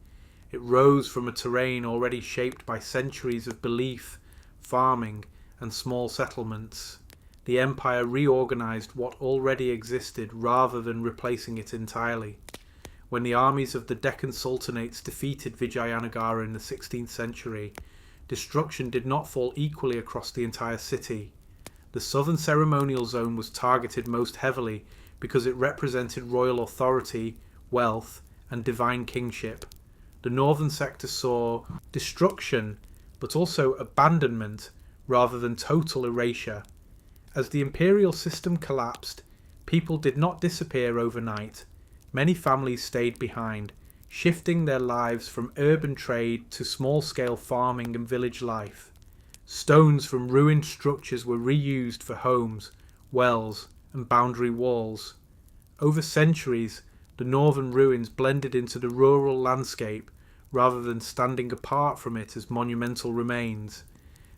It rose from a terrain already shaped by centuries of belief, farming, and small settlements. The empire reorganized what already existed rather than replacing it entirely. When the armies of the Deccan Sultanates defeated Vijayanagara in the 16th century, destruction did not fall equally across the entire city. The southern ceremonial zone was targeted most heavily because it represented royal authority, wealth, and divine kingship. The northern sector saw destruction, but also abandonment rather than total erasure. As the imperial system collapsed, people did not disappear overnight. Many families stayed behind, shifting their lives from urban trade to small-scale farming and village life. Stones from ruined structures were reused for homes, wells, and boundary walls. Over centuries, the northern ruins blended into the rural landscape rather than standing apart from it as monumental remains.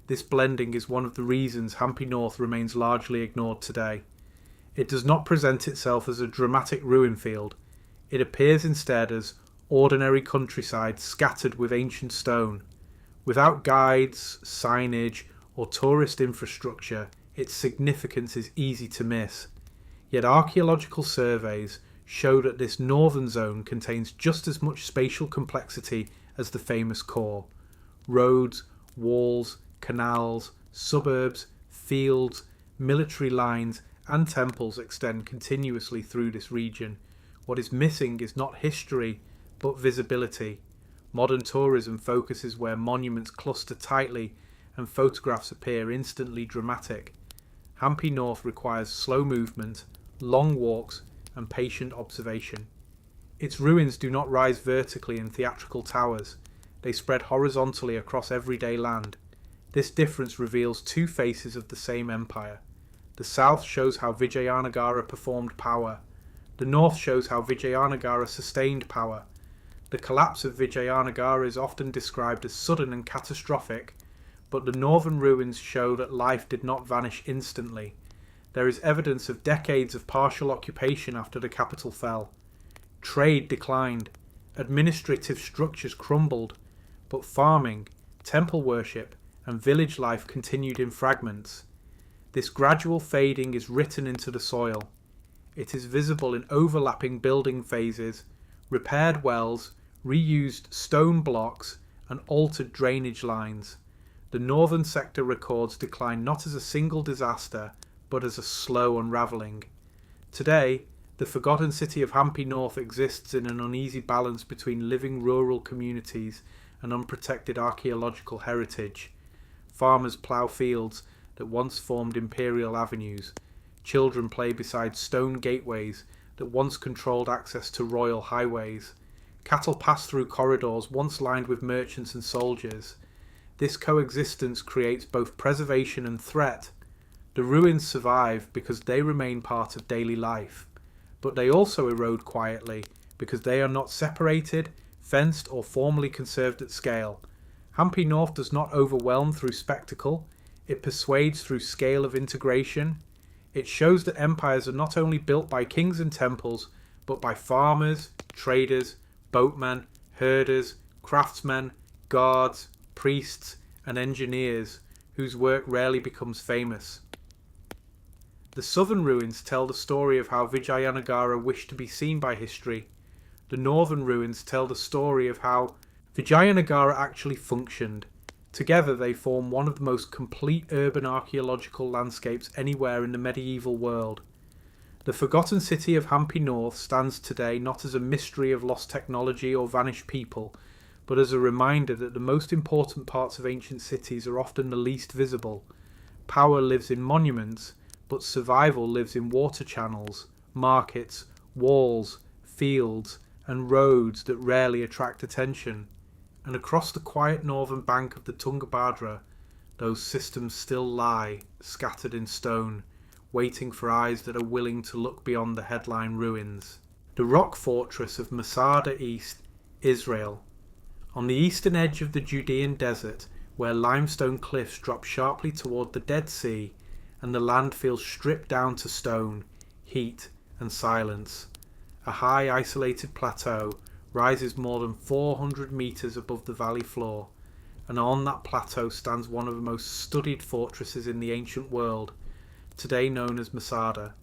This blending is one of the reasons Hampi North remains largely ignored today. It does not present itself as a dramatic ruin field. It appears instead as ordinary countryside scattered with ancient stone. Without guides, signage, or tourist infrastructure, its significance is easy to miss. Yet archaeological surveys show that this northern zone contains just as much spatial complexity as the famous core. Roads, walls, canals, suburbs, fields, military lines, and temples extend continuously through this region. What is missing is not history, but visibility. Modern tourism focuses where monuments cluster tightly and photographs appear instantly dramatic. Hampi North requires slow movement, long walks, and patient observation. Its ruins do not rise vertically in theatrical towers. They spread horizontally across everyday land. This difference reveals two faces of the same empire. The south shows how Vijayanagara performed power. The north shows how Vijayanagara sustained power. The collapse of Vijayanagara is often described as sudden and catastrophic, but the northern ruins show that life did not vanish instantly. There is evidence of decades of partial occupation after the capital fell. Trade declined, administrative structures crumbled, but farming, temple worship, and village life continued in fragments. This gradual fading is written into the soil. It is visible in overlapping building phases, repaired wells, reused stone blocks, and altered drainage lines. The northern sector records decline not as a single disaster, but as a slow unravelling. Today, the forgotten city of Hampi North exists in an uneasy balance between living rural communities and unprotected archaeological heritage. Farmers plough fields that once formed imperial avenues. Children play beside stone gateways that once controlled access to royal highways. Cattle pass through corridors once lined with merchants and soldiers. This coexistence creates both preservation and threat. The ruins survive because they remain part of daily life, but they also erode quietly because they are not separated, fenced, or formally conserved at scale. Hampy North does not overwhelm through spectacle, it persuades through scale of integration. It shows that empires are not only built by kings and temples, but by farmers, traders, boatmen, herders, craftsmen, guards, priests, and engineers, whose work rarely becomes famous. The southern ruins tell the story of how Vijayanagara wished to be seen by history. The northern ruins tell the story of how Vijayanagara actually functioned. Together they form one of the most complete urban archaeological landscapes anywhere in the medieval world. The forgotten city of Hampy North stands today not as a mystery of lost technology or vanished people, but as a reminder that the most important parts of ancient cities are often the least visible. Power lives in monuments, but survival lives in water channels, markets, walls, fields, and roads that rarely attract attention. And across the quiet northern bank of the Tungabhadra, those systems still lie, scattered in stone, waiting for eyes that are willing to look beyond the headline ruins. The rock fortress of Masada East, Israel. On the eastern edge of the Judean desert, where limestone cliffs drop sharply toward the Dead Sea, and the land feels stripped down to stone, heat, and silence, a high isolated plateau rises more than 400 metres above the valley floor, and on that plateau stands one of the most studied fortresses in the ancient world, today known as Masada.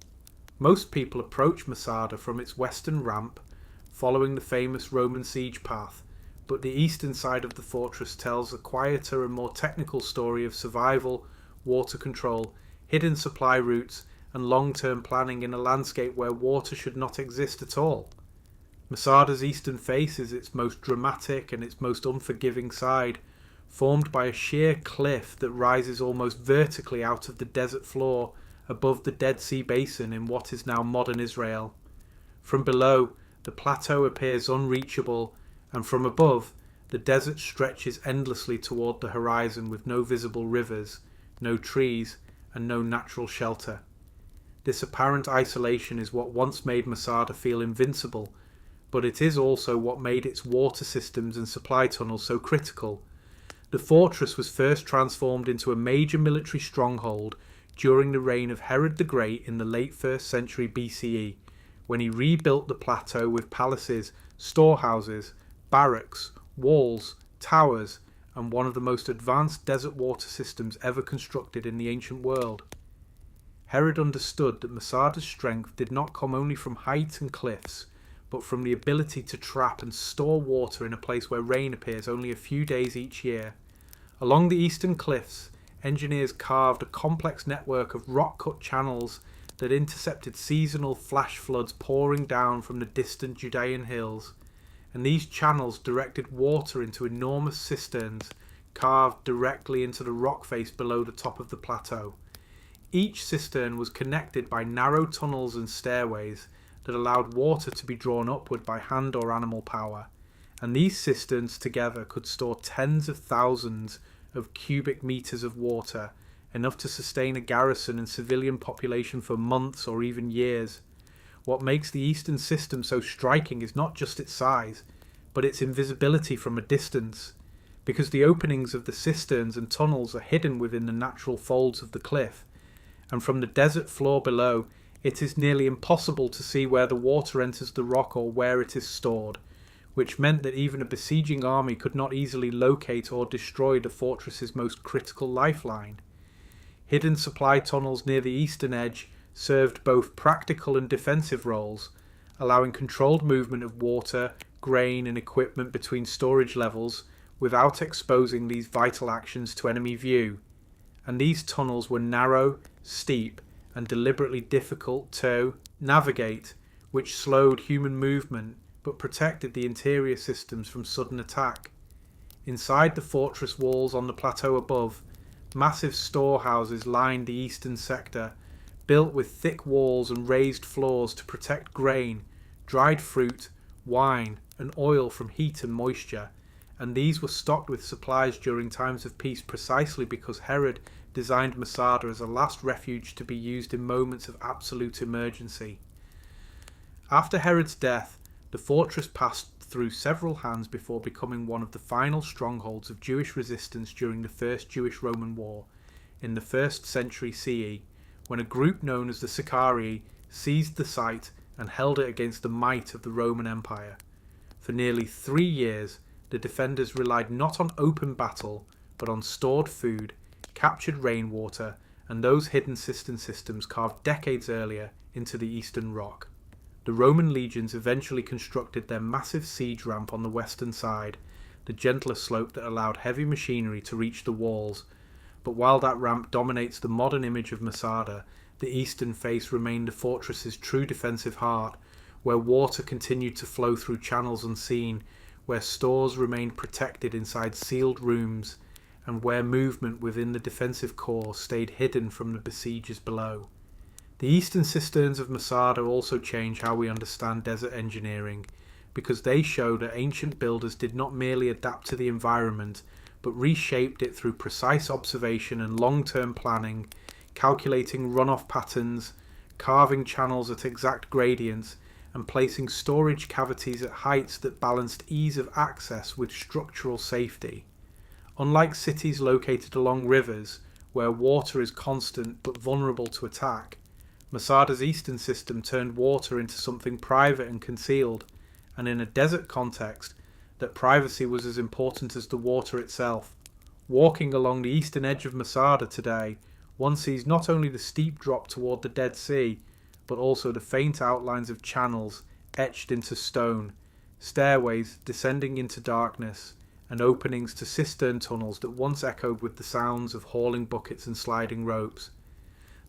Most people approach Masada from its western ramp, following the famous Roman siege path, but the eastern side of the fortress tells a quieter and more technical story of survival, water control, hidden supply routes, and long-term planning in a landscape where water should not exist at all. Masada's eastern face is its most dramatic and its most unforgiving side, formed by a sheer cliff that rises almost vertically out of the desert floor above the Dead Sea Basin in what is now modern Israel. From below, the plateau appears unreachable, and from above, the desert stretches endlessly toward the horizon with no visible rivers, no trees, and no natural shelter. This apparent isolation is what once made Masada feel invincible, but it is also what made its water systems and supply tunnels so critical. The fortress was first transformed into a major military stronghold during the reign of Herod the Great in the late 1st century BCE, when he rebuilt the plateau with palaces, storehouses, barracks, walls, towers, and one of the most advanced desert water systems ever constructed in the ancient world. Herod understood that Masada's strength did not come only from height and cliffs, but from the ability to trap and store water in a place where rain appears only a few days each year. Along the eastern cliffs, engineers carved a complex network of rock-cut channels that intercepted seasonal flash floods pouring down from the distant Judean hills, and these channels directed water into enormous cisterns carved directly into the rock face below the top of the plateau. Each cistern was connected by narrow tunnels and stairways that allowed water to be drawn upward by hand or animal power, and these cisterns together could store tens of thousands of cubic meters of water, enough to sustain a garrison and civilian population for months or even years. What makes the eastern system so striking is not just its size, but its invisibility from a distance, because the openings of the cisterns and tunnels are hidden within the natural folds of the cliff, and from the desert floor below, it is nearly impossible to see where the water enters the rock or where it is stored, which meant that even a besieging army could not easily locate or destroy the fortress's most critical lifeline. Hidden supply tunnels near the eastern edge served both practical and defensive roles, allowing controlled movement of water, grain, and equipment between storage levels without exposing these vital actions to enemy view. And these tunnels were narrow, steep, and deliberately difficult to navigate, which slowed human movement but protected the interior systems from sudden attack. Inside the fortress walls on the plateau above, massive storehouses lined the eastern sector, built with thick walls and raised floors to protect grain, dried fruit, wine, and oil from heat and moisture, and these were stocked with supplies during times of peace precisely because Herod designed Masada as a last refuge to be used in moments of absolute emergency. After Herod's death, the fortress passed through several hands before becoming one of the final strongholds of Jewish resistance during the First Jewish-Roman War in the 1st century CE, when a group known as the Sicarii seized the site and held it against the might of the Roman Empire. For nearly 3 years, the defenders relied not on open battle, but on stored food, captured rainwater, and those hidden cistern systems carved decades earlier into the eastern rock. The Roman legions eventually constructed their massive siege ramp on the western side, the gentler slope that allowed heavy machinery to reach the walls. But while that ramp dominates the modern image of Masada, the eastern face remained the fortress's true defensive heart, where water continued to flow through channels unseen, where stores remained protected inside sealed rooms, and where movement within the defensive core stayed hidden from the besiegers below. The eastern cisterns of Masada also change how we understand desert engineering, because they show that ancient builders did not merely adapt to the environment, but reshaped it through precise observation and long-term planning, calculating runoff patterns, carving channels at exact gradients, and placing storage cavities at heights that balanced ease of access with structural safety. Unlike cities located along rivers, where water is constant but vulnerable to attack, Masada's eastern system turned water into something private and concealed, and in a desert context, that privacy was as important as the water itself. Walking along the eastern edge of Masada today, one sees not only the steep drop toward the Dead Sea, but also the faint outlines of channels etched into stone, stairways descending into darkness, and openings to cistern tunnels that once echoed with the sounds of hauling buckets and sliding ropes.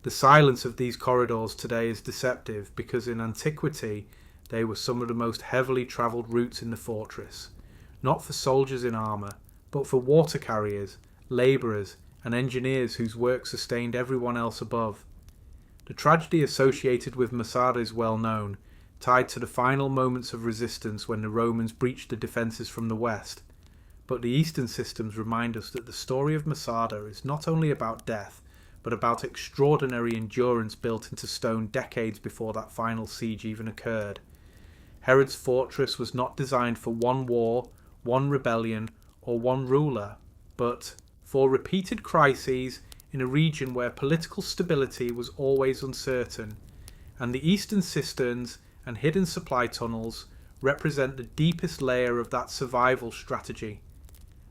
The silence of these corridors today is deceptive because in antiquity they were some of the most heavily travelled routes in the fortress, not for soldiers in armour, but for water carriers, labourers, and engineers whose work sustained everyone else above. The tragedy associated with Masada is well known, tied to the final moments of resistance when the Romans breached the defences from the west. But the eastern systems remind us that the story of Masada is not only about death, but about extraordinary endurance built into stone decades before that final siege even occurred. Herod's fortress was not designed for one war, one rebellion, or one ruler, but for repeated crises in a region where political stability was always uncertain, and the eastern cisterns and hidden supply tunnels represent the deepest layer of that survival strategy.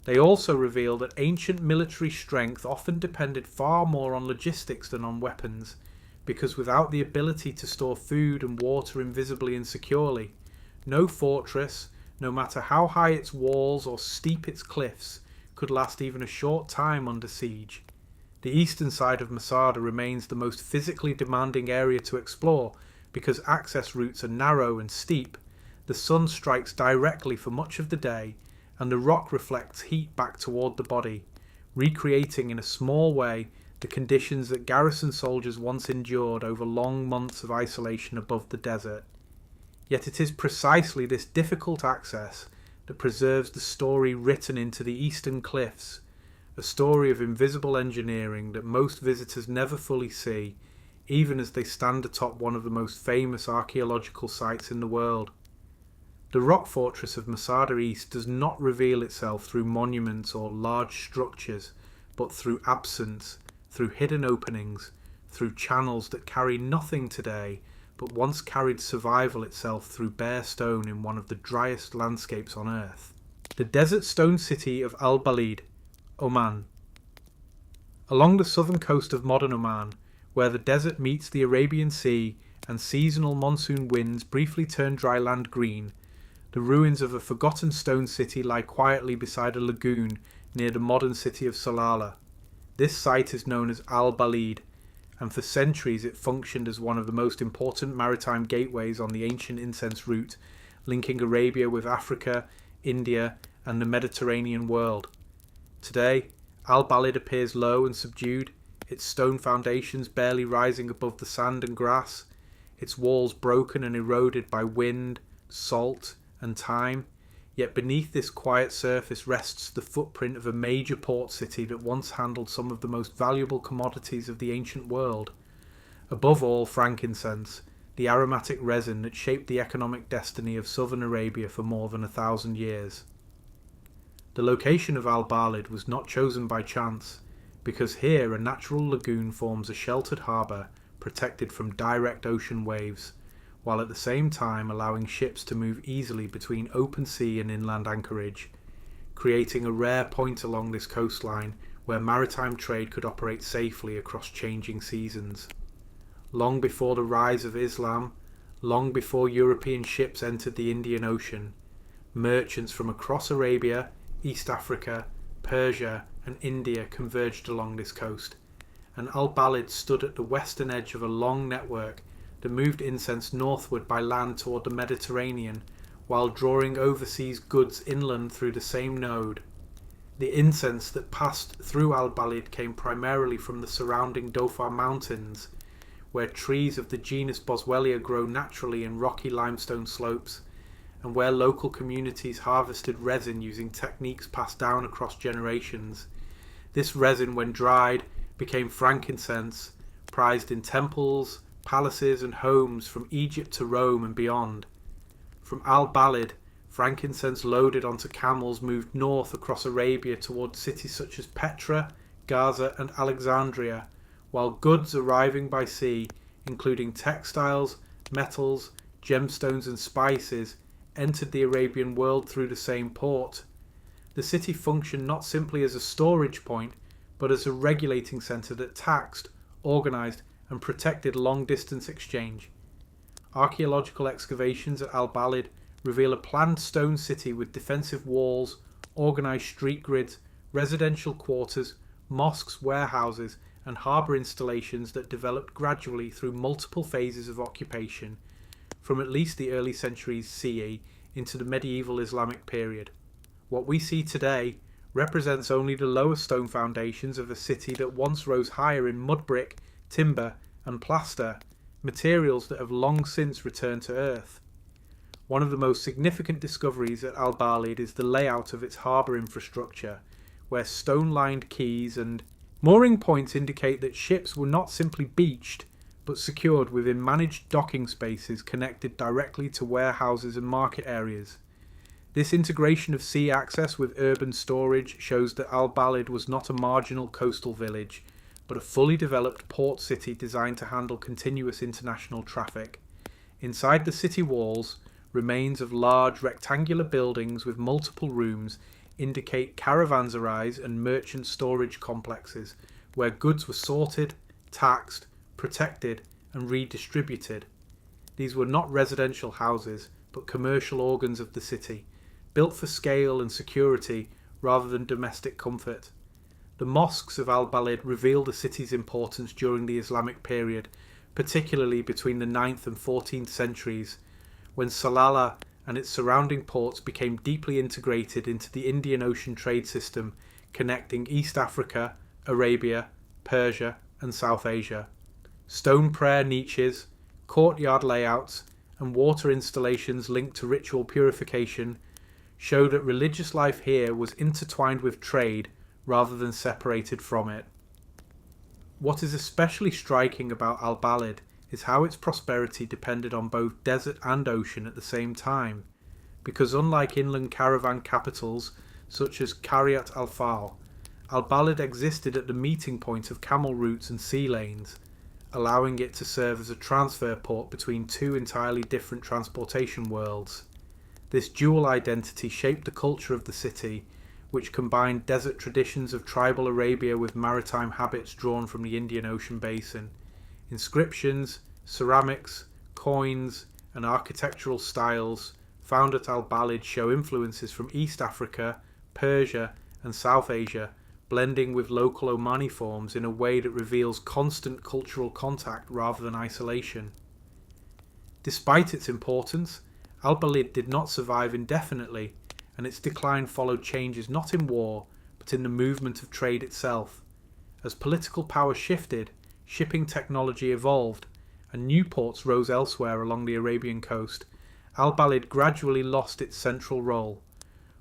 They also reveal that ancient military strength often depended far more on logistics than on weapons, because without the ability to store food and water invisibly and securely, no fortress, no matter how high its walls or steep its cliffs, could last even a short time under siege. The eastern side of Masada remains the most physically demanding area to explore because access routes are narrow and steep, the sun strikes directly for much of the day, and the rock reflects heat back toward the body, recreating in a small way the conditions that garrison soldiers once endured over long months of isolation above the desert. Yet it is precisely this difficult access that preserves the story written into the eastern cliffs, a story of invisible engineering that most visitors never fully see, even as they stand atop one of the most famous archaeological sites in the world. The rock fortress of Masada East does not reveal itself through monuments or large structures, but through absence, through hidden openings, through channels that carry nothing today, but once carried survival itself through bare stone in one of the driest landscapes on earth. The desert stone city of Al-Balid, Oman. Along the southern coast of modern Oman, where the desert meets the Arabian Sea and seasonal monsoon winds briefly turn dry land green, the ruins of a forgotten stone city lie quietly beside a lagoon near the modern city of Salalah. This site is known as Al-Balid, and for centuries it functioned as one of the most important maritime gateways on the ancient incense route, linking Arabia with Africa, India, and the Mediterranean world. Today, Al-Balid appears low and subdued, its stone foundations barely rising above the sand and grass, its walls broken and eroded by wind, salt, and time, Yet beneath this quiet surface rests the footprint of a major port city that once handled some of the most valuable commodities of the ancient world. Above all, frankincense, the aromatic resin that shaped the economic destiny of southern Arabia for more than 1,000 years. The location of Al-Balid was not chosen by chance, because here a natural lagoon forms a sheltered harbour protected from direct ocean waves, while at the same time allowing ships to move easily between open sea and inland anchorage, creating a rare point along this coastline where maritime trade could operate safely across changing seasons. Long before the rise of Islam, long before European ships entered the Indian Ocean, merchants from across Arabia, East Africa, Persia and India converged along this coast, and Al-Balid stood at the western edge of a long network that moved incense northward by land toward the Mediterranean, while drawing overseas goods inland through the same node. The incense that passed through Al-Balid came primarily from the surrounding Dhofar Mountains, where trees of the genus Boswellia grow naturally in rocky limestone slopes, and where local communities harvested resin using techniques passed down across generations. This resin, when dried, became frankincense, prized in temples, palaces and homes from Egypt to Rome and beyond. From Al-Balid, frankincense loaded onto camels moved north across Arabia towards cities such as Petra, Gaza and Alexandria, while goods arriving by sea, including textiles, metals, gemstones and spices, entered the Arabian world through the same port. The city functioned not simply as a storage point, but as a regulating centre that taxed, organised and protected long-distance exchange. Archaeological excavations at Al-Balid reveal a planned stone city with defensive walls, organised street grids, residential quarters, mosques, warehouses and harbour installations that developed gradually through multiple phases of occupation, from at least the early centuries CE into the medieval Islamic period. What we see today represents only the lower stone foundations of a city that once rose higher in mud brick, timber and plaster, materials that have long since returned to earth. One of the most significant discoveries at Al-Balid is the layout of its harbour infrastructure, where stone-lined quays and mooring points indicate that ships were not simply beached, but secured within managed docking spaces connected directly to warehouses and market areas. This integration of sea access with urban storage shows that Al-Balid was not a marginal coastal village, but a fully developed port city designed to handle continuous international traffic. Inside the city walls, remains of large rectangular buildings with multiple rooms indicate caravanserais and merchant storage complexes, where goods were sorted, taxed, protected and redistributed. These were not residential houses, but commercial organs of the city, built for scale and security rather than domestic comfort. The mosques of Al-Balid reveal the city's importance during the Islamic period, particularly between the 9th and 14th centuries, when Salalah and its surrounding ports became deeply integrated into the Indian Ocean trade system, connecting East Africa, Arabia, Persia and South Asia. Stone prayer niches, courtyard layouts and water installations linked to ritual purification show that religious life here was intertwined with trade rather than separated from it. What is especially striking about Al-Balid is how its prosperity depended on both desert and ocean at the same time, because unlike inland caravan capitals such as Qaryat al-Fal, Al-Balid existed at the meeting point of camel routes and sea lanes, allowing it to serve as a transfer port between two entirely different transportation worlds. This dual identity shaped the culture of the city, which combined desert traditions of tribal Arabia with maritime habits drawn from the Indian Ocean basin. Inscriptions, ceramics, coins, and architectural styles found at Al-Balid show influences from East Africa, Persia, and South Asia, blending with local Omani forms in a way that reveals constant cultural contact rather than isolation. Despite its importance, Al-Balid did not survive indefinitely, and its decline followed changes not in war, but in the movement of trade itself. As political power shifted, shipping technology evolved, and new ports rose elsewhere along the Arabian coast, Al-Balid gradually lost its central role.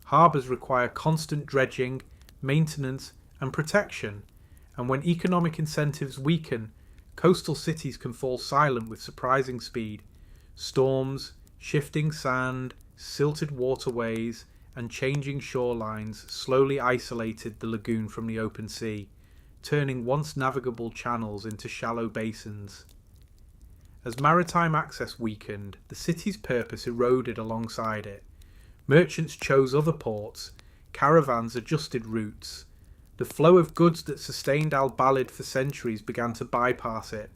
Harbours require constant dredging, maintenance, and protection, and when economic incentives weaken, coastal cities can fall silent with surprising speed. Storms, shifting sand, silted waterways, and changing shorelines slowly isolated the lagoon from the open sea, turning once navigable channels into shallow basins. As maritime access weakened, the city's purpose eroded alongside it. Merchants chose other ports, caravans adjusted routes. The flow of goods that sustained Al Balid for centuries began to bypass it.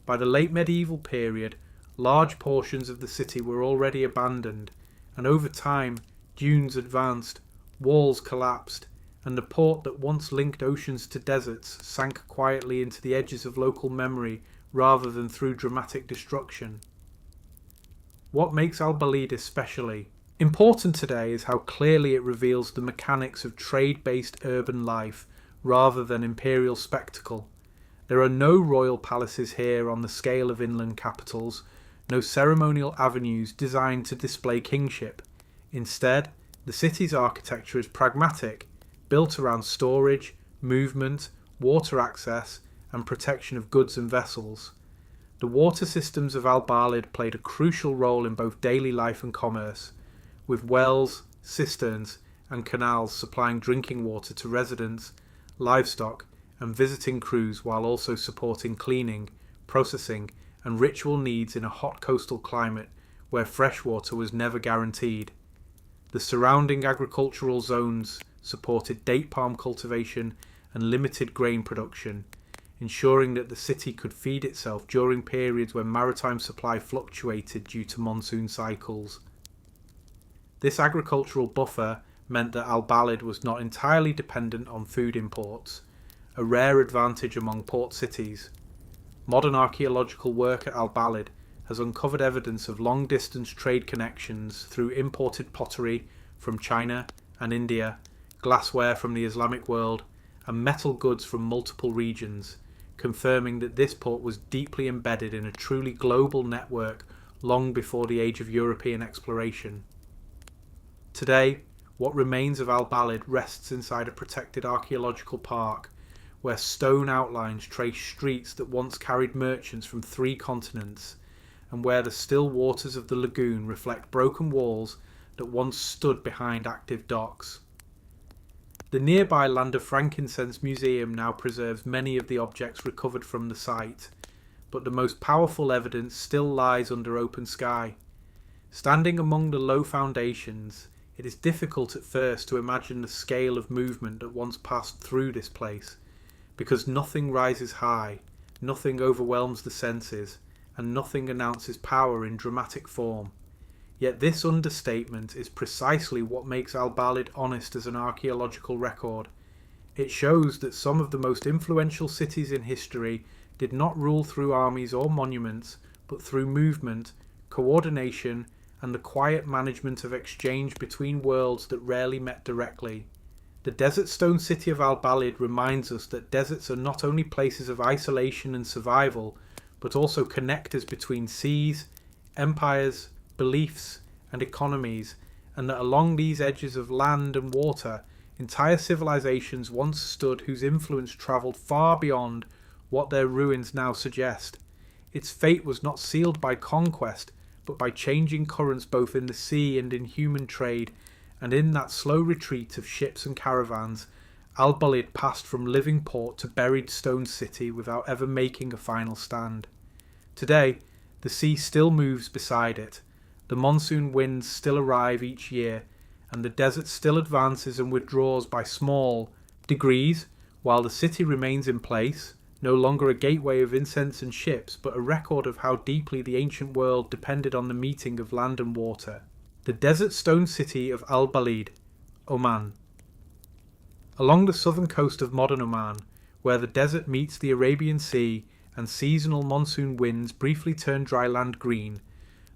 By the late medieval period, large portions of the city were already abandoned, and over time, dunes advanced, walls collapsed, and the port that once linked oceans to deserts sank quietly into the edges of local memory rather than through dramatic destruction. What makes Al Balid especially important today is how clearly it reveals the mechanics of trade-based urban life rather than imperial spectacle. There are no royal palaces here on the scale of inland capitals, no ceremonial avenues designed to display kingship. Instead, the city's architecture is pragmatic, built around storage, movement, water access, and protection of goods and vessels. The water systems of Al Balid played a crucial role in both daily life and commerce, with wells, cisterns, and canals supplying drinking water to residents, livestock, and visiting crews while also supporting cleaning, processing, and ritual needs in a hot coastal climate where fresh water was never guaranteed. The surrounding agricultural zones supported date palm cultivation and limited grain production, ensuring that the city could feed itself during periods when maritime supply fluctuated due to monsoon cycles. This agricultural buffer meant that Al Balid was not entirely dependent on food imports, a rare advantage among port cities. Modern archaeological work at Al Balid has uncovered evidence of long-distance trade connections through imported pottery from China and India, glassware from the Islamic world, and metal goods from multiple regions, confirming that this port was deeply embedded in a truly global network long before the age of European exploration. Today, what remains of Al Balid rests inside a protected archaeological park, where stone outlines trace streets that once carried merchants from 3 continents, and where the still waters of the lagoon reflect broken walls that once stood behind active docks. The nearby Land of Frankincense Museum now preserves many of the objects recovered from the site, but the most powerful evidence still lies under open sky. Standing among the low foundations, it is difficult at first to imagine the scale of movement that once passed through this place, because nothing rises high, nothing overwhelms the senses, and nothing announces power in dramatic form. Yet this understatement is precisely what makes Al Balid honest as an archaeological record. It shows that some of the most influential cities in history did not rule through armies or monuments, but through movement, coordination, and the quiet management of exchange between worlds that rarely met directly. The desert stone city of Al Balid reminds us that deserts are not only places of isolation and survival, but also connectors between seas, empires, beliefs, and economies, and that along these edges of land and water, entire civilizations once stood whose influence travelled far beyond what their ruins now suggest. Its fate was not sealed by conquest, but by changing currents both in the sea and in human trade, and in that slow retreat of ships and caravans, Al Balid passed from living port to buried stone city without ever making a final stand. Today, the sea still moves beside it, the monsoon winds still arrive each year, and the desert still advances and withdraws by small degrees, while the city remains in place, no longer a gateway of incense and ships, but a record of how deeply the ancient world depended on the meeting of land and water. The desert stone city of Al Balid, Oman. Along the southern coast of modern Oman, where the desert meets the Arabian Sea and seasonal monsoon winds briefly turn dry land green,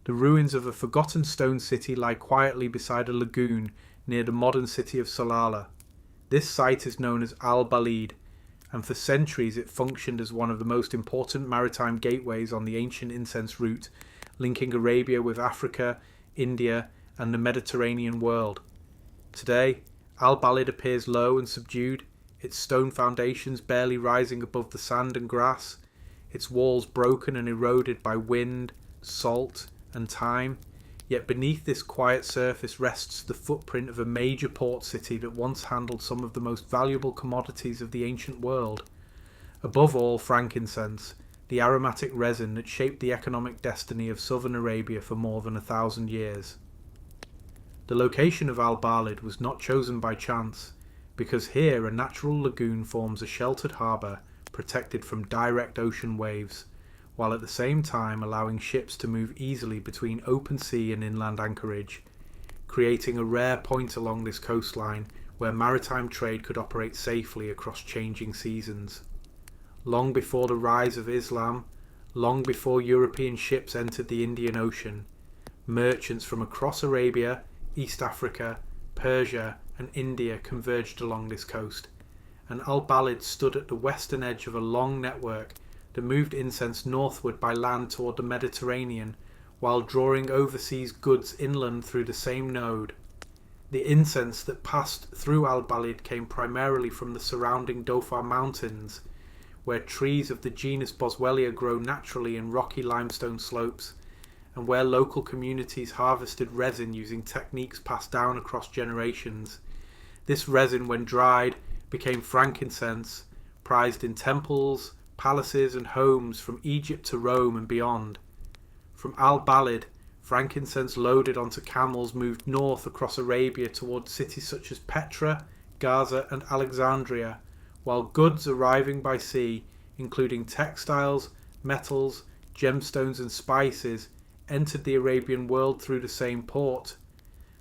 the ruins of a forgotten stone city lie quietly beside a lagoon near the modern city of Salalah. This site is known as Al Balid, and for centuries it functioned as one of the most important maritime gateways on the ancient incense route, linking Arabia with Africa, India, and the Mediterranean world. Today, Al-Balid appears low and subdued, its stone foundations barely rising above the sand and grass, its walls broken and eroded by wind, salt, and time. Yet beneath this quiet surface rests the footprint of a major port city that once handled some of the most valuable commodities of the ancient world. Above all, frankincense, the aromatic resin that shaped the economic destiny of southern Arabia for more than 1,000 years. The location of Al-Balid was not chosen by chance, because here a natural lagoon forms a sheltered harbour protected from direct ocean waves, while at the same time allowing ships to move easily between open sea and inland anchorage, creating a rare point along this coastline where maritime trade could operate safely across changing seasons. Long before the rise of Islam, long before European ships entered the Indian Ocean, merchants from across Arabia, East Africa, Persia and India converged along this coast, and Al-Balid stood at the western edge of a long network that moved incense northward by land toward the Mediterranean, while drawing overseas goods inland through the same node. The incense that passed through Al-Balid came primarily from the surrounding Dhofar Mountains, where trees of the genus Boswellia grow naturally in rocky limestone slopes, and where local communities harvested resin using techniques passed down across generations. This resin, when dried, became frankincense, prized in temples, palaces and homes from Egypt to Rome and beyond. From Al-Balid, frankincense loaded onto camels moved north across Arabia towards cities such as Petra, Gaza and Alexandria, while goods arriving by sea, including textiles, metals, gemstones and spices, entered the Arabian world through the same port.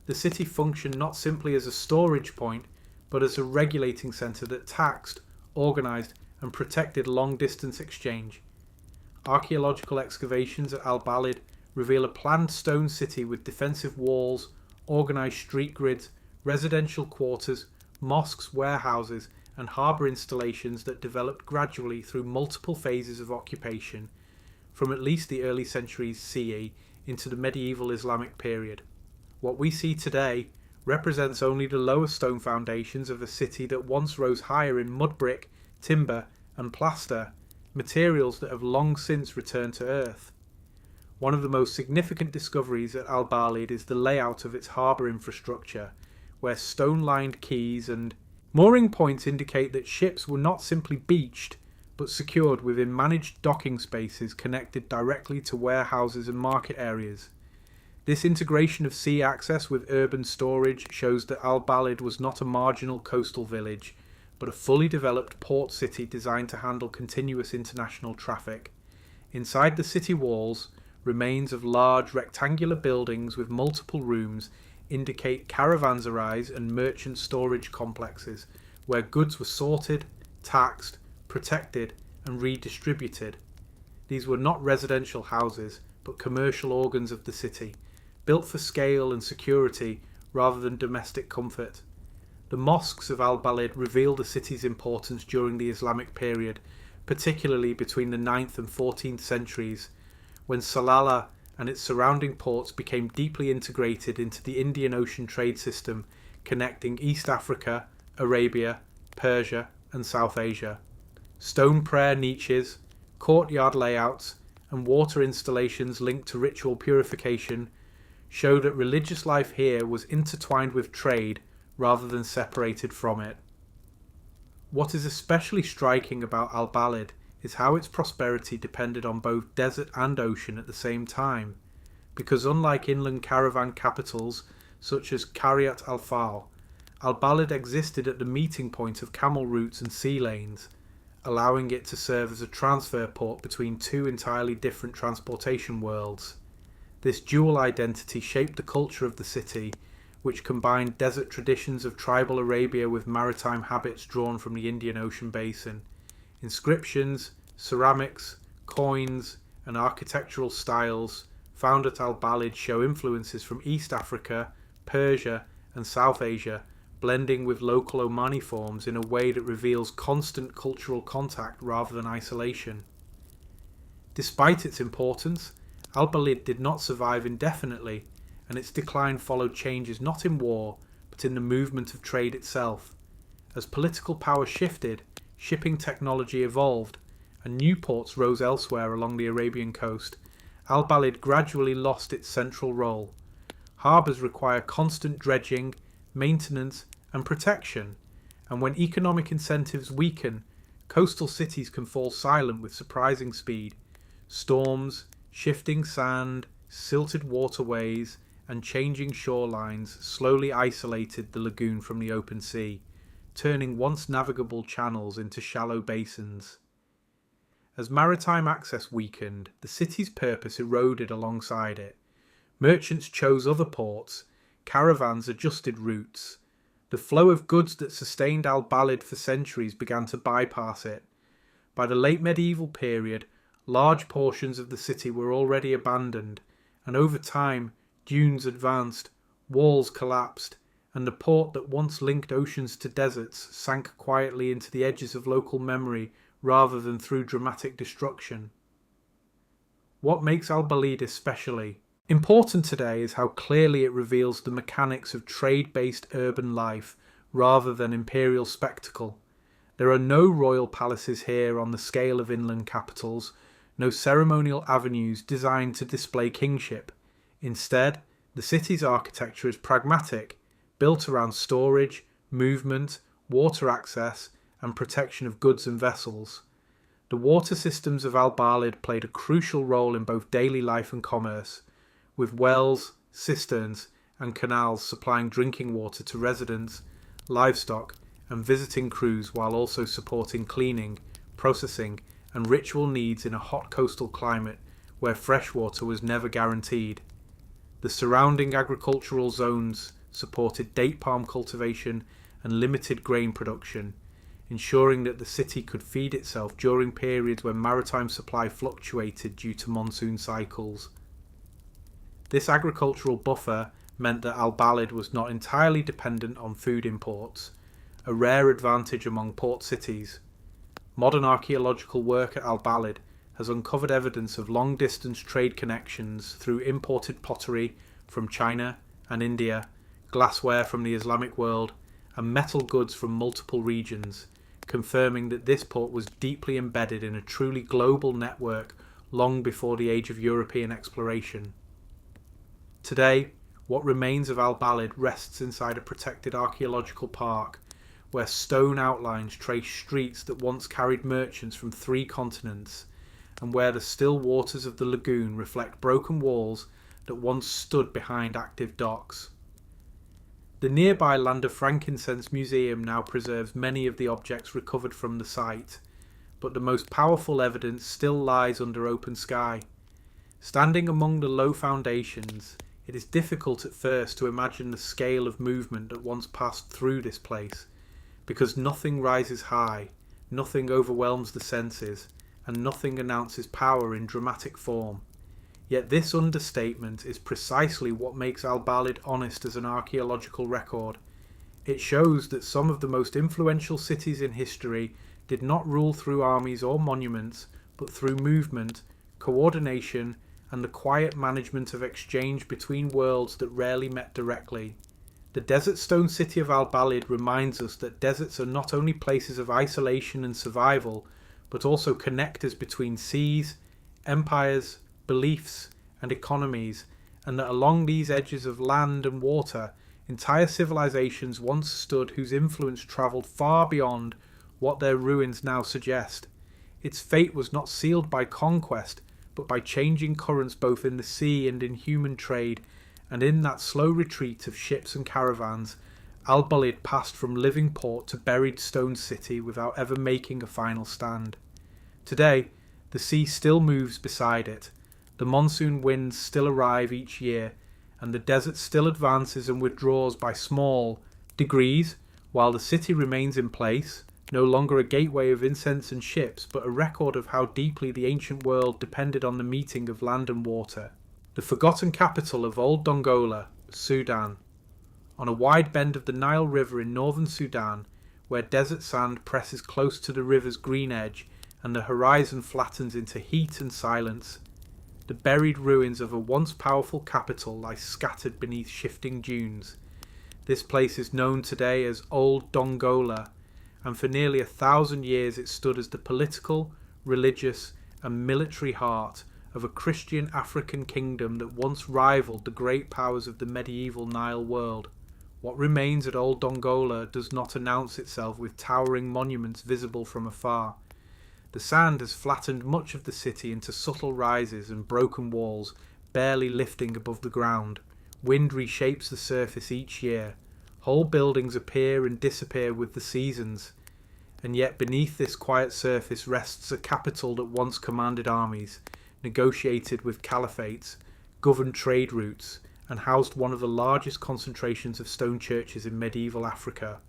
The city functioned not simply as a storage point, but as a regulating centre that taxed, organised and protected long-distance exchange. Archaeological excavations at Al-Balid reveal a planned stone city with defensive walls, organised street grids, residential quarters, mosques, warehouses and harbour installations that developed gradually through multiple phases of occupation, from at least the early centuries CE into the medieval Islamic period. What we see today represents only the lower stone foundations of a city that once rose higher in mud brick, timber and plaster, materials that have long since returned to earth. One of the most significant discoveries at Al-Balid is the layout of its harbour infrastructure, where stone-lined quays and mooring points indicate that ships were not simply beached, but secured within managed docking spaces connected directly to warehouses and market areas. This integration of sea access with urban storage shows that Al-Balid was not a marginal coastal village, but a fully developed port city designed to handle continuous international traffic. Inside the city walls, remains of large rectangular buildings with multiple rooms indicate caravanserais and merchant storage complexes, where goods were sorted, taxed, protected and redistributed. These were not residential houses, but commercial organs of the city, built for scale and security rather than domestic comfort. The mosques of Al-Balid reveal the city's importance during the Islamic period, particularly between the 9th and 14th centuries, when Salalah and its surrounding ports became deeply integrated into the Indian Ocean trade system, connecting East Africa, Arabia, Persia and South Asia. Stone prayer niches, courtyard layouts and water installations linked to ritual purification show that religious life here was intertwined with trade rather than separated from it. What is especially striking about Al-Balid is how its prosperity depended on both desert and ocean at the same time, because unlike inland caravan capitals such as Qaryat al-Fal, Al-Balid existed at the meeting point of camel routes and sea lanes, allowing it to serve as a transfer port between two entirely different transportation worlds. This dual identity shaped the culture of the city, which combined desert traditions of tribal Arabia with maritime habits drawn from the Indian Ocean basin. Inscriptions, ceramics, coins and architectural styles found at Al-Balid show influences from East Africa, Persia and South Asia, blending with local Omani forms in a way that reveals constant cultural contact rather than isolation. Despite its importance, Al-Balid did not survive indefinitely, and its decline followed changes not in war, but in the movement of trade itself. As political power shifted, shipping technology evolved, and new ports rose elsewhere along the Arabian coast, Al-Balid gradually lost its central role. Harbours require constant dredging, maintenance, and protection, and when economic incentives weaken, coastal cities can fall silent with surprising speed. Storms, shifting sand, silted waterways, and changing shorelines slowly isolated the lagoon from the open sea, turning once navigable channels into shallow basins. As maritime access weakened, the city's purpose eroded alongside it. Merchants chose other ports, caravans adjusted routes. The flow of goods that sustained Al-Balid for centuries began to bypass it. By the late medieval period, large portions of the city were already abandoned, and over time, dunes advanced, walls collapsed, and the port that once linked oceans to deserts sank quietly into the edges of local memory rather than through dramatic destruction. What makes Al-Balid especially important today is how clearly it reveals the mechanics of trade-based urban life rather than imperial spectacle. There are no royal palaces here on the scale of inland capitals, no ceremonial avenues designed to display kingship. Instead, the city's architecture is pragmatic, built around storage, movement, water access, and protection of goods and vessels. The water systems of Al-Balid played a crucial role in both daily life and commerce, with wells, cisterns, and canals supplying drinking water to residents, livestock, and visiting crews, while also supporting cleaning, processing, and ritual needs in a hot coastal climate where fresh water was never guaranteed. The surrounding agricultural zones supported date palm cultivation and limited grain production, ensuring that the city could feed itself during periods when maritime supply fluctuated due to monsoon cycles. This agricultural buffer meant that Al-Balid was not entirely dependent on food imports, a rare advantage among port cities. Modern archaeological work at Al-Balid has uncovered evidence of long-distance trade connections through imported pottery from China and India, glassware from the Islamic world, and metal goods from multiple regions, confirming that this port was deeply embedded in a truly global network long before the age of European exploration. Today, what remains of Al-Balid rests inside a protected archaeological park, where stone outlines trace streets that once carried merchants from 3 continents, and where the still waters of the lagoon reflect broken walls that once stood behind active docks. The nearby Land of Frankincense Museum now preserves many of the objects recovered from the site, but the most powerful evidence still lies under open sky. Standing among the low foundations, it is difficult at first to imagine the scale of movement that once passed through this place, because nothing rises high, nothing overwhelms the senses, and nothing announces power in dramatic form. Yet this understatement is precisely what makes Al-Balid honest as an archaeological record. It shows that some of the most influential cities in history did not rule through armies or monuments, but through movement, coordination, and the quiet management of exchange between worlds that rarely met directly. The desert stone city of Al-Balid reminds us that deserts are not only places of isolation and survival, but also connectors between seas, empires, beliefs, and economies, and that along these edges of land and water, entire civilizations once stood whose influence travelled far beyond what their ruins now suggest. Its fate was not sealed by conquest, but by changing currents both in the sea and in human trade, and in that slow retreat of ships and caravans, Al-Balid passed from living port to buried stone city without ever making a final stand. Today, the sea still moves beside it, the monsoon winds still arrive each year, and the desert still advances and withdraws by small degrees, while the city remains in place, no longer a gateway of incense and ships, but a record of how deeply the ancient world depended on the meeting of land and water. The forgotten capital of Old Dongola, Sudan. On a wide bend of the Nile River in northern Sudan, where desert sand presses close to the river's green edge and the horizon flattens into heat and silence, the buried ruins of a once powerful capital lie scattered beneath shifting dunes. This place is known today as Old Dongola, and for nearly 1,000 years it stood as the political, religious and military heart of a Christian African kingdom that once rivaled the great powers of the medieval Nile world. What remains at Old Dongola does not announce itself with towering monuments visible from afar. The sand has flattened much of the city into subtle rises and broken walls barely lifting above the ground. Wind reshapes the surface each year. Whole buildings appear and disappear with the seasons. And yet beneath this quiet surface rests a capital that once commanded armies, negotiated with caliphates, governed trade routes, and housed one of the largest concentrations of stone churches in medieval Africa.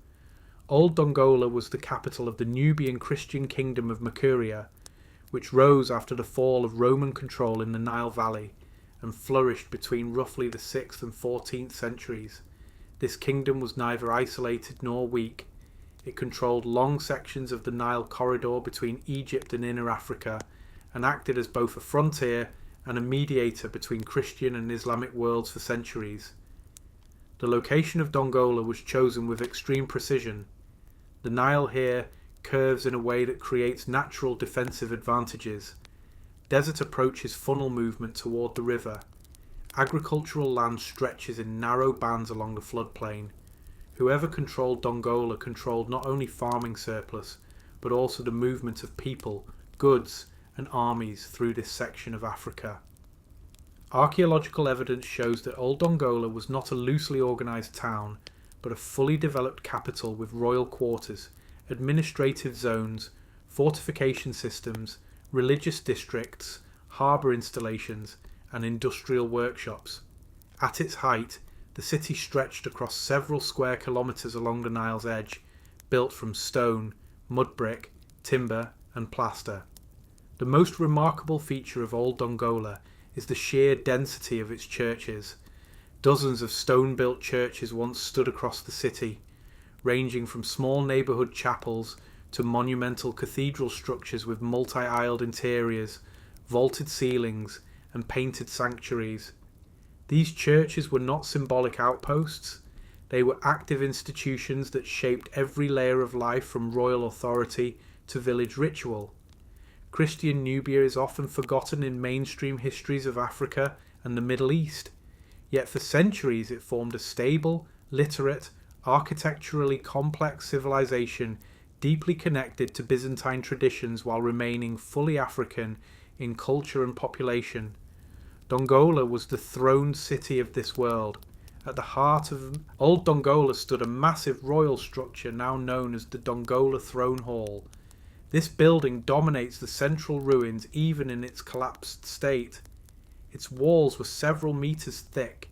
Old Dongola was the capital of the Nubian Christian kingdom of Makuria, which rose after the fall of Roman control in the Nile Valley and flourished between roughly the 6th and 14th centuries. This kingdom was neither isolated nor weak. It controlled long sections of the Nile corridor between Egypt and Inner Africa and acted as both a frontier and a mediator between Christian and Islamic worlds for centuries. The location of Dongola was chosen with extreme precision. The Nile here curves in a way that creates natural defensive advantages. Desert approaches funnel movement toward the river. Agricultural land stretches in narrow bands along the floodplain. Whoever controlled Dongola controlled not only farming surplus, but also the movement of people, goods, and armies through this section of Africa. Archaeological evidence shows that Old Dongola was not a loosely organised town, but a fully developed capital with royal quarters, administrative zones, fortification systems, religious districts, harbour installations, and industrial workshops. At its height, the city stretched across several square kilometres along the Nile's edge, built from stone, mud brick, timber, and plaster. The most remarkable feature of Old Dongola is the sheer density of its churches. Dozens of stone-built churches once stood across the city, ranging from small neighbourhood chapels to monumental cathedral structures with multi-aisled interiors, vaulted ceilings, and painted sanctuaries. These churches were not symbolic outposts. They were active institutions that shaped every layer of life from royal authority to village ritual. Christian Nubia is often forgotten in mainstream histories of Africa and the Middle East, yet for centuries it formed a stable, literate, architecturally complex civilization deeply connected to Byzantine traditions while remaining fully African in culture and population. Dongola was the throned city of this world. At the heart of Old Dongola stood a massive royal structure now known as the Dongola Throne Hall. This building dominates the central ruins even in its collapsed state. Its walls were several meters thick.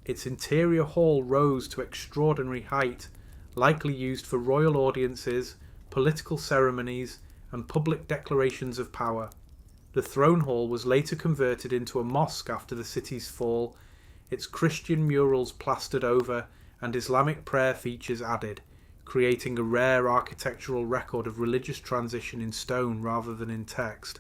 Its interior hall rose to extraordinary height, likely used for royal audiences, political ceremonies, and public declarations of power. The throne hall was later converted into a mosque after the city's fall, its Christian murals plastered over and Islamic prayer features added, creating a rare architectural record of religious transition in stone rather than in text.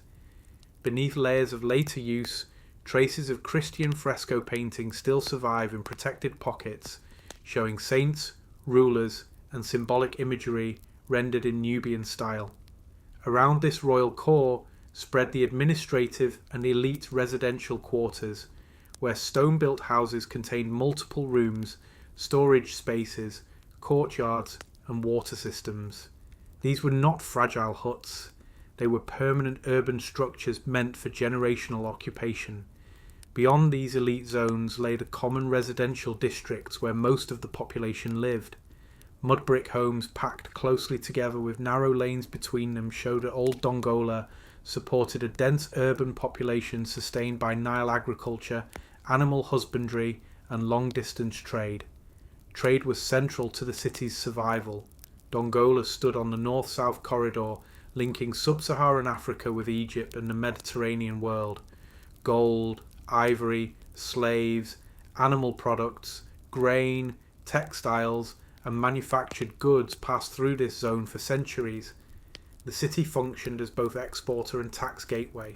Beneath layers of later use, traces of Christian fresco painting still survive in protected pockets, showing saints, rulers, and symbolic imagery rendered in Nubian style. Around this royal core spread the administrative and elite residential quarters, where stone-built houses contained multiple rooms, storage spaces, courtyards, and water systems. These were not fragile huts. They were permanent urban structures meant for generational occupation. Beyond these elite zones lay the common residential districts where most of the population lived. Mud brick homes packed closely together with narrow lanes between them showed that Old Dongola supported a dense urban population sustained by Nile agriculture, animal husbandry, and long-distance trade. Trade was central to the city's survival. Dongola stood on the north-south corridor linking sub-Saharan Africa with Egypt and the Mediterranean world. Gold, ivory, slaves, animal products, grain, textiles, and manufactured goods passed through this zone for centuries. The city functioned as both exporter and tax gateway.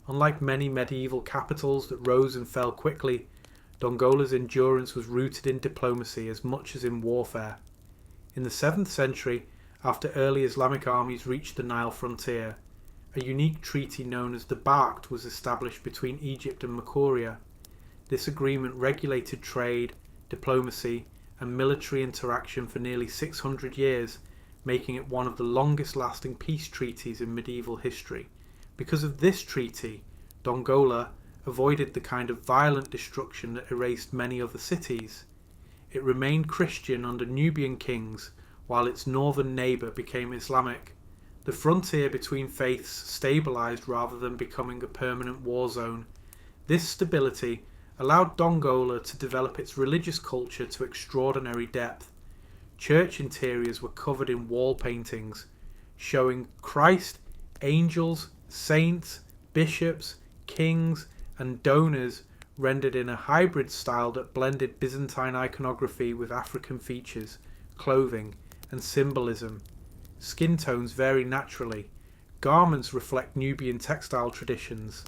Unlike many medieval capitals that rose and fell quickly, Dongola's endurance was rooted in diplomacy as much as in warfare. In the 7th century, after early Islamic armies reached the Nile frontier, a unique treaty known as the Barkt was established between Egypt and Makuria. This agreement regulated trade, diplomacy, and military interaction for nearly 600 years, making it one of the longest-lasting peace treaties in medieval history. Because of this treaty, Dongola avoided the kind of violent destruction that erased many other cities. It remained Christian under Nubian kings, while its northern neighbour became Islamic. The frontier between faiths stabilised rather than becoming a permanent war zone. This stability allowed Dongola to develop its religious culture to extraordinary depth. Church interiors were covered in wall paintings, showing Christ, angels, saints, bishops, kings, and donors rendered in a hybrid style that blended Byzantine iconography with African features, clothing, and symbolism. Skin tones vary naturally. Garments reflect Nubian textile traditions.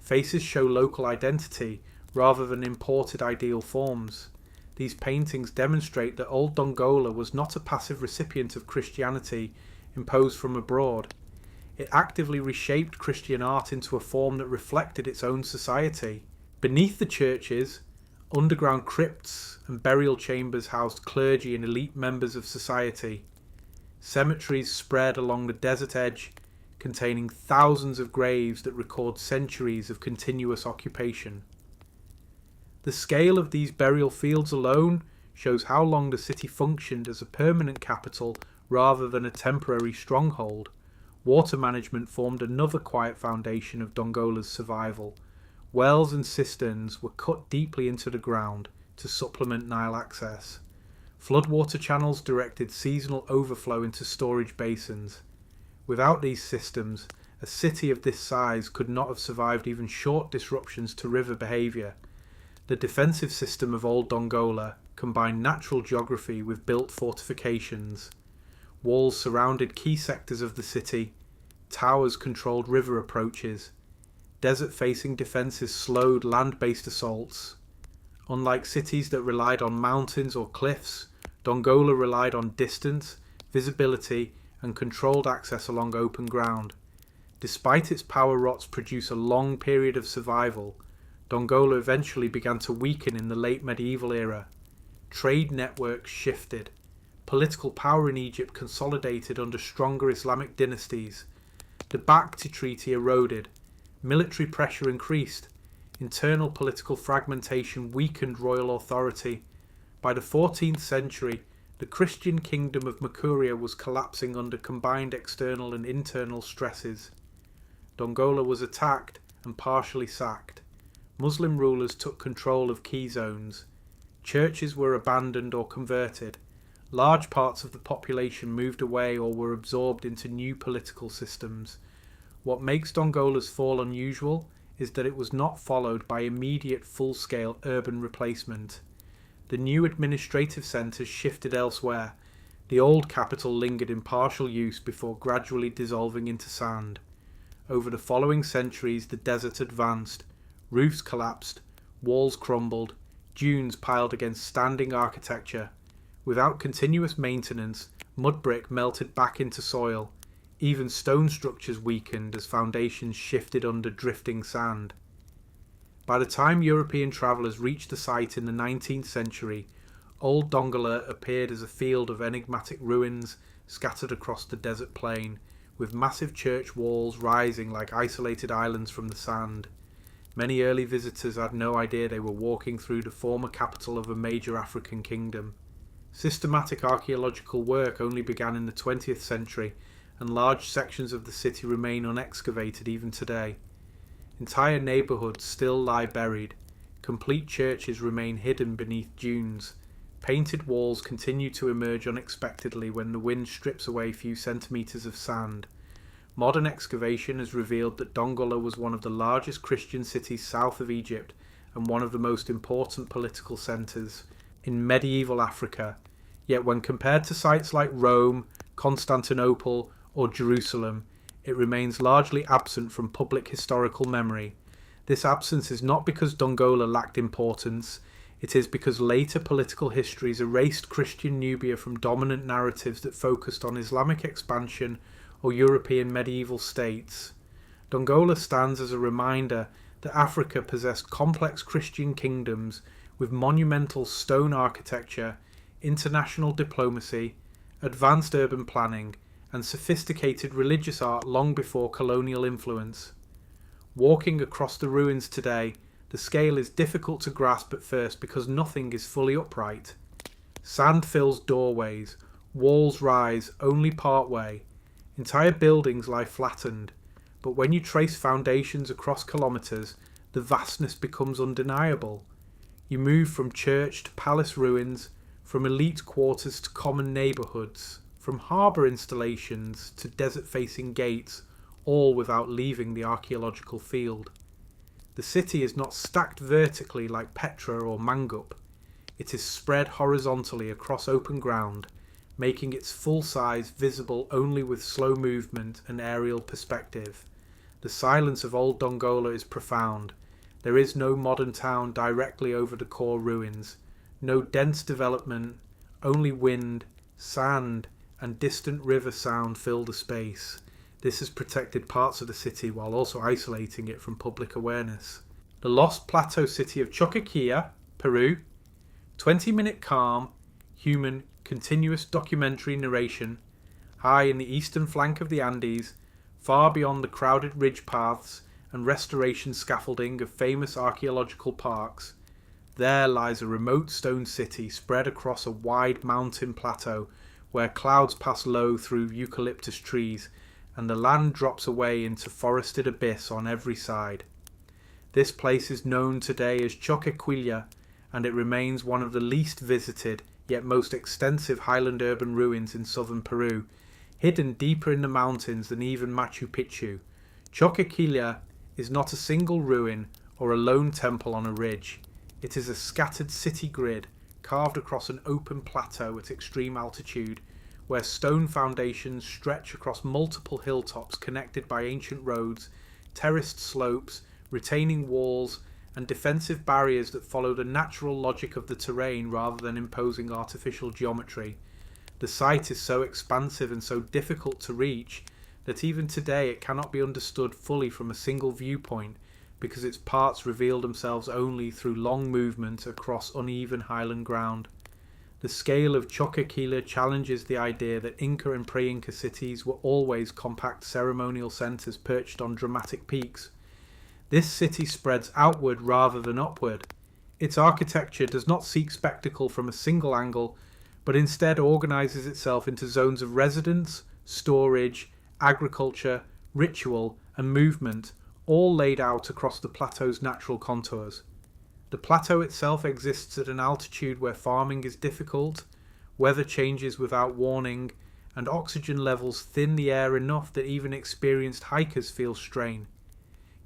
Faces show local identity rather than imported ideal forms. These paintings demonstrate that Old Dongola was not a passive recipient of Christianity imposed from abroad. It actively reshaped Christian art into a form that reflected its own society. Beneath the churches, underground crypts and burial chambers housed clergy and elite members of society. Cemeteries spread along the desert edge, containing thousands of graves that record centuries of continuous occupation. The scale of these burial fields alone shows how long the city functioned as a permanent capital rather than a temporary stronghold. Water management formed another quiet foundation of Dongola's survival. Wells and cisterns were cut deeply into the ground to supplement Nile access. Floodwater channels directed seasonal overflow into storage basins. Without these systems, a city of this size could not have survived even short disruptions to river behaviour. The defensive system of Old Dongola combined natural geography with built fortifications. Walls surrounded key sectors of the city. Towers controlled river approaches. Desert-facing defences slowed land-based assaults. Unlike cities that relied on mountains or cliffs, Dongola relied on distance, visibility, and controlled access along open ground. Despite its power rots produce a long period of survival, Dongola eventually began to weaken in the late medieval era. Trade networks shifted. Political power in Egypt consolidated under stronger Islamic dynasties. The Bakti Treaty eroded. Military pressure increased. Internal political fragmentation weakened royal authority. By the 14th century, the Christian kingdom of Makuria was collapsing under combined external and internal stresses. Dongola was attacked and partially sacked. Muslim rulers took control of key zones. Churches were abandoned or converted. Large parts of the population moved away or were absorbed into new political systems. What makes Dongola's fall unusual is that it was not followed by immediate full-scale urban replacement. The new administrative centres shifted elsewhere. The old capital lingered in partial use before gradually dissolving into sand. Over the following centuries the desert advanced. Roofs collapsed, walls crumbled, dunes piled against standing architecture. Without continuous maintenance, mud brick melted back into soil. Even stone structures weakened as foundations shifted under drifting sand. By the time European travellers reached the site in the 19th century, Old Dongola appeared as a field of enigmatic ruins scattered across the desert plain, with massive church walls rising like isolated islands from the sand. Many early visitors had no idea they were walking through the former capital of a major African kingdom. Systematic archaeological work only began in the 20th century, and large sections of the city remain unexcavated even today. Entire neighbourhoods still lie buried. Complete churches remain hidden beneath dunes. Painted walls continue to emerge unexpectedly when the wind strips away a few centimetres of sand. Modern excavation has revealed that Dongola was one of the largest Christian cities south of Egypt and one of the most important political centres in medieval Africa. Yet when compared to sites like Rome, Constantinople, or Jerusalem, it remains largely absent from public historical memory. This absence is not because Dongola lacked importance, It is because later political histories erased Christian Nubia from dominant narratives that focused on Islamic expansion or European medieval states. Dongola stands as a reminder that Africa possessed complex Christian kingdoms with monumental stone architecture, international diplomacy, advanced urban planning, and sophisticated religious art long before colonial influence. Walking across the ruins today, the scale is difficult to grasp at first because nothing is fully upright. Sand fills doorways, walls rise only part way, entire buildings lie flattened, but when you trace foundations across kilometres, the vastness becomes undeniable. You move from church to palace ruins, from elite quarters to common neighbourhoods, from harbour installations to desert-facing gates, all without leaving the archaeological field. The city is not stacked vertically like Petra or Mangup. It is spread horizontally across open ground, making its full size visible only with slow movement and aerial perspective. The silence of old Dongola is profound. There is no modern town directly over the core ruins, no dense development, only wind, sand, and distant river sound fill the space. This has protected parts of the city while also isolating it from public awareness. The lost plateau city of Choquequirá, Peru. 20-minute calm, human, continuous documentary narration, high in the eastern flank of the Andes, far beyond the crowded ridge paths and restoration scaffolding of famous archaeological parks. There lies a remote stone city spread across a wide mountain plateau where clouds pass low through eucalyptus trees and the land drops away into forested abyss on every side. This place is known today as Choquequirá, and it remains one of the least visited yet most extensive highland urban ruins in southern Peru, hidden deeper in the mountains than even Machu Picchu. Choquequirá is not a single ruin or a lone temple on a ridge. It is a scattered city grid carved across an open plateau at extreme altitude, where stone foundations stretch across multiple hilltops connected by ancient roads, terraced slopes, retaining walls, and defensive barriers that follow the natural logic of the terrain rather than imposing artificial geometry. The site is so expansive and so difficult to reach that even today it cannot be understood fully from a single viewpoint, because its parts reveal themselves only through long movement across uneven highland ground. The scale of Choquequirá challenges the idea that Inca and pre-Inca cities were always compact ceremonial centres perched on dramatic peaks. This city spreads outward rather than upward. Its architecture does not seek spectacle from a single angle, but instead organises itself into zones of residence, storage, agriculture, ritual, and movement, all laid out across the plateau's natural contours. The plateau itself exists at an altitude where farming is difficult, weather changes without warning, and oxygen levels thin the air enough that even experienced hikers feel strain.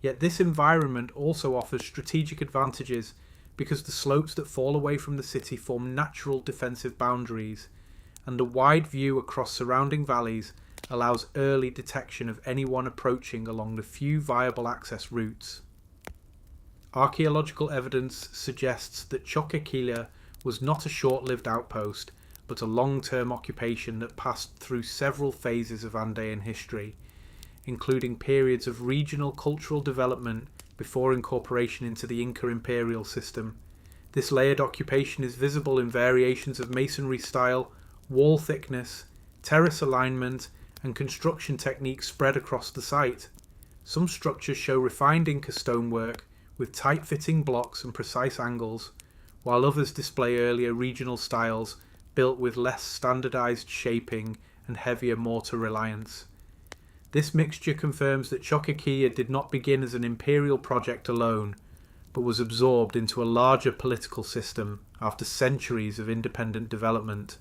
Yet this environment also offers strategic advantages because the slopes that fall away from the city form natural defensive boundaries, and the wide view across surrounding valleys allows early detection of anyone approaching along the few viable access routes. Archaeological evidence suggests that Choquequirá was not a short-lived outpost, but a long-term occupation that passed through several phases of Andean history, including periods of regional cultural development before incorporation into the Inca imperial system. This layered occupation is visible in variations of masonry style, wall thickness, terrace alignment, and construction techniques spread across the site. Some structures show refined Inca stonework with tight-fitting blocks and precise angles, while others display earlier regional styles built with less standardized shaping and heavier mortar reliance. This mixture confirms that Choquequirá did not begin as an imperial project alone, but was absorbed into a larger political system after centuries of independent development.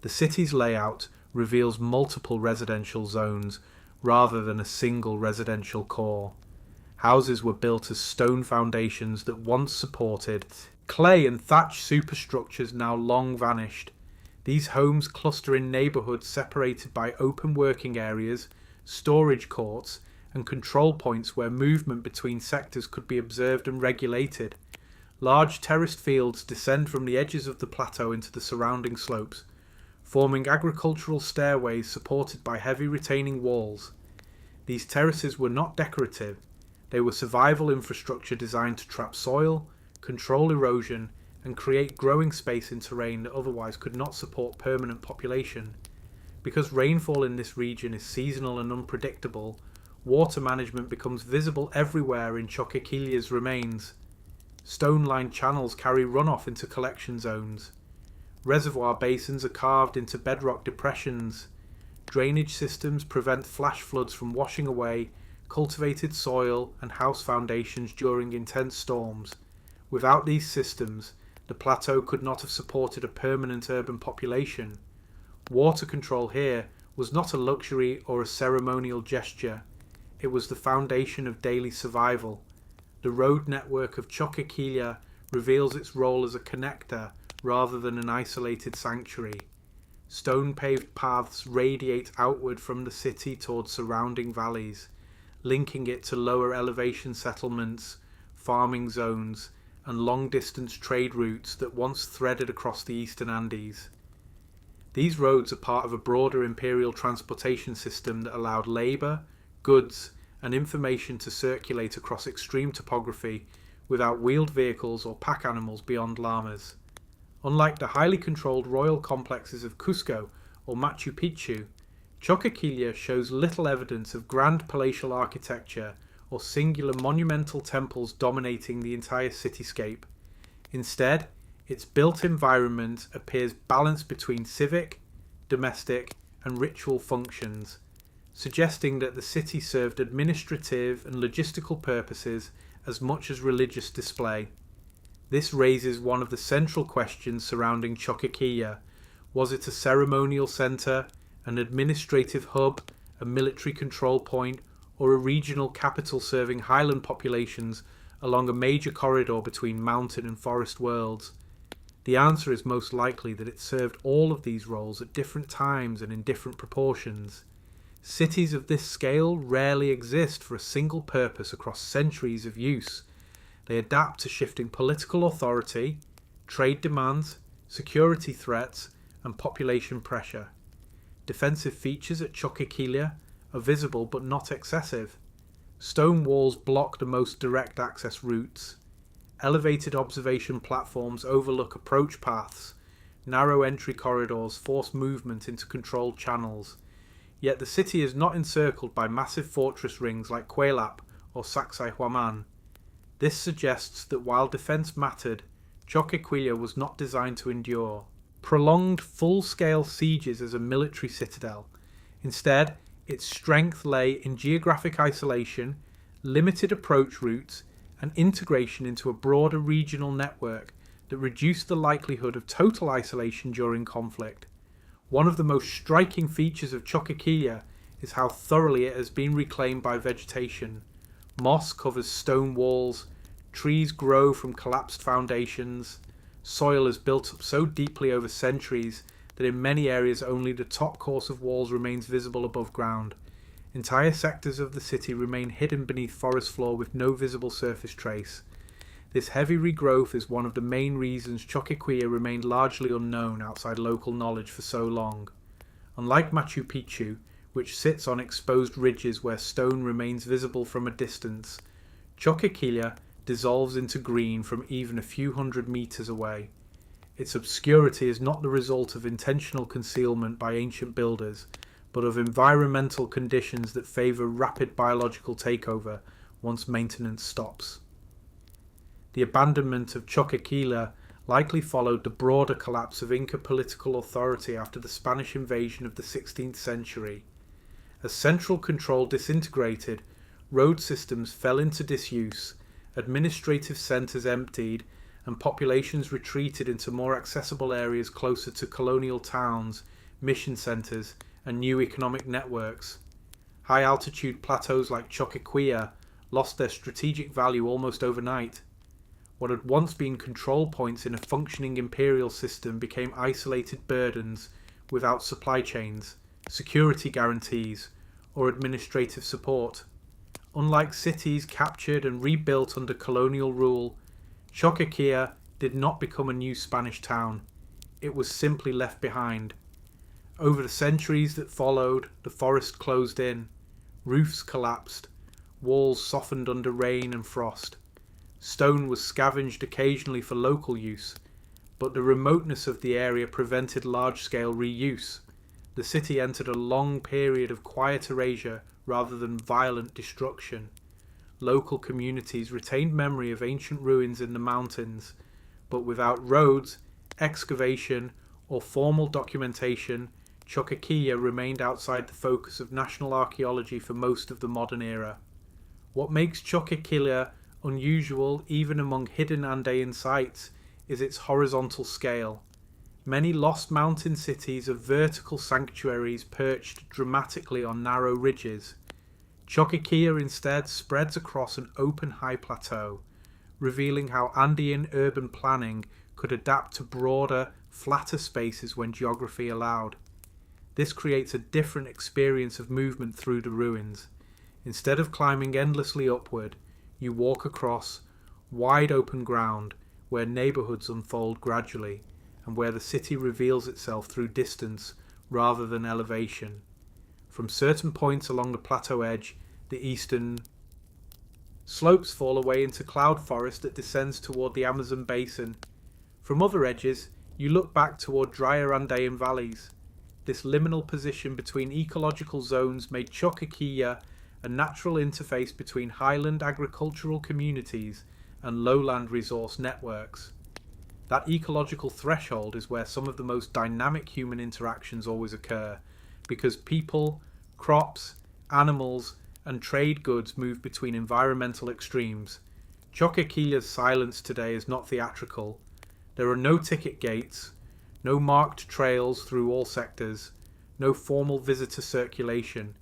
The city's layout reveals multiple residential zones rather than a single residential core. Houses were built as stone foundations that once supported clay and thatch superstructures now long vanished. These homes cluster in neighbourhoods separated by open working areas, storage courts, and control points where movement between sectors could be observed and regulated. Large terraced fields descend from the edges of the plateau into the surrounding slopes, forming agricultural stairways supported by heavy retaining walls. These terraces were not decorative, they were survival infrastructure designed to trap soil, control erosion, and create growing space in terrain that otherwise could not support permanent population. Because rainfall in this region is seasonal and unpredictable, water management becomes visible everywhere in Choquequilla's remains. Stone-lined channels carry runoff into collection zones. Reservoir basins are carved into bedrock depressions. Drainage systems prevent flash floods from washing away cultivated soil and house foundations during intense storms. Without these systems, the plateau could not have supported a permanent urban population. Water control here was not a luxury or a ceremonial gesture. It was the foundation of daily survival. The road network of Choquequilla reveals its role as a connector rather than an isolated sanctuary. Stone-paved paths radiate outward from the city towards surrounding valleys, linking it to lower elevation settlements, farming zones, and long-distance trade routes that once threaded across the eastern Andes. These roads are part of a broader imperial transportation system that allowed labour, goods, and information to circulate across extreme topography without wheeled vehicles or pack animals beyond llamas. Unlike the highly controlled royal complexes of Cusco or Machu Picchu, Choquequilla shows little evidence of grand palatial architecture or singular monumental temples dominating the entire cityscape. Instead, its built environment appears balanced between civic, domestic, and ritual functions, suggesting that the city served administrative and logistical purposes as much as religious display. This raises one of the central questions surrounding Choquequilla. Was it a ceremonial centre, an administrative hub, a military control point, or a regional capital serving highland populations along a major corridor between mountain and forest worlds? The answer is most likely that it served all of these roles at different times and in different proportions. Cities of this scale rarely exist for a single purpose across centuries of use. They adapt to shifting political authority, trade demands, security threats, and population pressure. Defensive features at Choquequilla are visible but not excessive. Stone walls block the most direct access routes. Elevated observation platforms overlook approach paths. Narrow entry corridors force movement into controlled channels. Yet the city is not encircled by massive fortress rings like Cuelap or Sacsayhuaman. This suggests that while defence mattered, Choquequilla was not designed to endure prolonged full-scale sieges as a military citadel. Instead, its strength lay in geographic isolation, limited approach routes, and integration into a broader regional network that reduced the likelihood of total isolation during conflict. One of the most striking features of Choquequilla is how thoroughly it has been reclaimed by vegetation. Moss covers stone walls, trees grow from collapsed foundations, soil is built up so deeply over centuries that in many areas only the top course of walls remains visible above ground. Entire sectors of the city remain hidden beneath forest floor with no visible surface trace. This heavy regrowth is one of the main reasons Choquequilla remained largely unknown outside local knowledge for so long. Unlike Machu Picchu, which sits on exposed ridges where stone remains visible from a distance, Choquequilla dissolves into green from even a few hundred meters away. Its obscurity is not the result of intentional concealment by ancient builders, but of environmental conditions that favour rapid biological takeover once maintenance stops. The abandonment of Choquequilla likely followed the broader collapse of Inca political authority after the Spanish invasion of the 16th century. As central control disintegrated, road systems fell into disuse, administrative centres emptied, and populations retreated into more accessible areas closer to colonial towns, mission centres, and new economic networks. High-altitude plateaus like Choquequilla lost their strategic value almost overnight. What had once been control points in a functioning imperial system became isolated burdens without supply chains, security guarantees, or administrative support. Unlike cities captured and rebuilt under colonial rule, Choquequirá did not become a new Spanish town. It was simply left behind. Over the centuries that followed, the forest closed in, roofs collapsed, walls softened under rain and frost. Stone was scavenged occasionally for local use, but the remoteness of the area prevented large-scale reuse. The city entered a long period of quiet erasure rather than violent destruction. Local communities retained memory of ancient ruins in the mountains, but without roads, excavation, or formal documentation, Choquequirá remained outside the focus of national archaeology for most of the modern era. What makes Choquequirá unusual even among hidden Andean sites is its horizontal scale. Many lost mountain cities are vertical sanctuaries perched dramatically on narrow ridges. Choquequirá instead spreads across an open high plateau, revealing how Andean urban planning could adapt to broader, flatter spaces when geography allowed. This creates a different experience of movement through the ruins. Instead of climbing endlessly upward, you walk across wide open ground where neighbourhoods unfold gradually and where the city reveals itself through distance rather than elevation. From certain points along the plateau edge, the eastern slopes fall away into cloud forest that descends toward the Amazon basin. From other edges, you look back toward drier Andean valleys. This liminal position between ecological zones made Choquequirá a natural interface between highland agricultural communities and lowland resource networks. That ecological threshold is where some of the most dynamic human interactions always occur, because people, crops, animals, and trade goods move between environmental extremes. Choquequirã's silence today is not theatrical. There are no ticket gates, no marked trails through all sectors, no formal visitor circulation.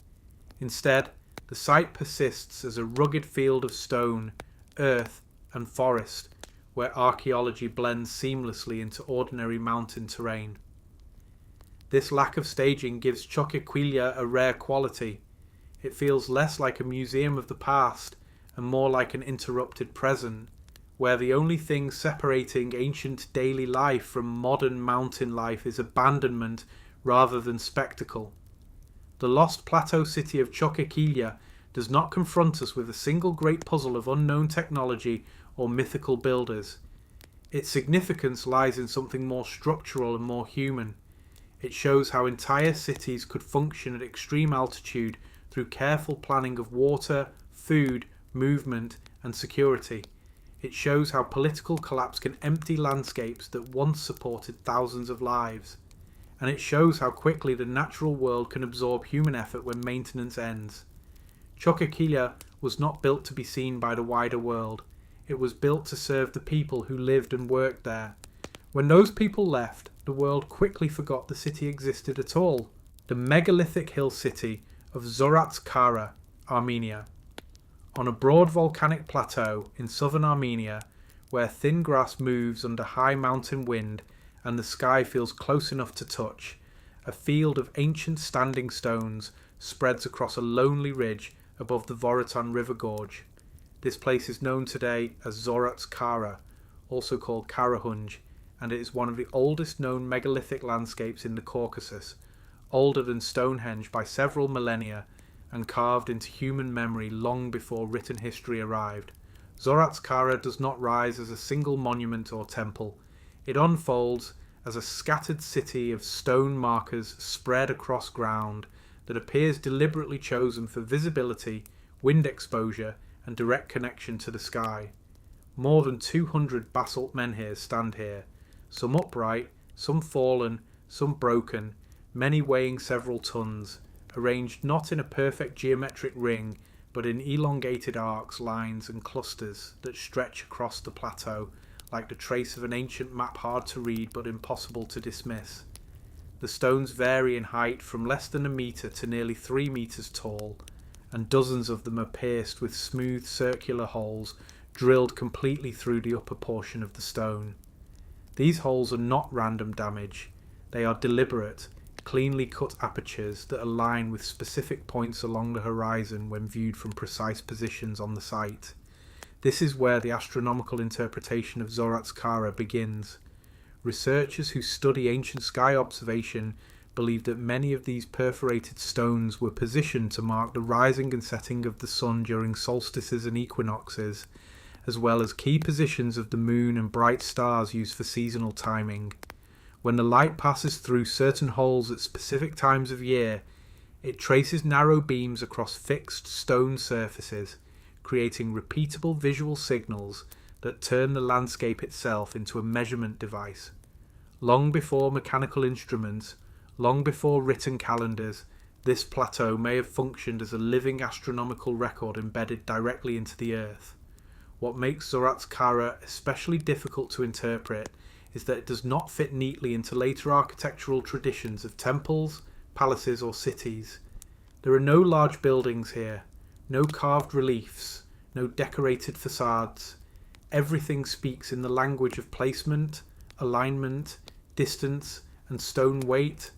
Instead, the site persists as a rugged field of stone, earth, and forest, where archaeology blends seamlessly into ordinary mountain terrain. This lack of staging gives Choquequirá a rare quality. It feels less like a museum of the past and more like an interrupted present, where the only thing separating ancient daily life from modern mountain life is abandonment rather than spectacle. The lost plateau city of Choquequirá does not confront us with a single great puzzle of unknown technology or mythical builders. Its significance lies in something more structural and more human. It shows how entire cities could function at extreme altitude through careful planning of water, food, movement, and security. It shows how political collapse can empty landscapes that once supported thousands of lives. And it shows how quickly the natural world can absorb human effort when maintenance ends. Choquequirá was not built to be seen by the wider world. It was built to serve the people who lived and worked there. When those people left, the world quickly forgot the city existed at all. The megalithic hill city of Zoratzkara, Armenia. On a broad volcanic plateau in southern Armenia, where thin grass moves under high mountain wind and the sky feels close enough to touch, a field of ancient standing stones spreads across a lonely ridge above the Voroton River Gorge. This place is known today as Zoratzkara, also called Karahunj, and it is one of the oldest known megalithic landscapes in the Caucasus, older than Stonehenge by several millennia, and carved into human memory long before written history arrived. Zoratzkara does not rise as a single monument or temple. It unfolds as a scattered city of stone markers spread across ground that appears deliberately chosen for visibility, wind exposure, and direct connection to the sky. More than 200 basalt menhirs stand here, some upright, some fallen, some broken, many weighing several tons, arranged not in a perfect geometric ring, but in elongated arcs, lines, and clusters that stretch across the plateau, like the trace of an ancient map hard to read but impossible to dismiss. The stones vary in height from less than a metre to nearly 3 metres tall, and dozens of them are pierced with smooth circular holes drilled completely through the upper portion of the stone. These holes are not random damage, they are deliberate, cleanly cut apertures that align with specific points along the horizon when viewed from precise positions on the site. This is where the astronomical interpretation of Zoratkara begins. Researchers who study ancient sky observation believe that many of these perforated stones were positioned to mark the rising and setting of the sun during solstices and equinoxes, as well as key positions of the moon and bright stars used for seasonal timing. When the light passes through certain holes at specific times of year, it traces narrow beams across fixed stone surfaces, creating repeatable visual signals that turn the landscape itself into a measurement device. Long before mechanical instruments, long before written calendars, this plateau may have functioned as a living astronomical record embedded directly into the earth. What makes Zoratkara especially difficult to interpret is that it does not fit neatly into later architectural traditions of temples, palaces or cities. There are no large buildings here, no carved reliefs, no decorated facades. Everything speaks in the language of placement, alignment, distance and stone weight.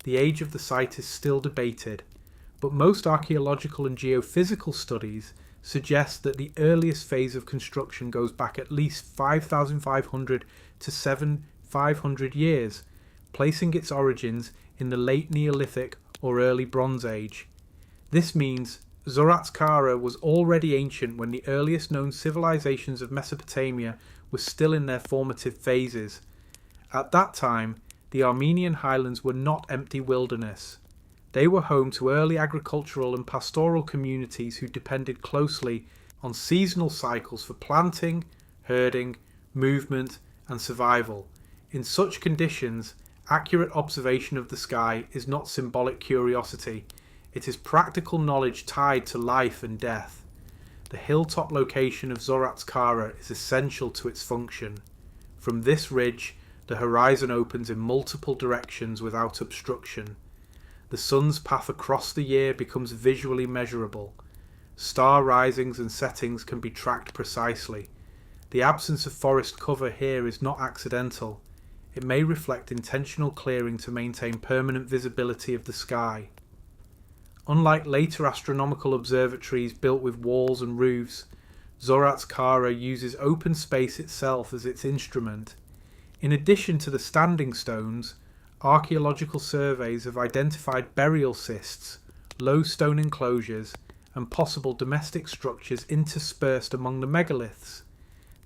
The age of the site is still debated, but most archaeological and geophysical studies suggest that the earliest phase of construction goes back at least 5,500 to 7,500 years, placing its origins in the late Neolithic or early Bronze Age. This means Zoratkara was already ancient when the earliest known civilizations of Mesopotamia were still in their formative phases. At that time, the Armenian highlands were not empty wilderness. They were home to early agricultural and pastoral communities who depended closely on seasonal cycles for planting, herding, movement, and survival. In such conditions, accurate observation of the sky is not symbolic curiosity. It is practical knowledge tied to life and death. The hilltop location of Zoratkara is essential to its function. From this ridge, the horizon opens in multiple directions without obstruction. The sun's path across the year becomes visually measurable. Star risings and settings can be tracked precisely. The absence of forest cover here is not accidental. It may reflect intentional clearing to maintain permanent visibility of the sky. Unlike later astronomical observatories built with walls and roofs, Zoratkara uses open space itself as its instrument. In addition to the standing stones, archaeological surveys have identified burial cists, low stone enclosures, and possible domestic structures interspersed among the megaliths.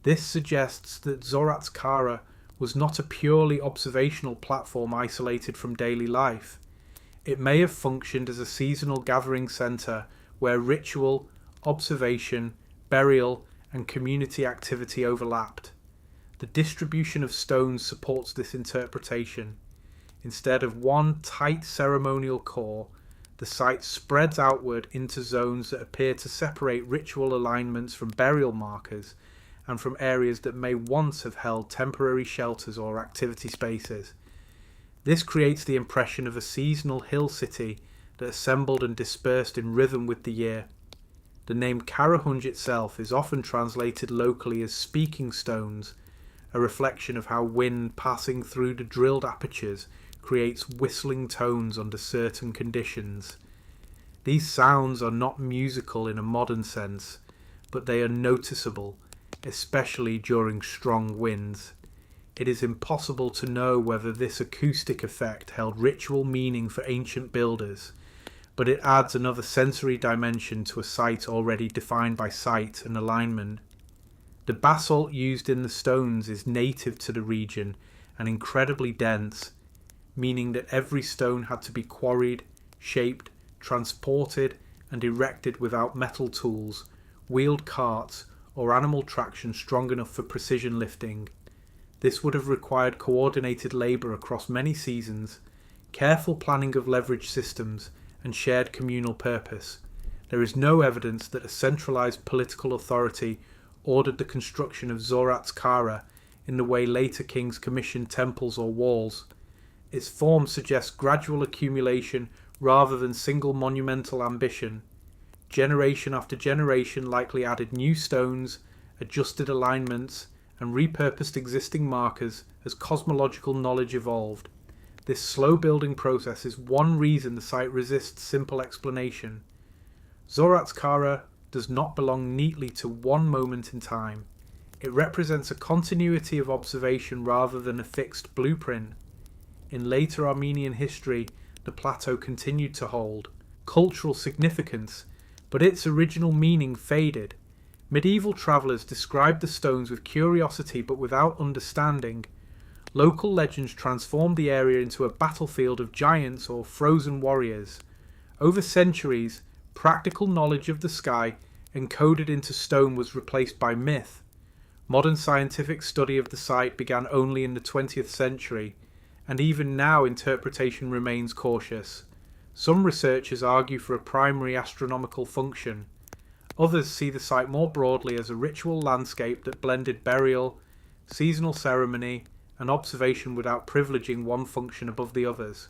This suggests that Zoratkara was not a purely observational platform isolated from daily life. It may have functioned as a seasonal gathering centre where ritual, observation, burial, and community activity overlapped. The distribution of stones supports this interpretation. Instead of one tight ceremonial core, the site spreads outward into zones that appear to separate ritual alignments from burial markers and from areas that may once have held temporary shelters or activity spaces. This creates the impression of a seasonal hill city that assembled and dispersed in rhythm with the year. The name Karahunj itself is often translated locally as speaking stones, a reflection of how wind passing through the drilled apertures creates whistling tones under certain conditions. These sounds are not musical in a modern sense, but they are noticeable, especially during strong winds. It is impossible to know whether this acoustic effect held ritual meaning for ancient builders, but it adds another sensory dimension to a site already defined by sight and alignment. The basalt used in the stones is native to the region and incredibly dense, meaning that every stone had to be quarried, shaped, transported, and erected without metal tools, wheeled carts, or animal traction strong enough for precision lifting. This would have required coordinated labour across many seasons, careful planning of leverage systems, and shared communal purpose. There is no evidence that a centralised political authority ordered the construction of Zoratkara in the way later kings commissioned temples or walls. Its form suggests gradual accumulation rather than single monumental ambition. Generation after generation likely added new stones, adjusted alignments, and repurposed existing markers as cosmological knowledge evolved. This slow building process is one reason the site resists simple explanation. Zoratkara does not belong neatly to one moment in time. It represents a continuity of observation rather than a fixed blueprint. In later Armenian history, the plateau continued to hold cultural significance, but its original meaning faded. Medieval travellers described the stones with curiosity but without understanding. Local legends transformed the area into a battlefield of giants or frozen warriors. Over centuries, practical knowledge of the sky encoded into stone was replaced by myth. Modern scientific study of the site began only in the 20th century, and even now interpretation remains cautious. Some researchers argue for a primary astronomical function. Others see the site more broadly as a ritual landscape that blended burial, seasonal ceremony, and observation without privileging one function above the others.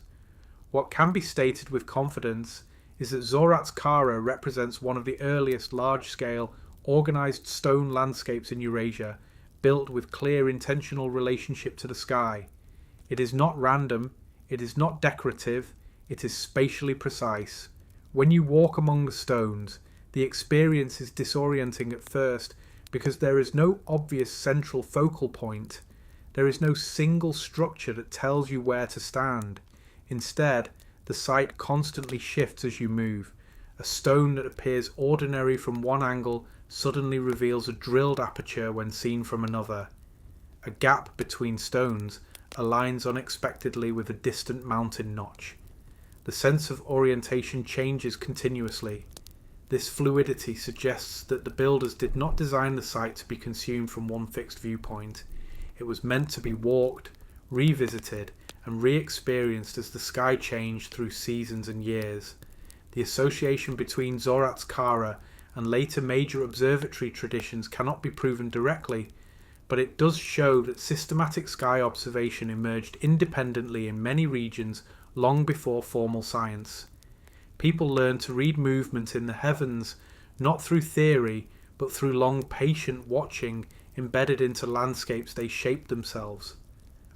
What can be stated with confidence is that Zorat's Kara represents one of the earliest large-scale, organised stone landscapes in Eurasia, built with clear intentional relationship to the sky. It is not random, it is not decorative, it is spatially precise. When you walk among the stones, the experience is disorienting at first because there is no obvious central focal point. There is no single structure that tells you where to stand. Instead, the site constantly shifts as you move. A stone that appears ordinary from one angle suddenly reveals a drilled aperture when seen from another. A gap between stones aligns unexpectedly with a distant mountain notch. The sense of orientation changes continuously. This fluidity suggests that the builders did not design the site to be consumed from one fixed viewpoint. It was meant to be walked, revisited, and re-experienced as the sky changed through seasons and years. The association between Zorat's Kara and later major observatory traditions cannot be proven directly, but it does show that systematic sky observation emerged independently in many regions long before formal science. People learned to read movement in the heavens not through theory, but through long patient watching embedded into landscapes they shaped themselves.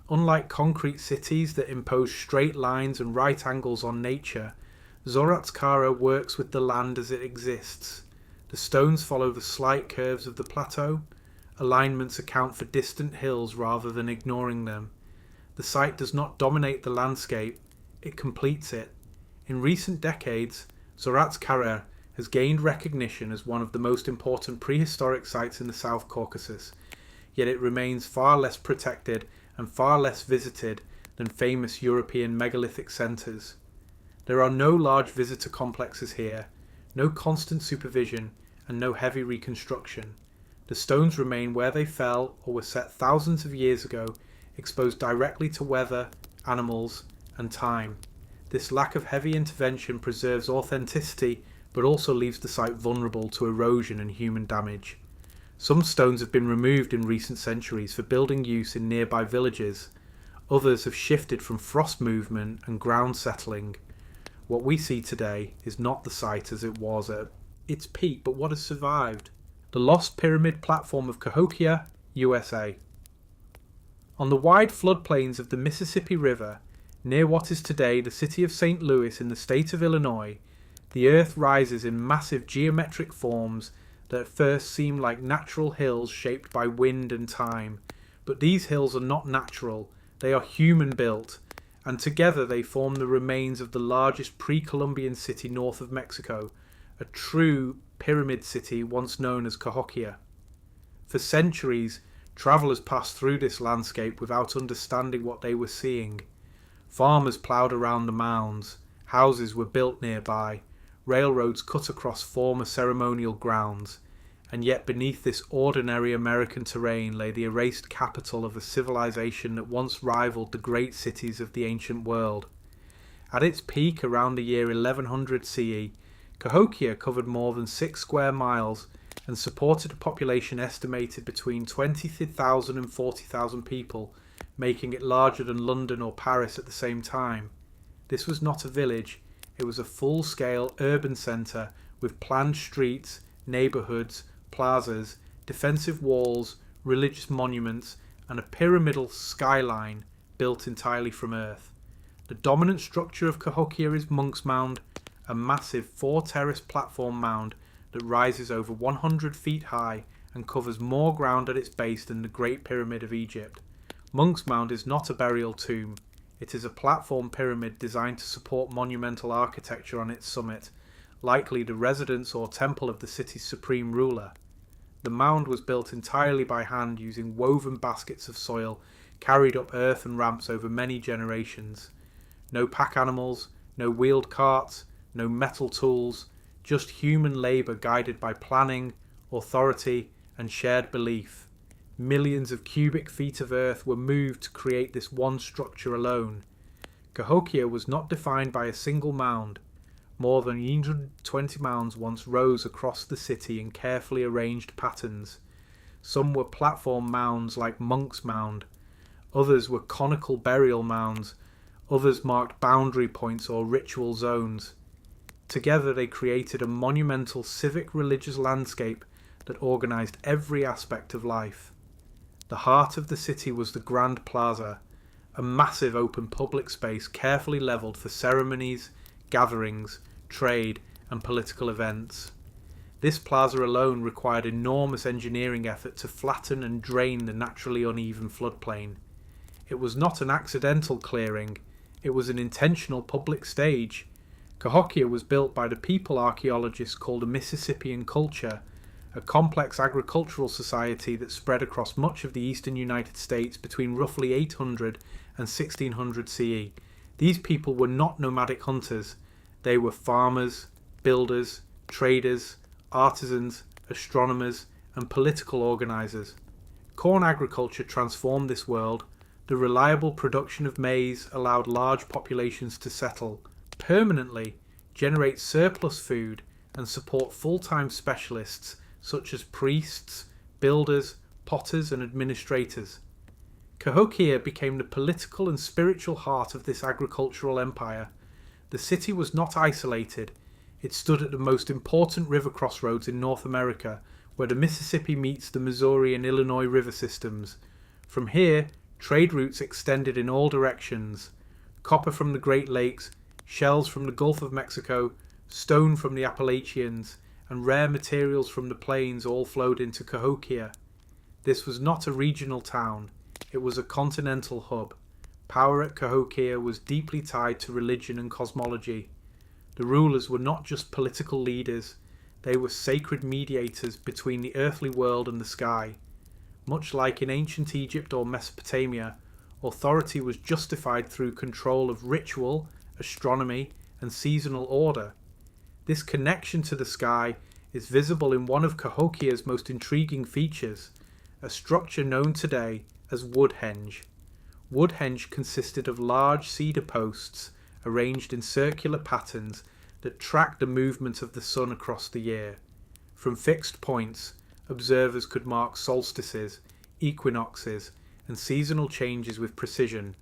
Unlike concrete cities that impose straight lines and right angles on nature, Zorat's Kara works with the land as it exists. The stones follow the slight curves of the plateau. Alignments account for distant hills rather than ignoring them. The site does not dominate the landscape, it completes it. In recent decades, Zorat's Kara has gained recognition as one of the most important prehistoric sites in the South Caucasus, yet it remains far less protected and far less visited than famous European megalithic centres. There are no large visitor complexes here, no constant supervision, and no heavy reconstruction. The stones remain where they fell or were set thousands of years ago, exposed directly to weather, animals, and time. This lack of heavy intervention preserves authenticity but also leaves the site vulnerable to erosion and human damage. Some stones have been removed in recent centuries for building use in nearby villages. Others have shifted from frost movement and ground settling. What we see today is not the site as it was at its peak, but what has survived. The Lost Pyramid Platform of Cahokia, USA. On the wide floodplains of the Mississippi River, near what is today the city of St. Louis in the state of Illinois, the earth rises in massive geometric forms that at first seem like natural hills shaped by wind and time. But these hills are not natural, they are human-built, and together they form the remains of the largest pre-Columbian city north of Mexico, a true pyramid city once known as Cahokia. For centuries, travellers passed through this landscape without understanding what they were seeing. Farmers ploughed around the mounds, houses were built nearby, railroads cut across former ceremonial grounds, and yet beneath this ordinary American terrain lay the erased capital of a civilization that once rivaled the great cities of the ancient world. At its peak around the year 1100 CE, Cahokia covered more than 6 square miles and supported a population estimated between 20,000 and 40,000 people, making it larger than London or Paris at the same time. This was not a village, it was a full-scale urban centre with planned streets, neighbourhoods, plazas, defensive walls, religious monuments, and a pyramidal skyline built entirely from earth. The dominant structure of Cahokia is Monk's Mound, a massive 4-terrace platform mound that rises over 100 feet high and covers more ground at its base than the Great Pyramid of Egypt. Monk's Mound is not a burial tomb. It is a platform pyramid designed to support monumental architecture on its summit, likely the residence or temple of the city's supreme ruler. The mound was built entirely by hand using woven baskets of soil carried up earthen ramps over many generations. No pack animals, no wheeled carts, no metal tools, just human labour guided by planning, authority, and shared belief. Millions of cubic feet of earth were moved to create this one structure alone. Cahokia was not defined by a single mound. More than 120 mounds once rose across the city in carefully arranged patterns. Some were platform mounds like Monk's Mound. Others were conical burial mounds. Others marked boundary points or ritual zones. Together they created a monumental civic-religious landscape that organised every aspect of life. The heart of the city was the Grand Plaza, a massive open public space carefully levelled for ceremonies, gatherings, trade and political events. This plaza alone required enormous engineering effort to flatten and drain the naturally uneven floodplain. It was not an accidental clearing, it was an intentional public stage. Cahokia was built by the people archaeologists called a Mississippian culture, a complex agricultural society that spread across much of the eastern United States between roughly 800 and 1600 CE. These people were not nomadic hunters. They were farmers, builders, traders, artisans, astronomers, and political organisers. Corn agriculture transformed this world. The reliable production of maize allowed large populations to settle permanently, generate surplus food, and support full-time specialists such as priests, builders, potters, and administrators. Cahokia became the political and spiritual heart of this agricultural empire. The city was not isolated. It stood at the most important river crossroads in North America, where the Mississippi meets the Missouri and Illinois river systems. From here, trade routes extended in all directions. Copper from the Great Lakes, shells from the Gulf of Mexico, stone from the Appalachians, and rare materials from the plains all flowed into Cahokia. This was not a regional town, it was a continental hub. Power at Cahokia was deeply tied to religion and cosmology. The rulers were not just political leaders, they were sacred mediators between the earthly world and the sky. Much like in ancient Egypt or Mesopotamia, authority was justified through control of ritual, astronomy, and seasonal order. This connection to the sky is visible in one of Cahokia's most intriguing features, a structure known today as Woodhenge. Woodhenge consisted of large cedar posts arranged in circular patterns that tracked the movement of the sun across the year. From fixed points, observers could mark solstices, equinoxes, and seasonal changes with precision.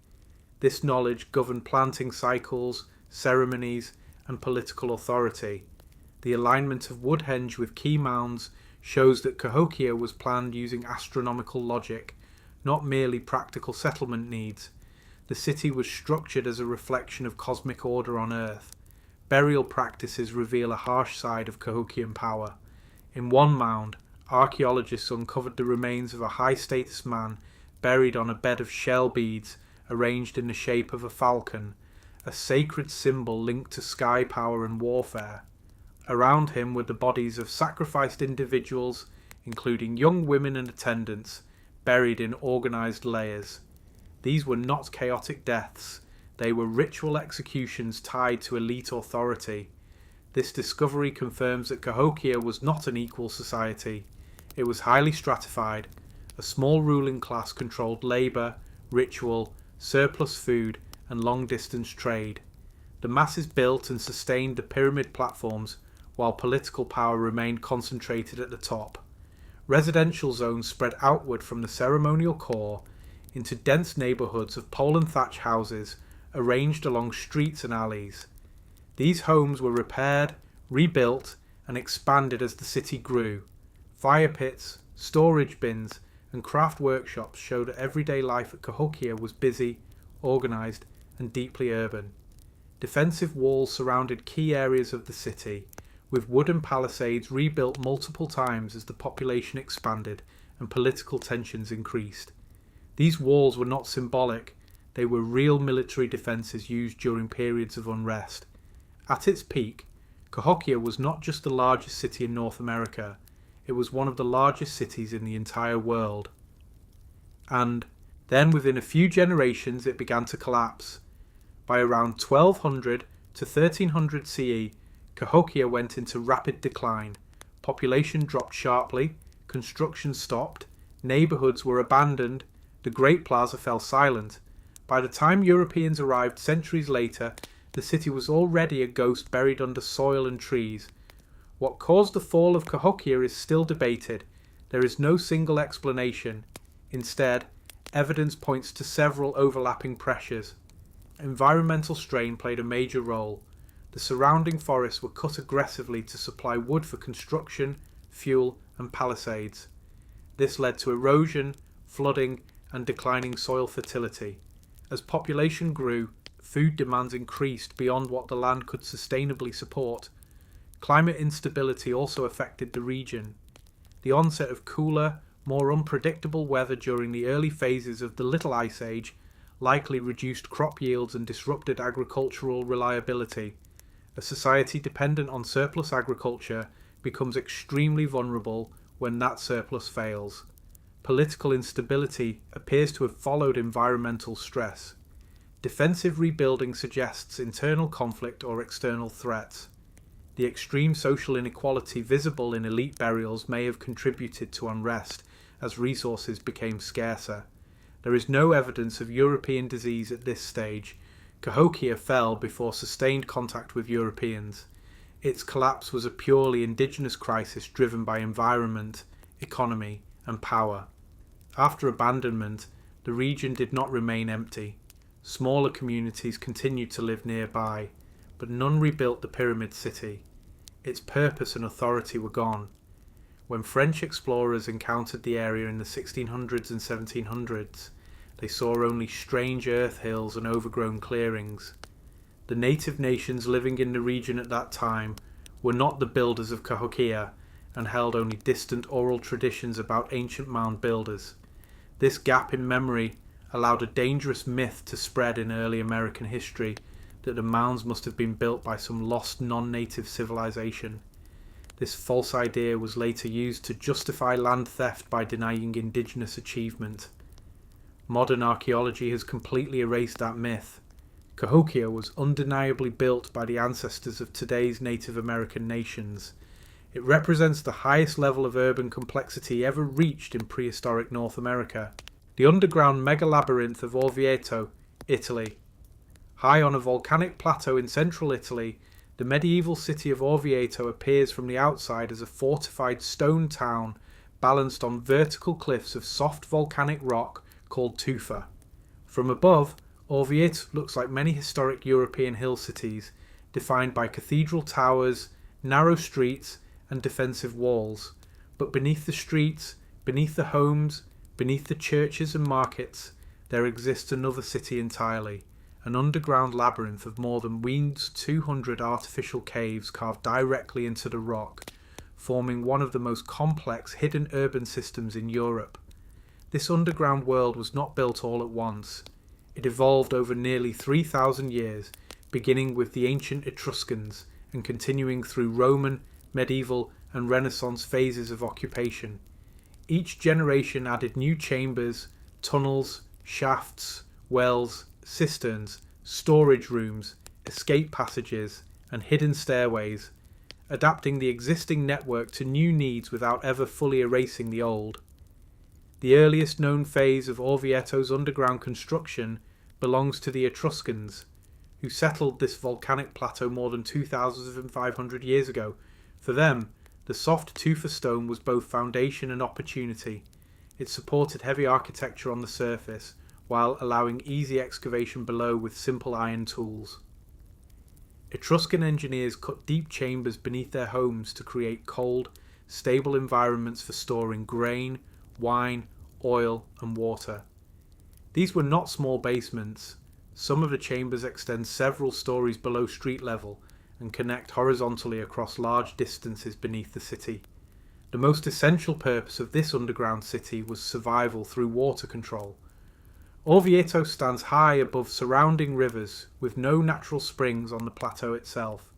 This knowledge governed planting cycles, ceremonies, and political authority. The alignment of Woodhenge with key mounds shows that Cahokia was planned using astronomical logic, not merely practical settlement needs. The city was structured as a reflection of cosmic order on Earth. Burial practices reveal a harsh side of Cahokian power. In one mound, archaeologists uncovered the remains of a high-status man buried on a bed of shell beads arranged in the shape of a falcon, a sacred symbol linked to sky power and warfare. Around him were the bodies of sacrificed individuals, including young women and attendants, buried in organised layers. These were not chaotic deaths, they were ritual executions tied to elite authority. This discovery confirms that Cahokia was not an equal society. It was highly stratified. A small ruling class controlled labour, ritual, surplus food, and long-distance trade. The masses built and sustained the pyramid platforms, while political power remained concentrated at the top. Residential zones spread outward from the ceremonial core into dense neighbourhoods of pole and thatch houses arranged along streets and alleys. These homes were repaired, rebuilt, and expanded as the city grew. Fire pits, storage bins, and craft workshops showed that everyday life at Cahokia was busy, organised, and deeply urban. Defensive walls surrounded key areas of the city, with wooden palisades rebuilt multiple times as the population expanded and political tensions increased. These walls were not symbolic, they were real military defences used during periods of unrest. At its peak, Cahokia was not just the largest city in North America, it was one of the largest cities in the entire world. And then within a few generations it began to collapse. By around 1200 to 1300 CE, Cahokia went into rapid decline. Population dropped sharply, construction stopped, neighbourhoods were abandoned, the Great Plaza fell silent. By the time Europeans arrived centuries later, the city was already a ghost buried under soil and trees. What caused the fall of Cahokia is still debated. There is no single explanation. Instead, evidence points to several overlapping pressures. Environmental strain played a major role. The surrounding forests were cut aggressively to supply wood for construction, fuel, and palisades. This led to erosion, flooding, and declining soil fertility. As population grew, food demands increased beyond what the land could sustainably support. Climate instability also affected the region. The onset of cooler, more unpredictable weather during the early phases of the Little Ice Age likely reduced crop yields and disrupted agricultural reliability. A society dependent on surplus agriculture becomes extremely vulnerable when that surplus fails. Political instability appears to have followed environmental stress. Defensive rebuilding suggests internal conflict or external threats. The extreme social inequality visible in elite burials may have contributed to unrest as resources became scarcer. There is no evidence of European disease at this stage. Cahokia fell before sustained contact with Europeans. Its collapse was a purely indigenous crisis driven by environment, economy, and power. After abandonment, the region did not remain empty. Smaller communities continued to live nearby, but none rebuilt the pyramid city. Its purpose and authority were gone. When French explorers encountered the area in the 1600s and 1700s, they saw only strange earth hills and overgrown clearings. The native nations living in the region at that time were not the builders of Cahokia and held only distant oral traditions about ancient mound builders. This gap in memory allowed a dangerous myth to spread in early American history that the mounds must have been built by some lost non-native civilization. This false idea was later used to justify land theft by denying indigenous achievement. Modern archaeology has completely erased that myth. Cahokia was undeniably built by the ancestors of today's Native American nations. It represents the highest level of urban complexity ever reached in prehistoric North America. The underground mega-labyrinth of Orvieto, Italy. High on a volcanic plateau in central Italy, the medieval city of Orvieto appears from the outside as a fortified stone town balanced on vertical cliffs of soft volcanic rock called tufa. From above, Orvieto looks like many historic European hill cities, defined by cathedral towers, narrow streets, and defensive walls. But beneath the streets, beneath the homes, beneath the churches and markets, there exists another city entirely. An underground labyrinth of more than 200 artificial caves carved directly into the rock, forming one of the most complex hidden urban systems in Europe. This underground world was not built all at once. It evolved over nearly 3,000 years, beginning with the ancient Etruscans and continuing through Roman, medieval, and Renaissance phases of occupation. Each generation added new chambers, tunnels, shafts, wells, cisterns, storage rooms, escape passages, and hidden stairways, adapting the existing network to new needs without ever fully erasing the old. The earliest known phase of Orvieto's underground construction belongs to the Etruscans, who settled this volcanic plateau more than 2,500 years ago. For them, the soft tufa stone was both foundation and opportunity. It supported heavy architecture on the surface, while allowing easy excavation below with simple iron tools. Etruscan engineers cut deep chambers beneath their homes to create cold, stable environments for storing grain, wine, oil, and water. These were not small basements. Some of the chambers extend several stories below street level, and connect horizontally across large distances beneath the city. The most essential purpose of this underground city was survival through water control. Orvieto stands high above surrounding rivers with no natural springs on the plateau itself.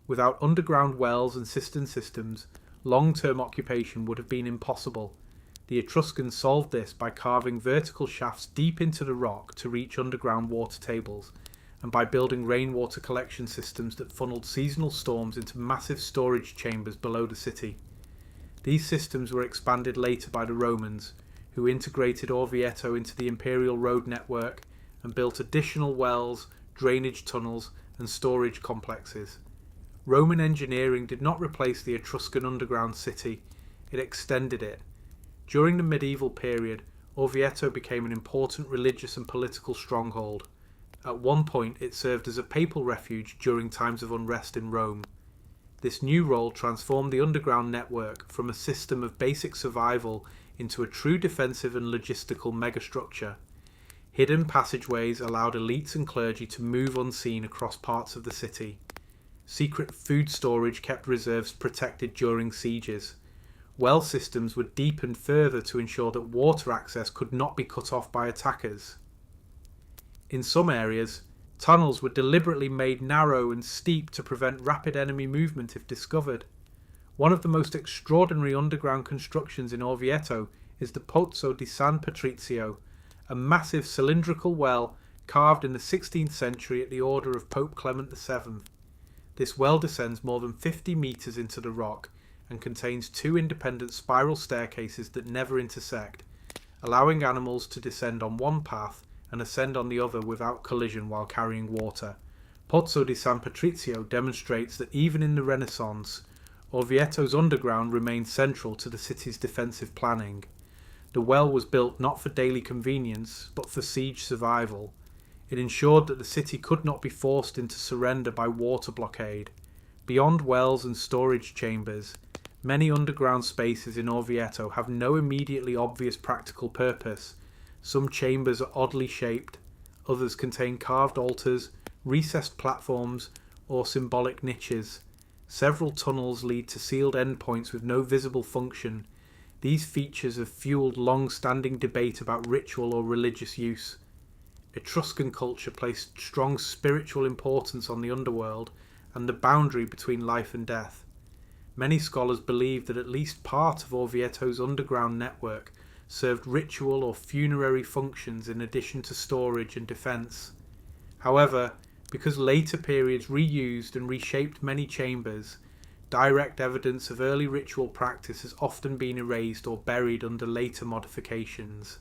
Without underground wells and cistern systems, long-term occupation would have been impossible. The Etruscans solved this by carving vertical shafts deep into the rock to reach underground water tables, and by building rainwater collection systems that funneled seasonal storms into massive storage chambers below the city. These systems were expanded later by the Romans, who integrated Orvieto into the imperial road network and built additional wells, drainage tunnels, and storage complexes. Roman engineering did not replace the Etruscan underground city, it extended it. During the medieval period, Orvieto became an important religious and political stronghold. At one point it served as a papal refuge during times of unrest in Rome. This new role transformed the underground network from a system of basic survival into a true defensive and logistical megastructure. Hidden passageways allowed elites and clergy to move unseen across parts of the city. Secret food storage kept reserves protected during sieges. Well systems were deepened further to ensure that water access could not be cut off by attackers. In some areas, tunnels were deliberately made narrow and steep to prevent rapid enemy movement if discovered. One of the most extraordinary underground constructions in Orvieto is the Pozzo di San Patrizio, a massive cylindrical well carved in the 16th century at the order of Pope Clement VII. This well descends more than 50 metres into the rock and contains two independent spiral staircases that never intersect, allowing animals to descend on one path and ascend on the other without collision while carrying water. Pozzo di San Patrizio demonstrates that even in the Renaissance, Orvieto's underground remained central to the city's defensive planning. The well was built not for daily convenience, but for siege survival. It ensured that the city could not be forced into surrender by water blockade. Beyond wells and storage chambers, many underground spaces in Orvieto have no immediately obvious practical purpose. Some chambers are oddly shaped, others contain carved altars, recessed platforms, or symbolic niches. Several tunnels lead to sealed endpoints with no visible function. These features have fueled long-standing debate about ritual or religious use. Etruscan culture placed strong spiritual importance on the underworld and the boundary between life and death. Many scholars believe that at least part of Orvieto's underground network served ritual or funerary functions in addition to storage and defence. However, because later periods reused and reshaped many chambers, direct evidence of early ritual practice has often been erased or buried under later modifications.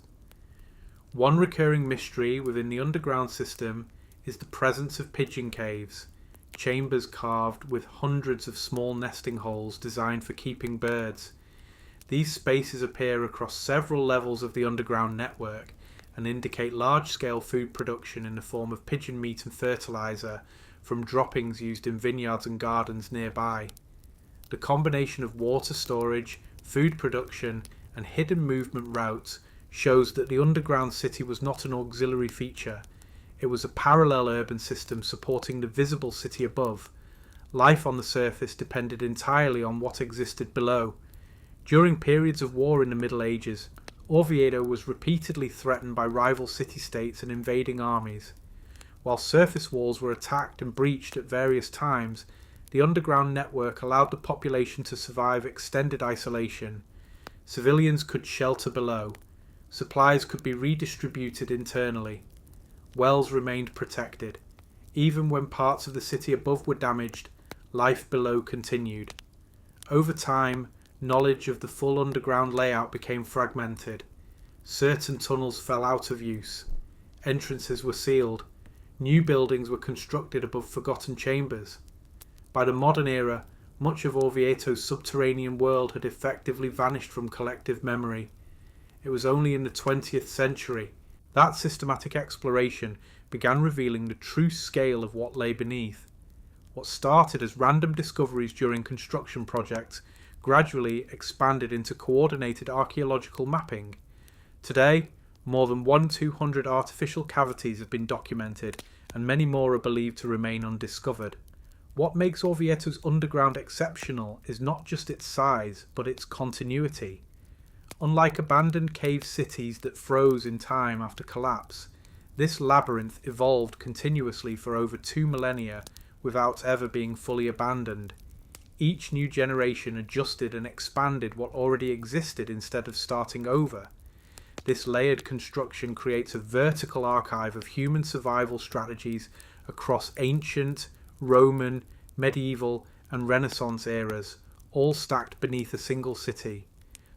One recurring mystery within the underground system is the presence of pigeon caves, chambers carved with hundreds of small nesting holes designed for keeping birds. These spaces appear across several levels of the underground network and indicate large-scale food production in the form of pigeon meat and fertilizer from droppings used in vineyards and gardens nearby. The combination of water storage, food production, and hidden movement routes shows that the underground city was not an auxiliary feature. It was a parallel urban system supporting the visible city above. Life on the surface depended entirely on what existed below. During periods of war in the Middle Ages, Orvieto was repeatedly threatened by rival city-states and invading armies. While surface walls were attacked and breached at various times, the underground network allowed the population to survive extended isolation. Civilians could shelter below. Supplies could be redistributed internally. Wells remained protected. Even when parts of the city above were damaged, life below continued. Over time, knowledge of the full underground layout became fragmented. Certain tunnels fell out of use. Entrances were sealed. New buildings were constructed above forgotten chambers. By the modern era, much of Orvieto's subterranean world had effectively vanished from collective memory. It was only in the 20th century that systematic exploration began revealing the true scale of what lay beneath. What started as random discoveries during construction projects gradually expanded into coordinated archaeological mapping. Today, more than 1,200 artificial cavities have been documented, and many more are believed to remain undiscovered. What makes Orvieto's underground exceptional is not just its size, but its continuity. Unlike abandoned cave cities that froze in time after collapse, this labyrinth evolved continuously for over 2 millennia without ever being fully abandoned. Each new generation adjusted and expanded what already existed instead of starting over. This layered construction creates a vertical archive of human survival strategies across ancient, Roman, medieval, and Renaissance eras, all stacked beneath a single city.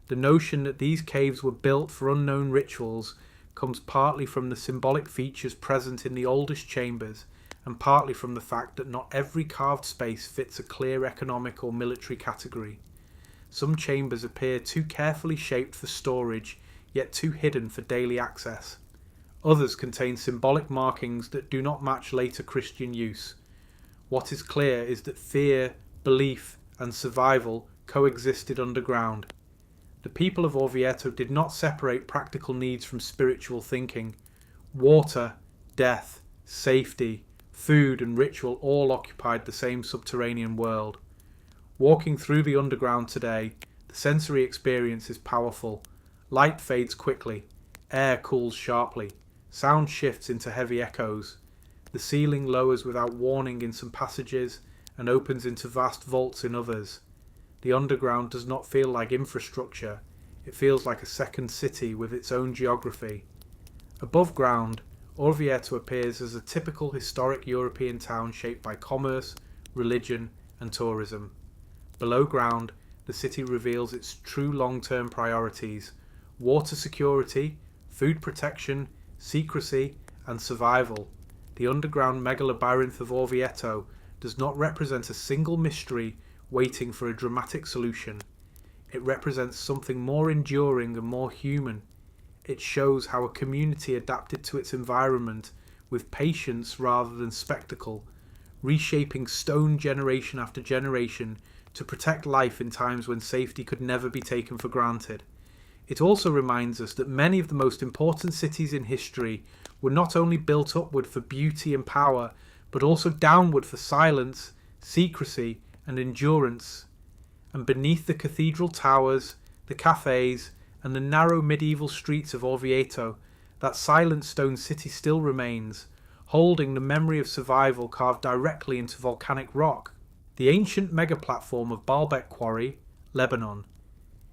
The notion that these caves were built for unknown rituals comes partly from the symbolic features present in the oldest chambers, and partly from the fact that not every carved space fits a clear economic or military category. Some chambers appear too carefully shaped for storage, yet too hidden for daily access. Others contain symbolic markings that do not match later Christian use. What is clear is that fear, belief, and survival coexisted underground. The people of Orvieto did not separate practical needs from spiritual thinking. Water, death, safety, food, and ritual all occupied the same subterranean world. Walking through the underground today, the sensory experience is powerful. Light fades quickly, air cools sharply, sound shifts into heavy echoes. The ceiling lowers without warning in some passages and opens into vast vaults in others. The underground does not feel like infrastructure, it feels like a second city with its own geography. Above ground, Orvieto appears as a typical historic European town shaped by commerce, religion, and tourism. Below ground, the city reveals its true long-term priorities: water security, food protection, secrecy, and survival. The underground megalabyrinth of Orvieto does not represent a single mystery waiting for a dramatic solution. It represents something more enduring and more human. It shows how a community adapted to its environment with patience rather than spectacle, reshaping stone generation after generation to protect life in times when safety could never be taken for granted. It also reminds us that many of the most important cities in history were not only built upward for beauty and power, but also downward for silence, secrecy, and endurance. And beneath the cathedral towers, the cafes, and the narrow medieval streets of Orvieto, that silent stone city still remains, holding the memory of survival carved directly into volcanic rock. The ancient mega-platform of Baalbek Quarry, Lebanon.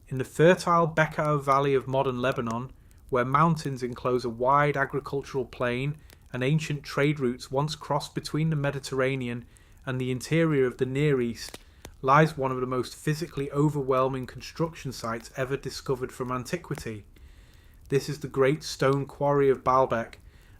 In the fertile Bekaa Valley of modern Lebanon, where mountains enclose a wide agricultural plain and ancient trade routes once crossed between the Mediterranean and the interior of the Near East, lies one of the most physically overwhelming construction sites ever discovered from antiquity. This is the Great Stone Quarry of Baalbek,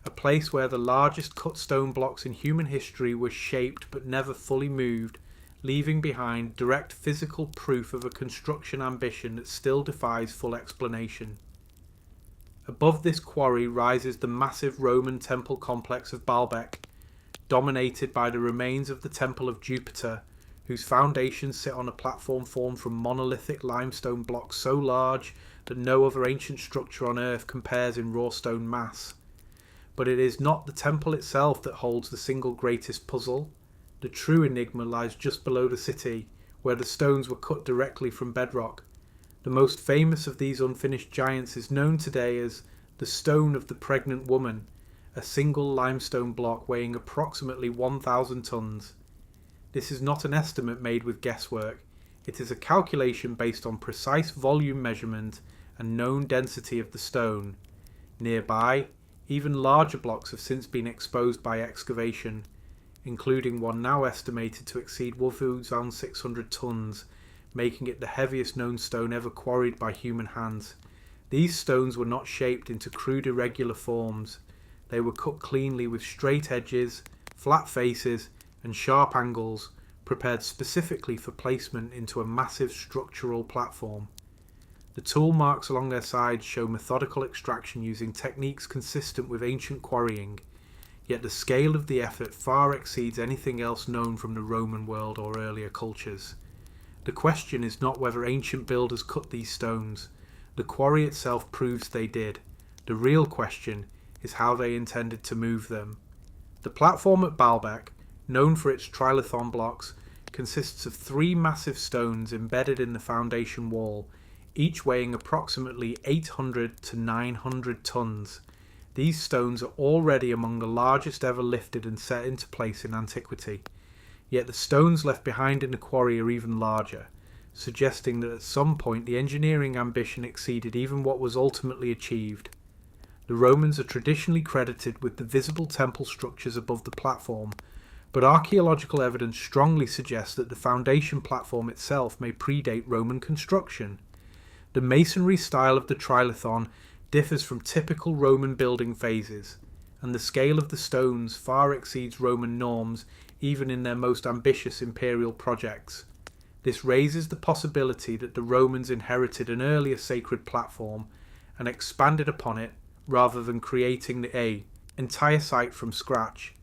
a place where the largest cut stone blocks in human history were shaped but never fully moved, leaving behind direct physical proof of a construction ambition that still defies full explanation. Above this quarry rises the massive Roman temple complex of Baalbek, dominated by the remains of the Temple of Jupiter, whose foundations sit on a platform formed from monolithic limestone blocks so large that no other ancient structure on Earth compares in raw stone mass. But it is not the temple itself that holds the single greatest puzzle. The true enigma lies just below the city, where the stones were cut directly from bedrock. The most famous of these unfinished giants is known today as the Stone of the Pregnant Woman, a single limestone block weighing approximately 1,000 tons. This is not an estimate made with guesswork. It is a calculation based on precise volume measurement and known density of the stone. Nearby, even larger blocks have since been exposed by excavation, including one now estimated to exceed 1,600 tons, making it the heaviest known stone ever quarried by human hands. These stones were not shaped into crude irregular forms. They were cut cleanly with straight edges, flat faces, and sharp angles, prepared specifically for placement into a massive structural platform. The tool marks along their sides show methodical extraction using techniques consistent with ancient quarrying, yet the scale of the effort far exceeds anything else known from the Roman world or earlier cultures. The question is not whether ancient builders cut these stones. The quarry itself proves they did. The real question is how they intended to move them. The platform at Baalbek, known for its trilithon blocks, consists of 3 massive stones embedded in the foundation wall, each weighing approximately 800 to 900 tons. These stones are already among the largest ever lifted and set into place in antiquity. Yet the stones left behind in the quarry are even larger, suggesting that at some point the engineering ambition exceeded even what was ultimately achieved. The Romans are traditionally credited with the visible temple structures above the platform, but archaeological evidence strongly suggests that the foundation platform itself may predate Roman construction. The masonry style of the trilithon differs from typical Roman building phases, and the scale of the stones far exceeds Roman norms even in their most ambitious imperial projects. This raises the possibility that the Romans inherited an earlier sacred platform and expanded upon it rather than creating the entire site from scratch.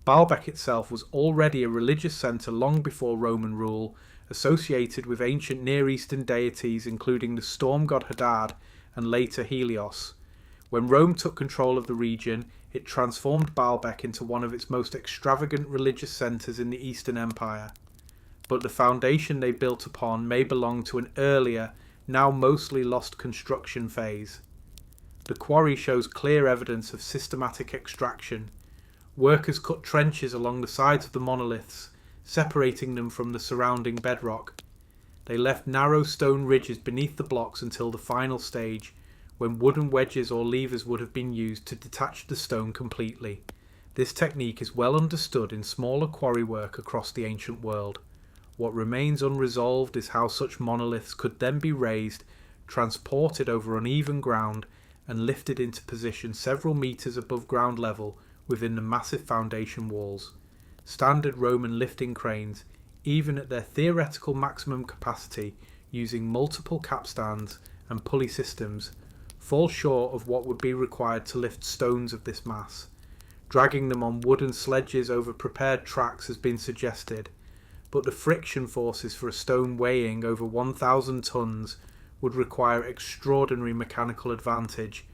Baalbek itself was already a religious centre long before Roman rule, associated with ancient Near Eastern deities including the storm god Hadad and later Helios. When Rome took control of the region, it transformed Baalbek into one of its most extravagant religious centres in the Eastern Empire. But the foundation they built upon may belong to an earlier, now mostly lost construction phase. The quarry shows clear evidence of systematic extraction. Workers cut trenches along the sides of the monoliths, separating them from the surrounding bedrock. They left narrow stone ridges beneath the blocks until the final stage, when wooden wedges or levers would have been used to detach the stone completely. This technique is well understood in smaller quarry work across the ancient world. What remains unresolved is how such monoliths could then be raised, transported over uneven ground, and lifted into position several meters above ground level within the massive foundation walls. Standard Roman lifting cranes, even at their theoretical maximum capacity using multiple capstans and pulley systems, fall short of what would be required to lift stones of this mass. Dragging them on wooden sledges over prepared tracks has been suggested, but the friction forces for a stone weighing over 1,000 tons would require extraordinary mechanical advantage,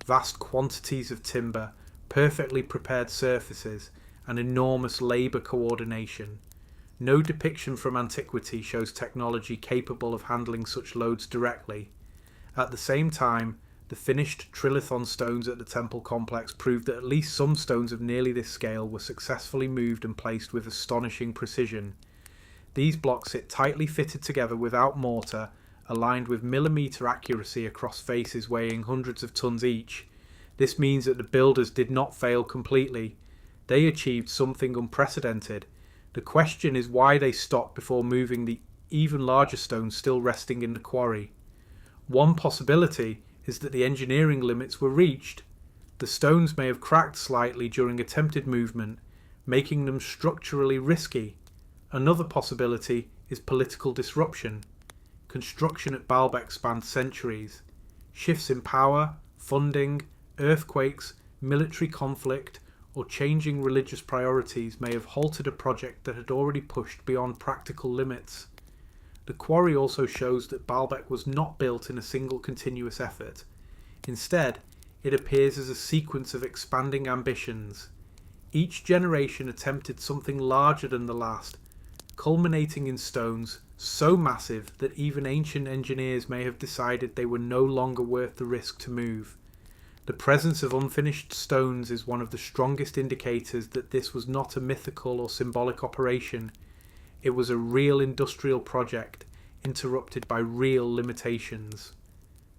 vast quantities of timber, perfectly prepared surfaces, and enormous labour coordination. No depiction from antiquity shows technology capable of handling such loads directly. At the same time, the finished trilithon stones at the temple complex proved that at least some stones of nearly this scale were successfully moved and placed with astonishing precision. These blocks sit tightly fitted together without mortar, aligned with millimetre accuracy across faces weighing hundreds of tons each. This means that the builders did not fail completely. They achieved something unprecedented. The question is why they stopped before moving the even larger stones still resting in the quarry. One possibility is that the engineering limits were reached. The stones may have cracked slightly during attempted movement, making them structurally risky. Another possibility is political disruption. Construction at Baalbek spanned centuries. Shifts in power, funding, earthquakes, military conflict, or changing religious priorities may have halted a project that had already pushed beyond practical limits. The quarry also shows that Baalbek was not built in a single continuous effort. Instead, it appears as a sequence of expanding ambitions. Each generation attempted something larger than the last, culminating in stones so massive that even ancient engineers may have decided they were no longer worth the risk to move. The presence of unfinished stones is one of the strongest indicators that this was not a mythical or symbolic operation. It was a real industrial project, interrupted by real limitations.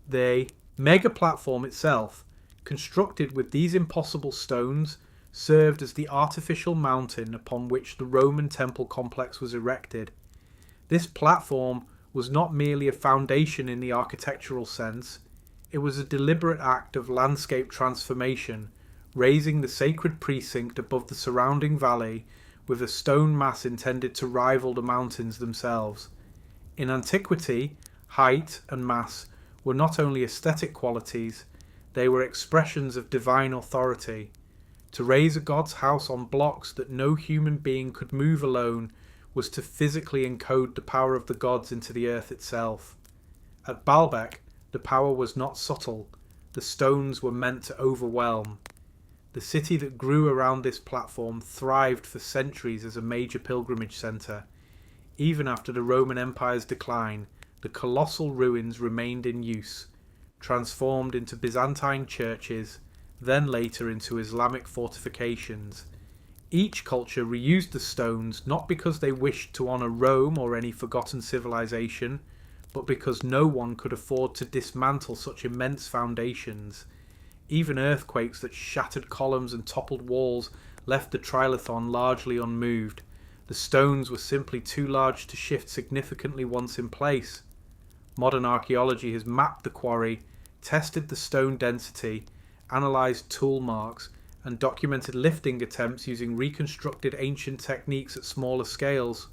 The mega platform itself, constructed with these impossible stones, served as the artificial mountain upon which the Roman temple complex was erected. This platform was not merely a foundation in the architectural sense, it was a deliberate act of landscape transformation, raising the sacred precinct above the surrounding valley with a stone mass intended to rival the mountains themselves. In antiquity, height and mass were not only aesthetic qualities, they were expressions of divine authority. To raise a god's house on blocks that no human being could move alone was to physically encode the power of the gods into the earth itself. At Baalbek, the power was not subtle, the stones were meant to overwhelm. The city that grew around this platform thrived for centuries as a major pilgrimage centre. Even after the Roman Empire's decline, the colossal ruins remained in use, transformed into Byzantine churches, then later into Islamic fortifications. Each culture reused the stones not because they wished to honour Rome or any forgotten civilization, but because no one could afford to dismantle such immense foundations. Even earthquakes that shattered columns and toppled walls left the trilithon largely unmoved. The stones were simply too large to shift significantly once in place. Modern archaeology has mapped the quarry, tested the stone density, analysed tool marks, and documented lifting attempts using reconstructed ancient techniques at smaller scales.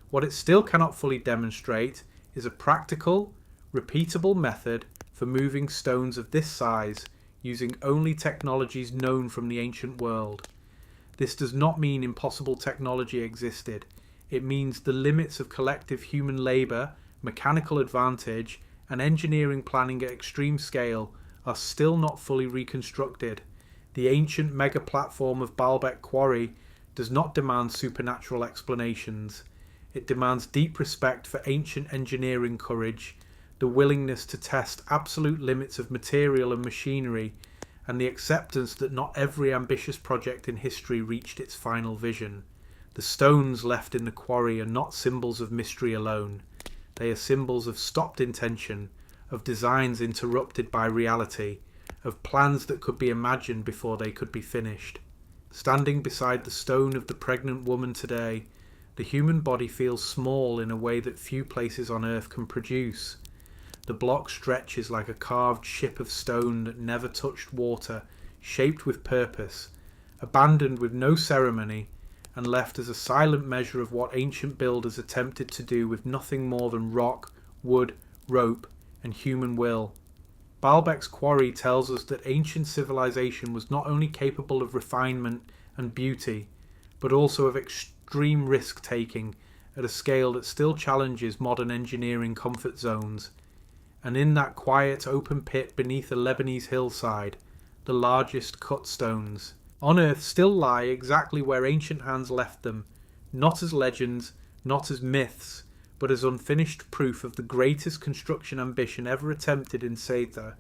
What it still cannot fully demonstrate is a practical, repeatable method for moving stones of this size using only technologies known from the ancient world. This does not mean impossible technology existed. It means the limits of collective human labour, mechanical advantage, and engineering planning at extreme scale are still not fully reconstructed. The ancient mega-platform of Baalbek Quarry does not demand supernatural explanations. It demands deep respect for ancient engineering courage, the willingness to test absolute limits of material and machinery, and the acceptance that not every ambitious project in history reached its final vision. The stones left in the quarry are not symbols of mystery alone. They are symbols of stopped intention, of designs interrupted by reality, of plans that could be imagined before they could be finished. Standing beside the stone of the pregnant woman today, the human body feels small in a way that few places on earth can produce. The block stretches like a carved ship of stone that never touched water, shaped with purpose, abandoned with no ceremony, and left as a silent measure of what ancient builders attempted to do with nothing more than rock, wood, rope, and human will. Baalbek's quarry tells us that ancient civilization was not only capable of refinement and beauty, but also of extreme risk-taking at a scale that still challenges modern engineering comfort zones. And in that quiet open pit beneath a Lebanese hillside, the largest cut stones on earth still lie exactly where ancient hands left them, not as legends, not as myths, but as unfinished proof of the greatest construction ambition ever attempted in Seta,